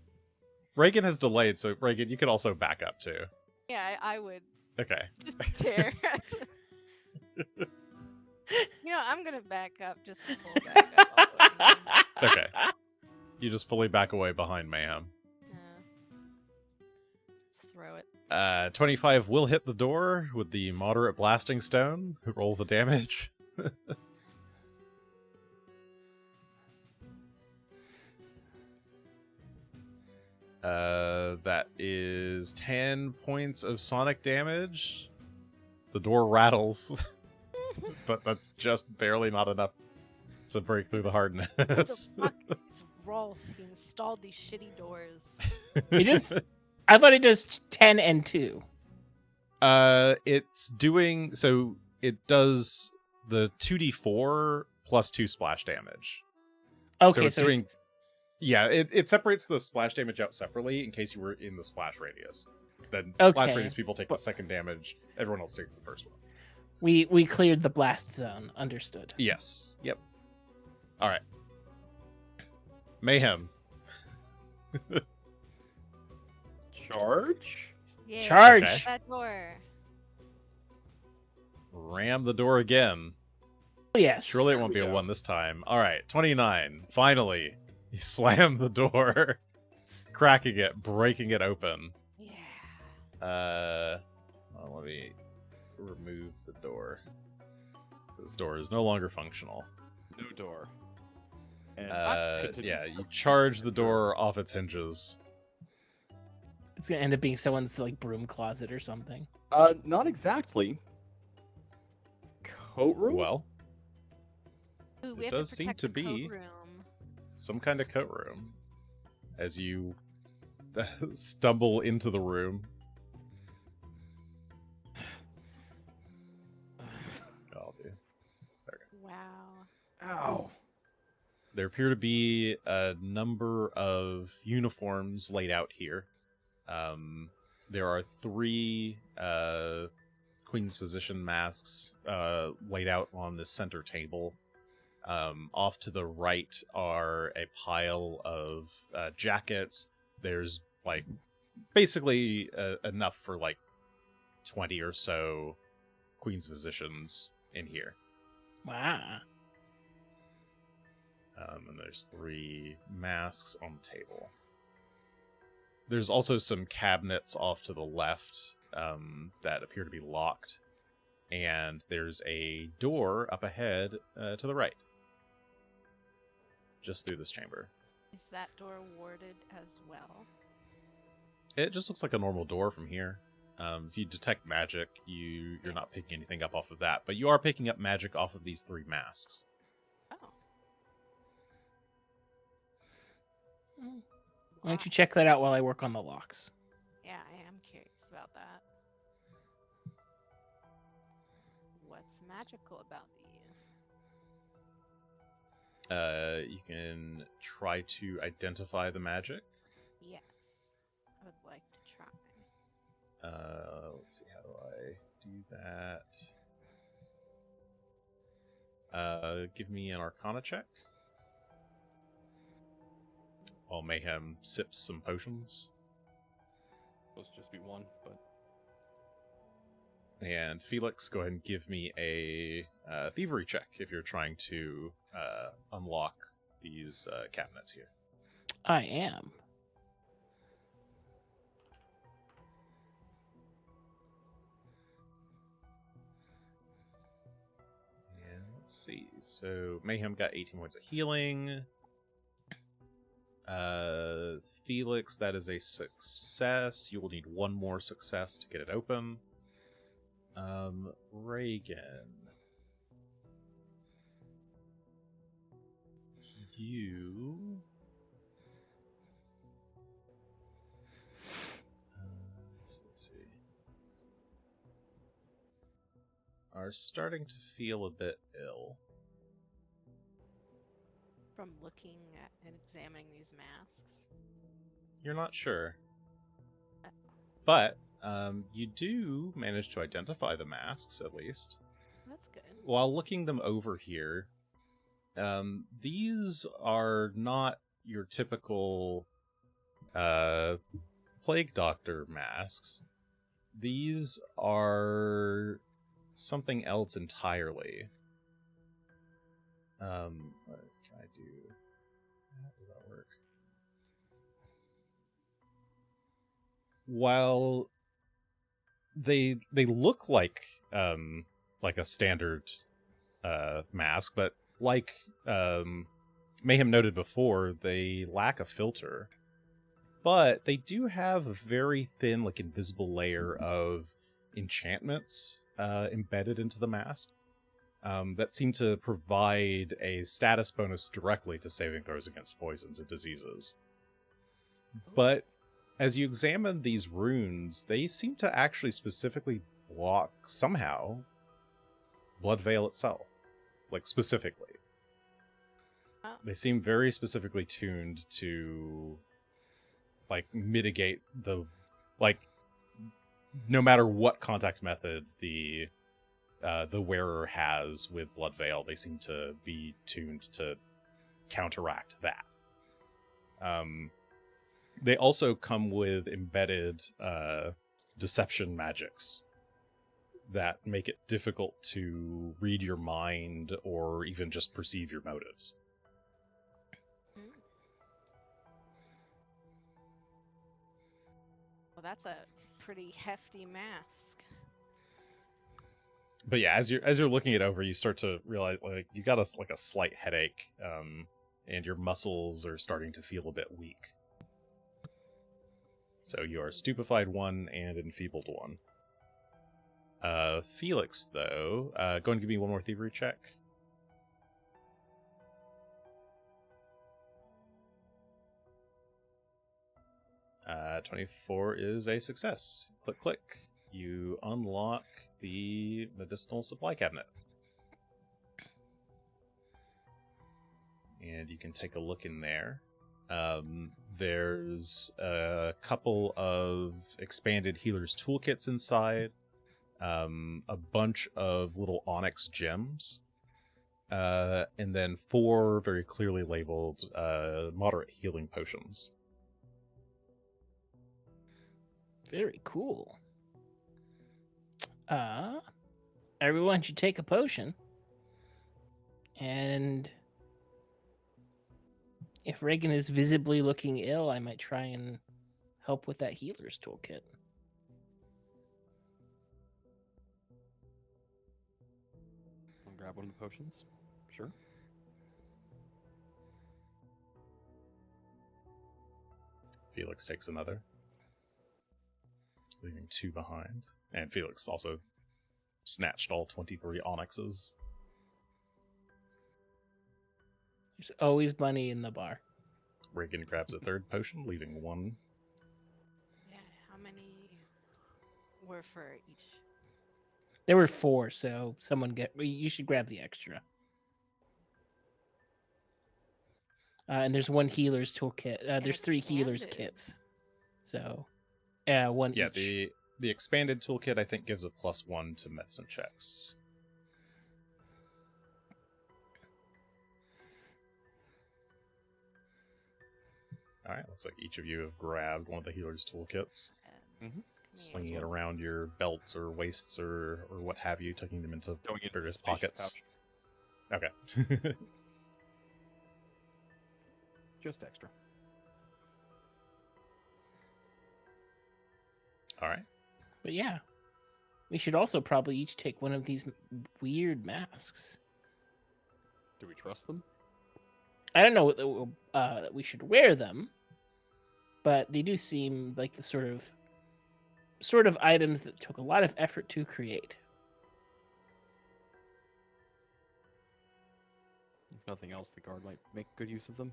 Regan has delayed, so Regan, you could also back up too. Yeah, I would. Okay. Just stare at it. You know, I'm gonna back up just to pull back up. All the way. Okay. You just fully back away behind Mayhem. Let's throw it. 25 will hit the door with the moderate blasting stone. Roll the damage. That is 10 points of sonic damage. The door rattles, but that's just barely not enough to break through the hardness. What the fuck? It's Rolf. He installed these shitty doors. I thought it does 10 and 2. It's doing so. It does the 2d4 plus 2 splash damage. Okay, it's doing. Yeah, it separates the splash damage out separately in case you were in the splash radius. Then splash radius people take the second damage. Everyone else takes the first one. We cleared the blast zone. Understood. Yes. Yep. All right. Mayhem. Charge? Yeah, Charge! Okay. that door. Ram the door again. Yes. Surely it won't be a 1 this time. All right, 29. Finally, you slam the door, cracking it, breaking it open. Yeah. Let me remove the door. This door is no longer functional. No door. And yeah, you charge the door off its hinges. It's gonna end up being someone's like broom closet or something. Not exactly. Coat room? Well, Ooh, we it have does to seem protect to the be coat room. some kind of coat room. As you stumble into the room. Oh, dude. Wow. Ow. There appear to be a number of uniforms laid out here. There are 3 Queen's Physician masks laid out on the center table. Off to the right are a pile of jackets. There's like basically enough for like 20 or so Queen's Physicians in here. Wow. And there's 3 masks on the table. There's also some cabinets off to the left that appear to be locked. And there's a door up ahead to the right. Just through this chamber. Is that door warded as well? It just looks like a normal door from here. If you detect magic, you're not picking anything up off of that. But you are picking up magic off of these 3 masks. Oh. Why don't you check that out while I work on the locks? Yeah, I am curious about that. What's magical about these? You can try to identify the magic. Yes, I would like to try. Let's see, how do I do that? Give me an Arcana check. While Mayhem sips some potions. supposed to just be one, but And Felix, go ahead and give me a thievery check if you're trying to unlock these cabinets here. I am. And let's see. So Mayhem got 18 points of healing. Felix, that is a success. You will need one more success to get it open. Regan. You... let's see. Are starting to feel a bit ill. From looking at and examining these masks. You're not sure. But you do manage to identify the masks, at least. That's good. While looking them over here, these are not your typical plague doctor masks. These are something else entirely. What can I do? How does that work? While they look like a standard mask, but like Mayhem noted before, they lack a filter. But they do have a very thin, like, invisible layer of enchantments embedded into the mask that seem to provide a status bonus directly to saving throws against poisons and diseases. But as you examine these runes, they seem to actually specifically block, somehow, Blood Veil itself. Like, specifically. They seem very specifically tuned to, like, mitigate the, like, no matter what contact method the wearer has with Blood Veil, they seem to be tuned to counteract that. They also come with embedded deception magics that make it difficult to read your mind or even just perceive your motives. Well, that's a pretty hefty mask. But yeah, as you're looking it over, you start to realize, like, you got a slight headache, and your muscles are starting to feel a bit weak. So you are stupefied 1 and enfeebled 1. Felix, though, go and give me one more thievery check. 24 is a success. Click, click. You unlock the medicinal supply cabinet. And you can take a look in there. There's a couple of expanded healer's toolkits inside. A bunch of little onyx gems. And then 4 very clearly labeled moderate healing potions. Very cool. Everyone should take a potion. And if Regan is visibly looking ill, I might try and help with that healer's toolkit. I'll grab one of the potions. Sure. Felix takes another, leaving 2 behind. And Felix also snatched all 23 onyxes. There's always money in the bar. Regan grabs a 3rd potion, leaving 1. Yeah, how many were for each? There were 4, so you should grab the extra. And there's 1 healer's toolkit. There's 3 healer's Expanded. kits. So, 1 Yeah, each. the expanded toolkit, I think, gives a +1 to medicine checks. Alright, looks like each of you have grabbed one of the healer's toolkits. Slinging it around your belts or waists or what have you, tucking them into Going into various the spacious pockets. pouch. Okay. Just extra. All right. But yeah, we should also probably each take one of these weird masks. Do we trust them? I don't know that we should wear them, but they do seem like the sort of items that took a lot of effort to create. If nothing else, the guard might make good use of them.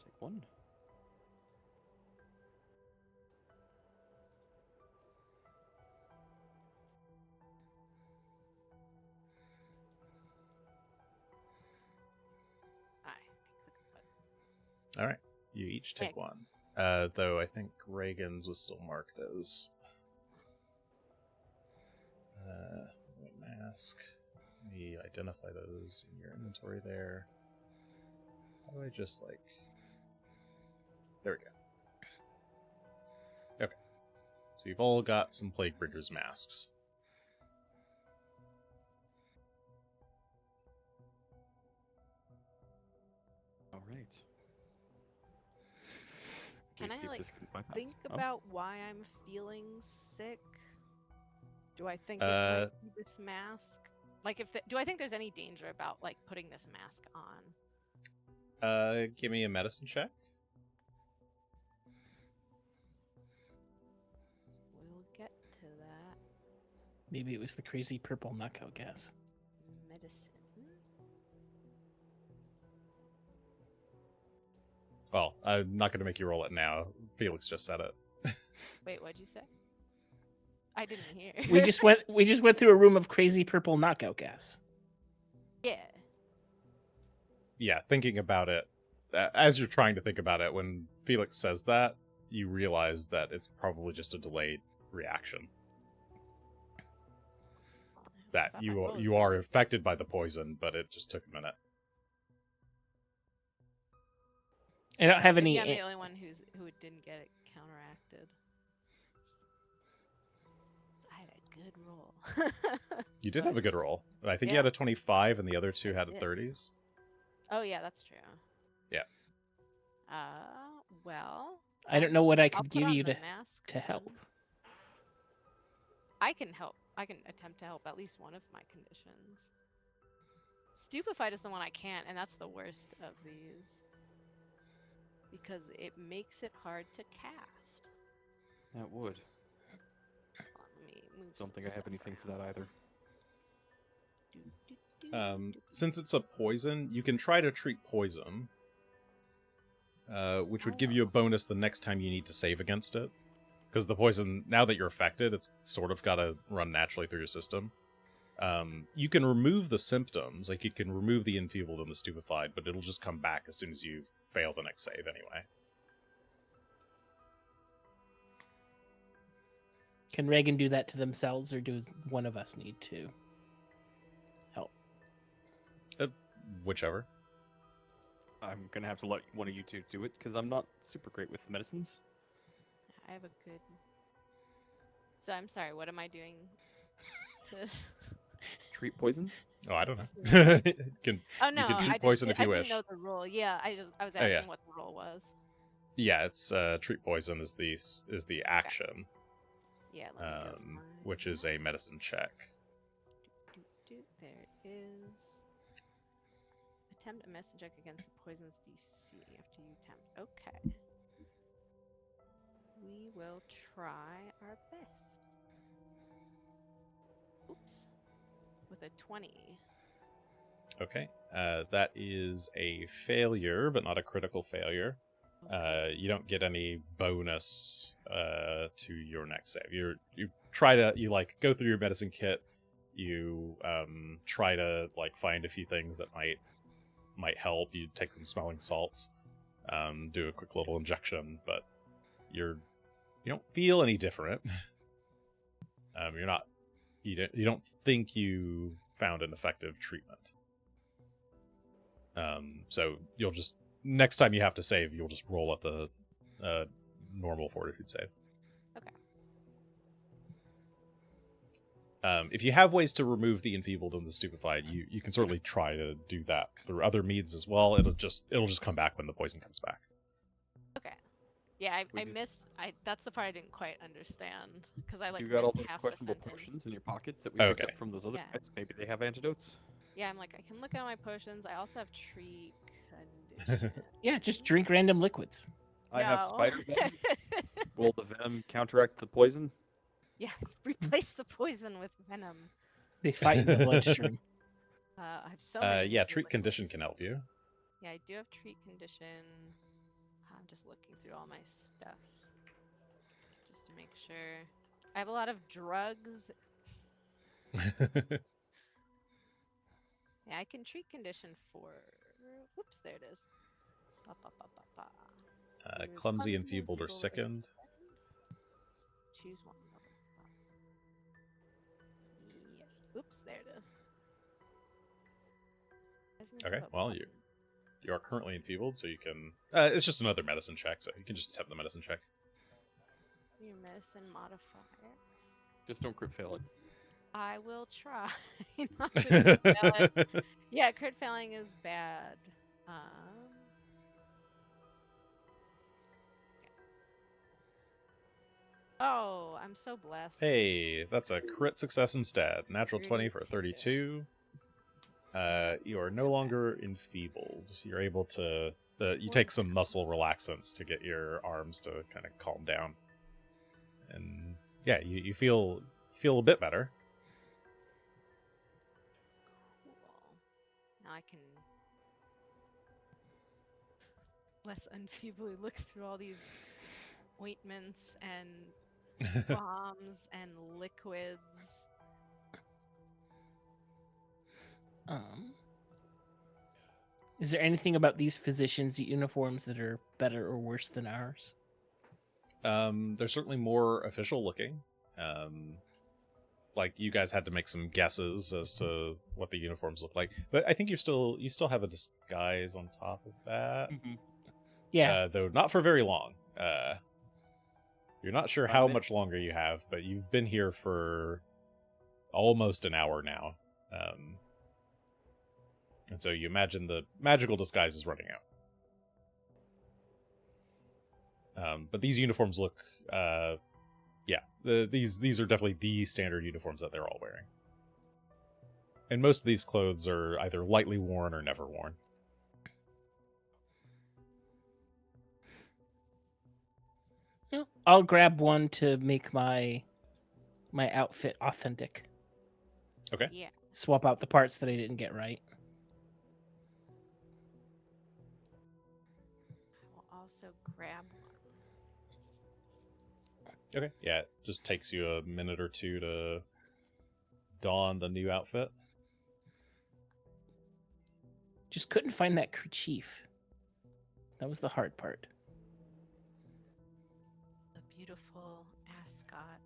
Take one. All right. You each take one. Though I think Reagan's was still marked as mask. Let me identify those in your inventory there. How do I just like... There we go. Okay. So you've all got some Plaguebreaker's masks. All right. Can I See if like this can bypass. think Oh. about why I'm feeling sick? Do I think it might be this mask? Like, do I think there's any danger about like putting this mask on? Give me a medicine check. We'll get to that. Maybe it was the crazy purple knockout gas. Medicine. Well, I'm not going to make you roll it now. Felix just said it. Wait, what'd you say? I didn't hear. We just went through a room of crazy purple knockout gas. Yeah. Yeah, thinking about it, as you're trying to think about it, when Felix says that, you realize that it's probably just a delayed reaction. That you are affected by the poison, but it just took a minute. I don't have Maybe any. I'm the only one who didn't get it counteracted. I had a good roll. You did have a good roll. I think you Yeah. had a 25 and the other two had did. 30s. Oh yeah, that's true. Yeah. Well. I don't know what I I'll could put give on you the to mask to help. then. I can help. I can attempt to help at least one of my conditions. Stupefied is the one I can't, and that's the worst of these. Because it makes it hard to cast. That would. Hold on, let me move Don't some think I have stuff anything for that around. either. Since it's a poison, you can try to treat poison, which would give you a bonus the next time you need to save against it. Because the poison, now that you're affected, it's sort of got to run naturally through your system. You can remove the symptoms, like you can remove the enfeebled and the stupefied, but it'll just come back as soon as you fail the next save anyway. Can Regan do that to themselves, or do one of us need to help? Whichever. I'm gonna have to let one of you two do it because I'm not super great with medicines. I have a good. So I'm sorry. What am I doing to? Treat poison? Oh, I don't know. Oh no, you can treat I poison just, if you I wish. didn't know the rule. Yeah, I was Oh, yeah. asking what the rule was. Yeah, it's treat poison is the action, Yeah. Let me go find which is a medicine check. There it is. Attempt a medicine check against the poison's DC after you attempt. Okay. We will try our best. Oops. With a 20. Okay, that is a failure, but not a critical failure. Okay. You don't get any bonus to your next save. You try to go through your medicine kit. You try to find a few things that might help. You take some smelling salts, do a quick little injection, but you don't feel any different. You don't think you found an effective treatment. So you'll just, next time you have to save, you'll just roll at the normal fortitude save. Okay. If you have ways to remove the enfeebled and the stupefied, you can certainly try to do that through other means as well. It'll just come back when the poison comes back. Okay. Yeah, I Would you- missed. That's the part I didn't quite understand because I like You got all missed those half questionable the sentence. potions in your pockets that we picked Okay. up from those other Yeah. guys. Maybe they have antidotes. Yeah, I'm like I can look at my potions. I also have tree condition. Yeah, just drink random liquids. I have No. spider venom. Will the venom counteract the poison? Yeah, replace the poison with venom. They fight in the bloodstream. I have so many. Yeah, different treat liquids. condition can help you. Yeah, I do have treat condition. I'm just looking through all my stuff just to make sure. I have a lot of drugs. Yeah, I can treat condition for. Whoops, there it is. Ba, ba, ba, ba, ba. Remove Clumsy, enfeebled, or sickened. Choose one. Blah, blah, blah. Yeah. Oops, there it is. Isn't Okay, it a well, button? you are currently enfeebled, so you can... it's just another medicine check, so you can just attempt the medicine check. Your medicine modifier. Just don't crit fail it. I will try. Not to crit fail it. Yeah, crit failing is bad. Oh, I'm so blessed. Hey, that's a crit success instead. Natural 20 for 32. You are no longer enfeebled. You're able to... you take some muscle relaxants to get your arms to kind of calm down. And yeah, you feel a bit better. Cool. Now I can less unfeebly look through all these ointments and bombs and liquids. Is there anything about these physicians' uniforms that are better or worse than ours? They're certainly more official looking. Like you guys had to make some guesses as to what the uniforms look like, but I think you still have a disguise on top of that. Yeah. Though not for very long. You're not sure 5 how minutes. much longer you have, but you've been here for almost an hour now. And so you imagine the magical disguise is running out. But these uniforms look, these are definitely the standard uniforms that they're all wearing. And most of these clothes are either lightly worn or never worn. Yeah, I'll grab one to make my outfit authentic. Okay. Yeah. Swap out the parts that I didn't get right. I will also grab one. Okay. Yeah, it just takes you a minute or two to don the new outfit. Just couldn't find that kerchief. That was the hard part. The beautiful ascot.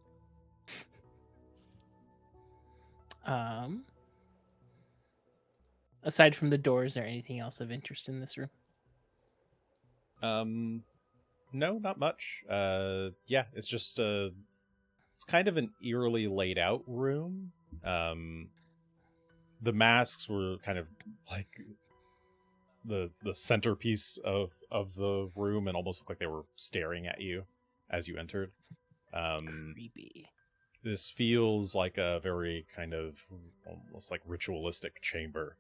Aside from the door, is there anything else of interest in this room? No, not much. Yeah, it's just it's kind of an eerily laid out room. The masks were kind of like the centerpiece of the room and almost looked like they were staring at you as you entered. Creepy. This feels like a very kind of almost like ritualistic chamber.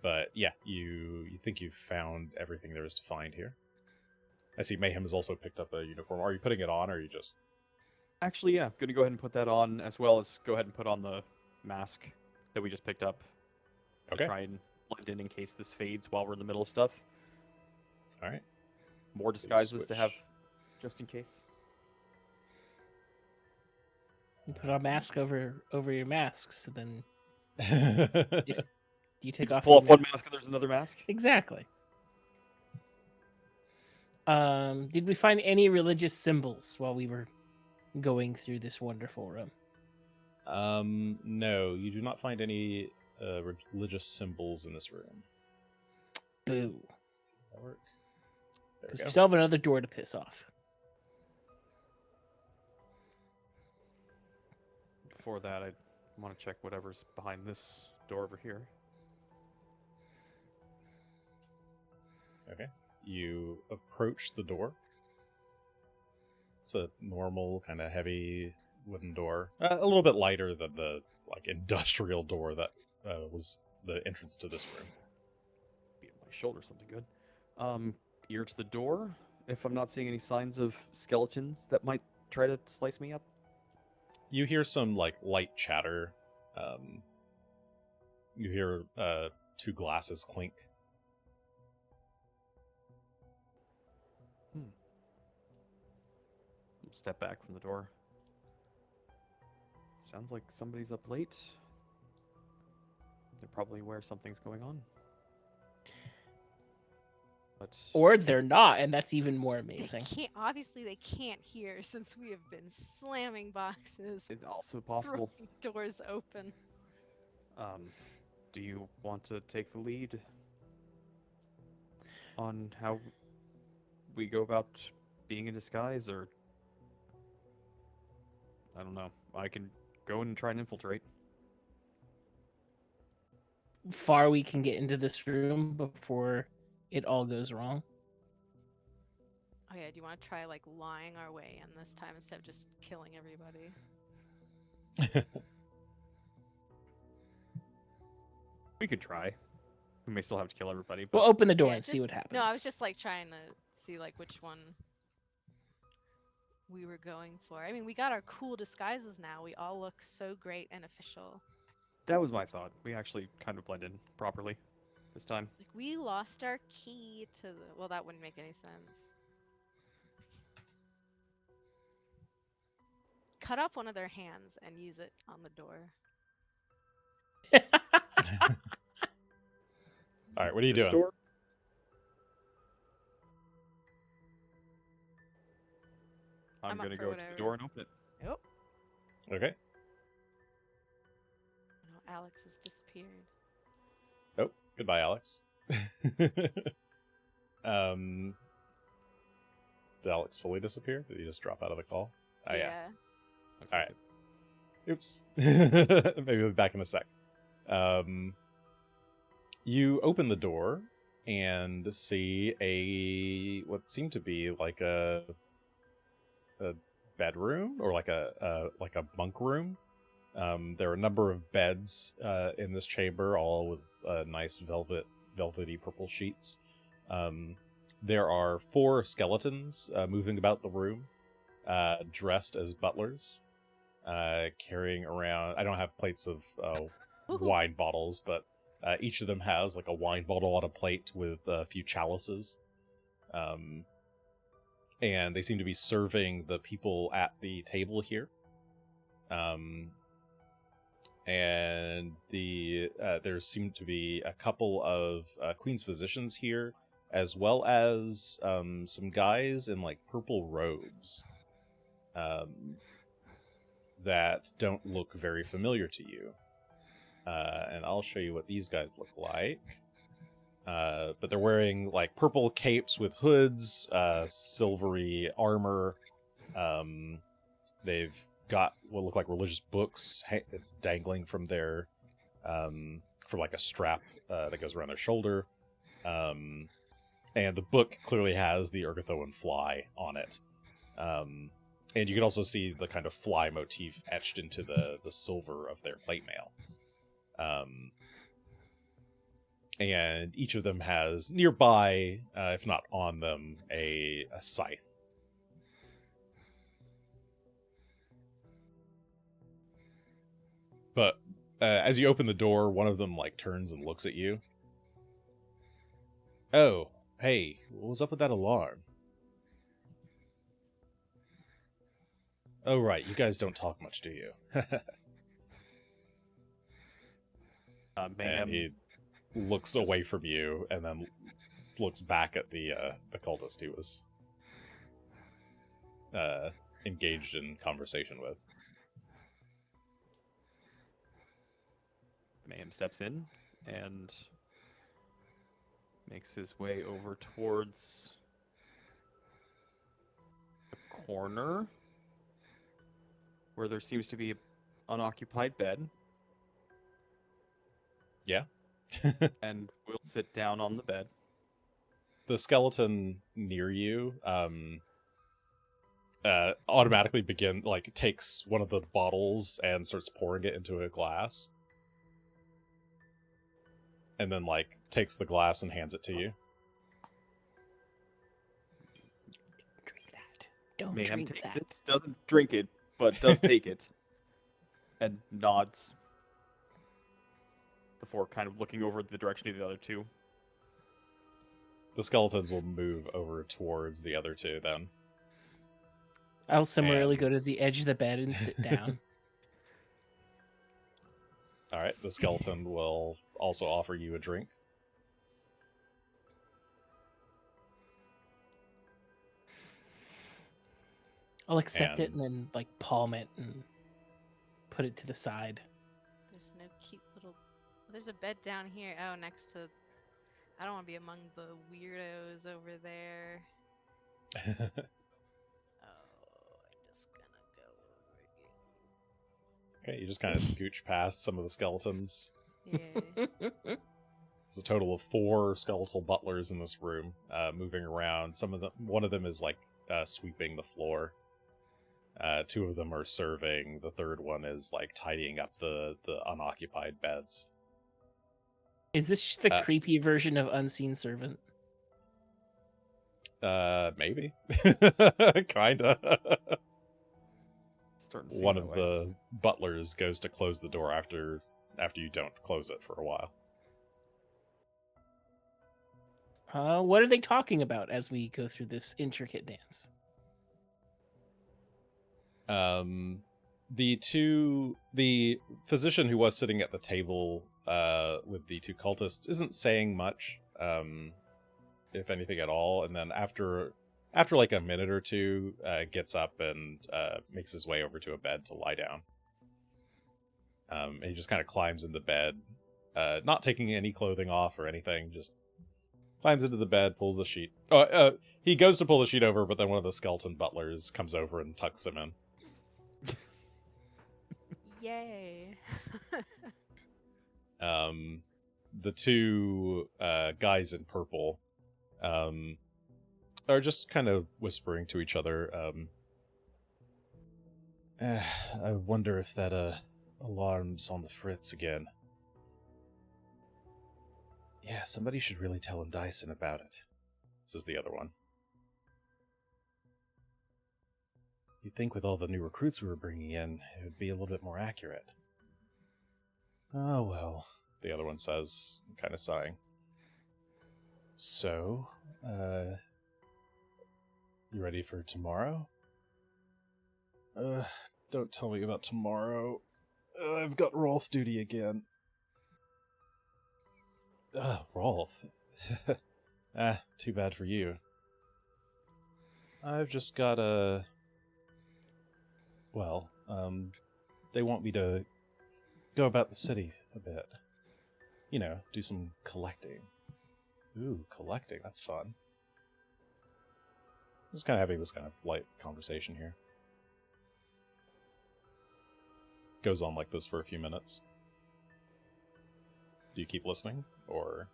But yeah, you think you've found everything there is to find here. I see Mayhem has also picked up a uniform. Are you putting it on, or are you just... Actually, yeah, gonna go ahead and put that on, as well as go ahead and put on the mask that we just picked up. Okay. Try and blend in case this fades while we're in the middle of stuff. All right. More disguises to have, switch. just in case. You put a mask over your masks, so then if you You take just off pull your off one ma- mask and there's another mask. Exactly. Did we find any religious symbols while we were going through this wonderful room? No, you do not find any religious symbols in this room. Boo. Does that work? There Because we we go. still have another door to piss off. Before that, I want to check whatever's behind this door over here. Okay. You approach the door. It's a normal, kind of heavy wooden door. A little bit lighter than the industrial door that was the entrance to this room. Be on my shoulder, something good. Ear to the door. If I'm not seeing any signs of skeletons that might try to slice me up. You hear some light chatter. You hear 2 glasses clink. Step back from the door. Sounds like somebody's up late. They're probably aware something's going on. But Or they're not, and that's even more amazing. Obviously, they can't hear since we have been slamming boxes, it's also possible. throwing doors open. Do you want to take the lead on how we go about being in disguise, or I don't know. I can go and try and infiltrate. Far we can get into this room before it all goes wrong. Oh yeah, do you want to try lying our way in this time instead of just killing everybody? We could try. We may still have to kill everybody, but We'll open the door Yeah, and see what happens. No, I was just trying to see which one we were going for. I mean, we got our cool disguises now. We all look so great and official. that was my thought. We actually kind of blended properly this time. We lost our key to the... Well, that wouldn't make any sense. Cut off one of their hands and use it on the door. All right, what are you This doing? door? I'm I'm up gonna for go to the whatever. door and open it. Yep. Okay. No, Alex has disappeared. Oh, goodbye, Alex. Did Alex fully disappear? Did he just drop out of the call? Oh, yeah. Looks All like right. it. Oops. Maybe we'll be back in a sec. You open the door and see what seemed to be a bedroom or a bunk room. There are a number of beds in this chamber, all with nice velvety purple sheets. There are 4 skeletons moving about the room, dressed as butlers, carrying around... I don't have plates of wine bottles, but each of them has a wine bottle on a plate with a few chalices. And they seem to be serving the people at the table here. And there seem to be a couple of Queen's Physicians here, as well as some guys in purple robes that don't look very familiar to you. And I'll show you what these guys look like. But they're wearing purple capes with hoods, silvery armor. They've got what look like religious books dangling from their from a strap that goes around their shoulder. And the book clearly has the Urgathoan fly on it. And you can also see the kind of fly motif etched into the silver of their plate mail. And each of them has nearby, if not on them, a scythe. But as you open the door, one of them turns and looks at you. Oh, hey, what was up with that alarm? Oh, right, you guys don't talk much, do you? Mayhem. And he looks away from you and then looks back at the cultist he was engaged in conversation with. Mayhem steps in and makes his way over towards the corner where there seems to be an unoccupied bed. Yeah. And we'll sit down on the bed. The skeleton near you automatically takes one of the bottles and starts pouring it into a glass. And then, takes the glass and hands it to you. Drink that. Don't Mayhem drink takes that. it, doesn't drink it, but does take it. And nods. Before kind of looking over the direction of the other two. The skeletons will move over towards the other two then. I'll summarily And- go to the edge of the bed and sit down. All right, the skeleton will also offer you a drink. I'll accept it And- and then palm it and put it to the side. There's no cute little. There's a bed down here. Oh, next to. I don't want to be among the weirdos over there. Oh, I'm just gonna go over Okay, you just kind of scooch past some of the skeletons. here. Yeah. There's a total of 4 skeletal butlers in this room, moving around. One of them is sweeping the floor. 2 of them are serving. The third one is tidying up the unoccupied beds. Is this just the creepy version of Unseen Servant? Maybe, kinda. Starting to seem One that of way. the butlers goes to close the door after you don't close it for a while. What are they talking about as we go through this intricate dance? The physician who was sitting at the table with the 2 cultists isn't saying much, if anything at all, and then after a minute or two, gets up and makes his way over to a bed to lie down. And he just kind of climbs into bed, not taking any clothing off or anything, just climbs into the bed, pulls the sheet. He goes to pull the sheet over, but then one of the skeleton butlers comes over and tucks him in. Yay. The 2 guys in purple are just kind of whispering to each other. I wonder if that alarm's on the fritz again. Yeah, somebody should really tell Dyson about it, says the other one. You'd think with all the new recruits we were bringing in, it would be a little bit more accurate. Oh well, the other one says, kind of sighing. So, you ready for tomorrow? Don't tell me about tomorrow. I've got Rolf duty again. Rolf? Too bad for you. I've just got they want me to go about the city a bit. You know, do some collecting. Ooh, collecting, that's fun. Just kind of having this kind of light conversation here. Goes on like this for a few minutes. Do you keep listening, or...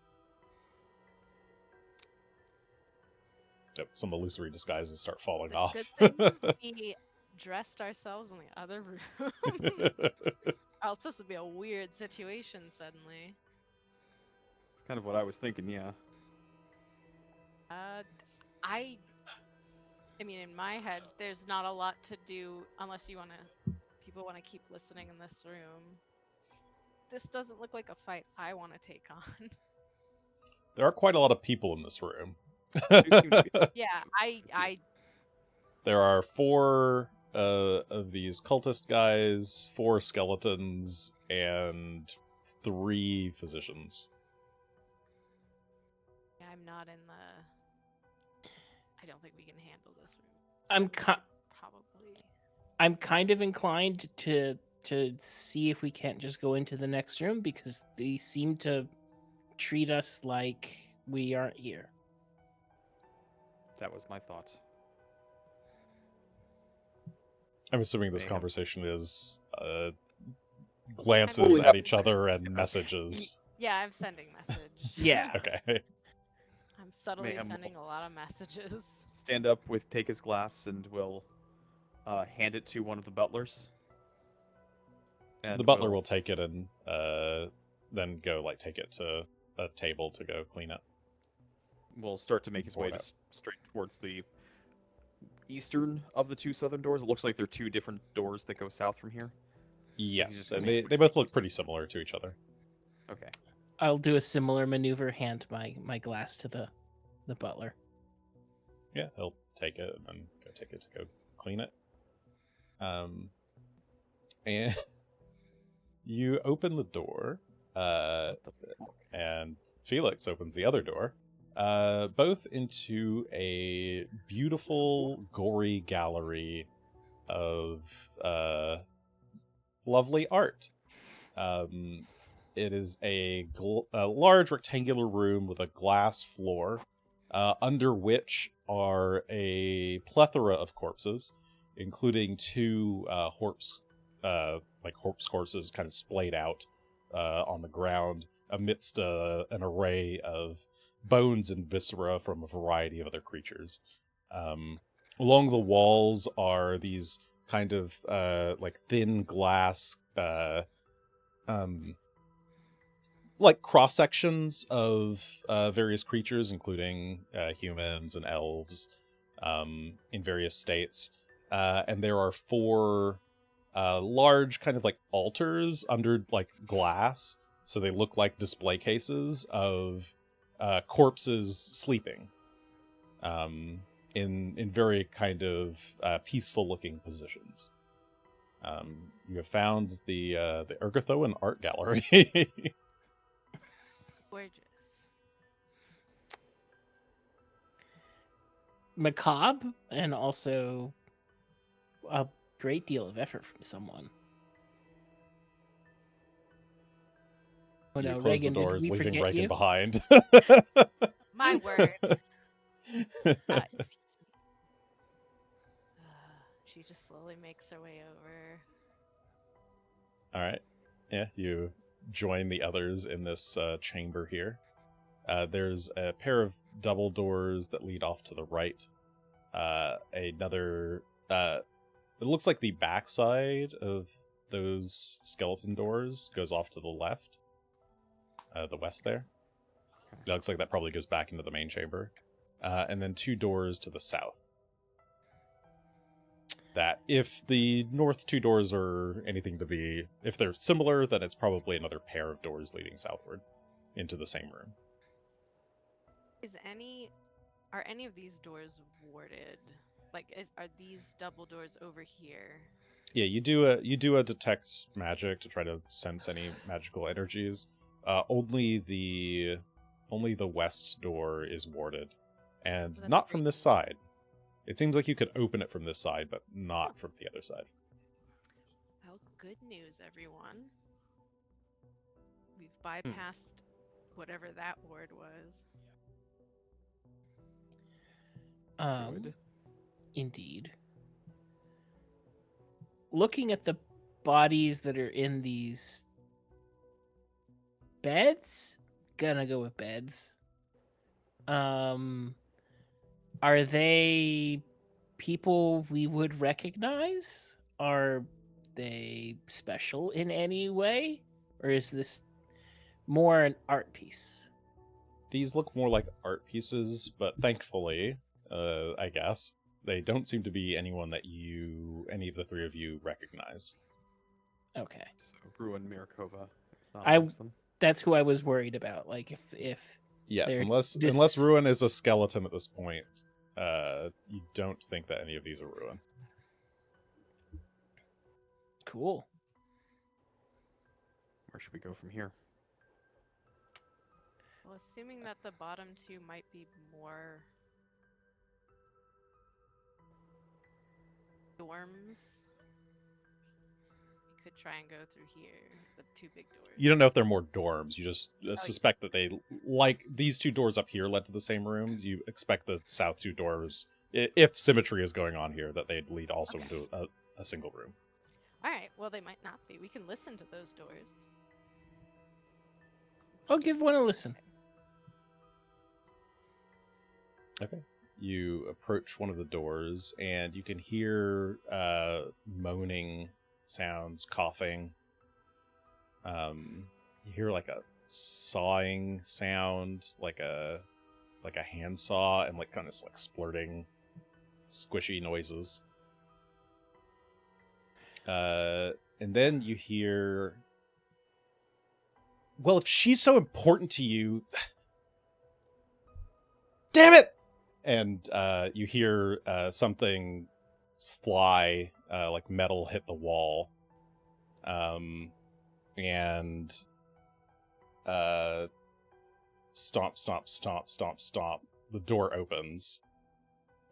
Yep, some illusory disguises start falling It's a off. good thing we dressed ourselves in the other room. Else this would be a weird situation suddenly. It's kind of what I was thinking, yeah. I mean, in my head, there's not a lot to do unless people want to keep listening in this room. This doesn't look like a fight I want to take on. There are quite a lot of people in this room. There do seem to be- Yeah, I There are 4 of these cultist guys, 4 skeletons, and 3 physicians. I'm not in the. I don't think we can handle this room. I'm Probably. I'm kind of inclined to to see if we can't just go into the next room because they seem to treat us like we aren't here. That was my thought. I'm assuming this Mayhem. conversation is glances at each other and messages. Yeah, I'm sending message. Yeah. Okay. I'm subtly Mayhem sending a lot of messages. Stand up take his glass and will hand it to one of the butlers. And The butler will take it and then go take it to a table to go clean it. will start to make his way straight towards the eastern of the two southern doors. It looks like there are two different doors that go south from here. Yes, gonna and make they both look pretty similar to each other. Okay. I'll do a similar maneuver, hand my glass to the butler. Yeah, he'll take it and go take it to go clean it. And you open the door, What the fuck? and Felix opens the other door, both into a beautiful, gory gallery of lovely art. It is a large rectangular room with a glass floor, under which are a plethora of corpses, including two corpse corpses kind of splayed out on the ground amidst an array of bones and viscera from a variety of other creatures. Along the walls are these kind of thin glass cross sections of various creatures, including humans and elves, in various states, and there are four large kind of altars under glass, so they look like display cases of corpses sleeping, in very kind of peaceful looking positions. You have found the Ergothoan Art Gallery. Gorgeous. Macabre, and also a great deal of effort from someone. Oh You no, close Regan, the doors, did we leaving forget Regan you? behind. My word. Excuse me. She just slowly makes her way over. All right. Yeah, you join the others in this chamber here. There's a pair of double doors that lead off to the right. Another... it looks like the backside of those skeleton doors goes off to the left. The west there. It looks like that probably goes back into the main chamber. And then two doors to the south. That if the north two doors are anything to be, if they're similar, then it's probably another pair of doors leading southward into the same room. Are any of these doors warded? Are these double doors over here? Yeah, you do a detect magic to try to sense any magical energies. Only the west door is warded, and That's not from great this news. side. It seems like you could open it from this side, but not from the other side. Well, good news, everyone. We've bypassed whatever that ward was. Good. Indeed. Looking at the bodies that are in these beds, gonna go with beds. Are they people we would recognize? Are they special in any way? Or is this more an art piece? These look more like art pieces, but thankfully, I guess, they don't seem to be anyone that any of the three of you recognize. Okay. So Ruin Mirakova is not I- amongst them. That's who I was worried about. Like if Yes, They're unless Ruin is a skeleton at this point, you don't think that any of these are Ruin. cool. Where should we go from here? Well, assuming that the bottom two might be more dorms, we could try and go through here, the two big doors. You don't know if they're more dorms. You just suspect that they, like these two doors up here led to the same room. You expect the south two doors, if symmetry is going on here, that they'd lead also into a single room. All right. Well, they might not be. We can listen to those doors. I'll give one a listen. Okay. You approach one of the doors, and you can hear moaning sounds, coughing. You hear like a sawing sound, like a handsaw, and like kind of like splurting, squishy noises. And then you hear, well, if she's so important to you, damn it! And you hear something fly, like metal hit the wall. And stomp, stomp, stomp, stomp, stomp. The door opens,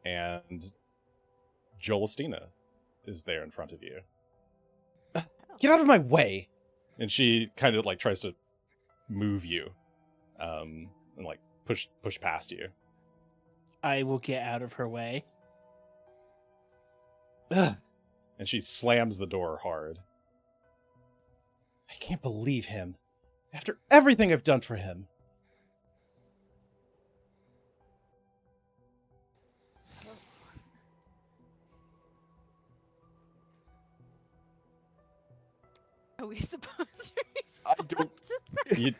and Jolestina is there in front of you. Get out of my way! And she kind of like tries to move you, and like push past you. I will get out of her way. Ugh. And she slams the door hard. I can't believe him. After everything I've done for him. Are we supposed to I respond don't- to that?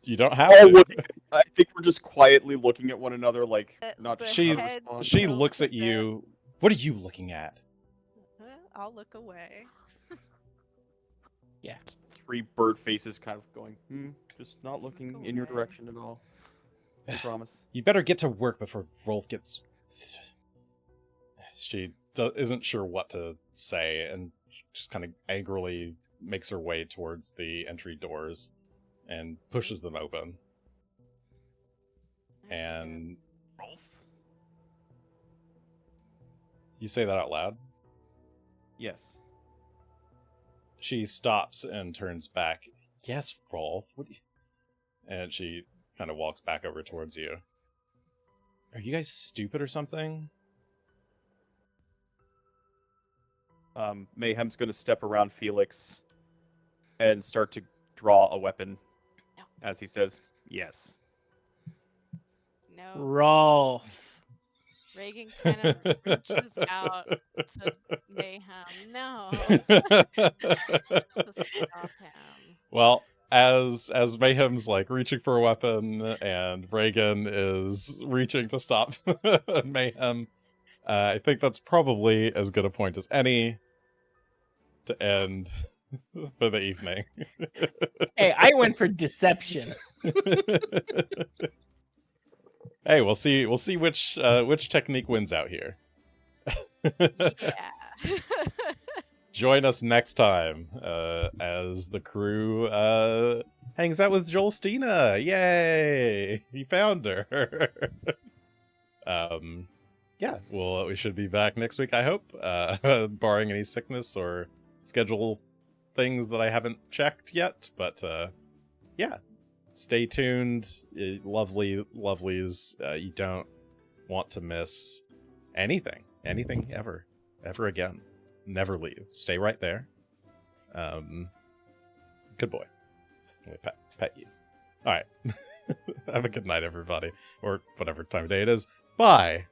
You don't have Oh, to. look, I think we're just quietly looking at one another, like not The sure how to head respond. She tilts looks a at bit. you. What are you looking at? I'll look away. Three bird faces kind of going, just not looking Look in your away. direction at all. I promise. You better get to work before Rolf gets... She isn't sure what to say, and just kind of angrily makes her way towards the entry doors and pushes them open. And Rolf? you say that out loud? Yes. She stops and turns back. Yes, Rolf. What do you... And she kind of walks back over towards you. Are you guys stupid or something? Mayhem's going to step around Felix and start to draw a weapon No. as he says, yes. No. Rolf. Reagan kind of reaches out to Mayhem. No. Just stop him. Well, as Mayhem's like reaching for a weapon and Regan is reaching to stop Mayhem, I think that's probably as good a point as any to end for the evening. Hey, I went for deception. Hey, we'll see which technique wins out here. Yeah. Join us next time as the crew hangs out with Jolestina. Yay! He found her. Yeah, well, we should be back next week, I hope, barring any sickness or schedule things that I haven't checked yet. But yeah, stay tuned. Lovelies. You don't want to miss anything ever again. Never leave. Stay right there. Good boy. Let me pet you. All right. Have a good night, everybody, or whatever time of day it is. Bye.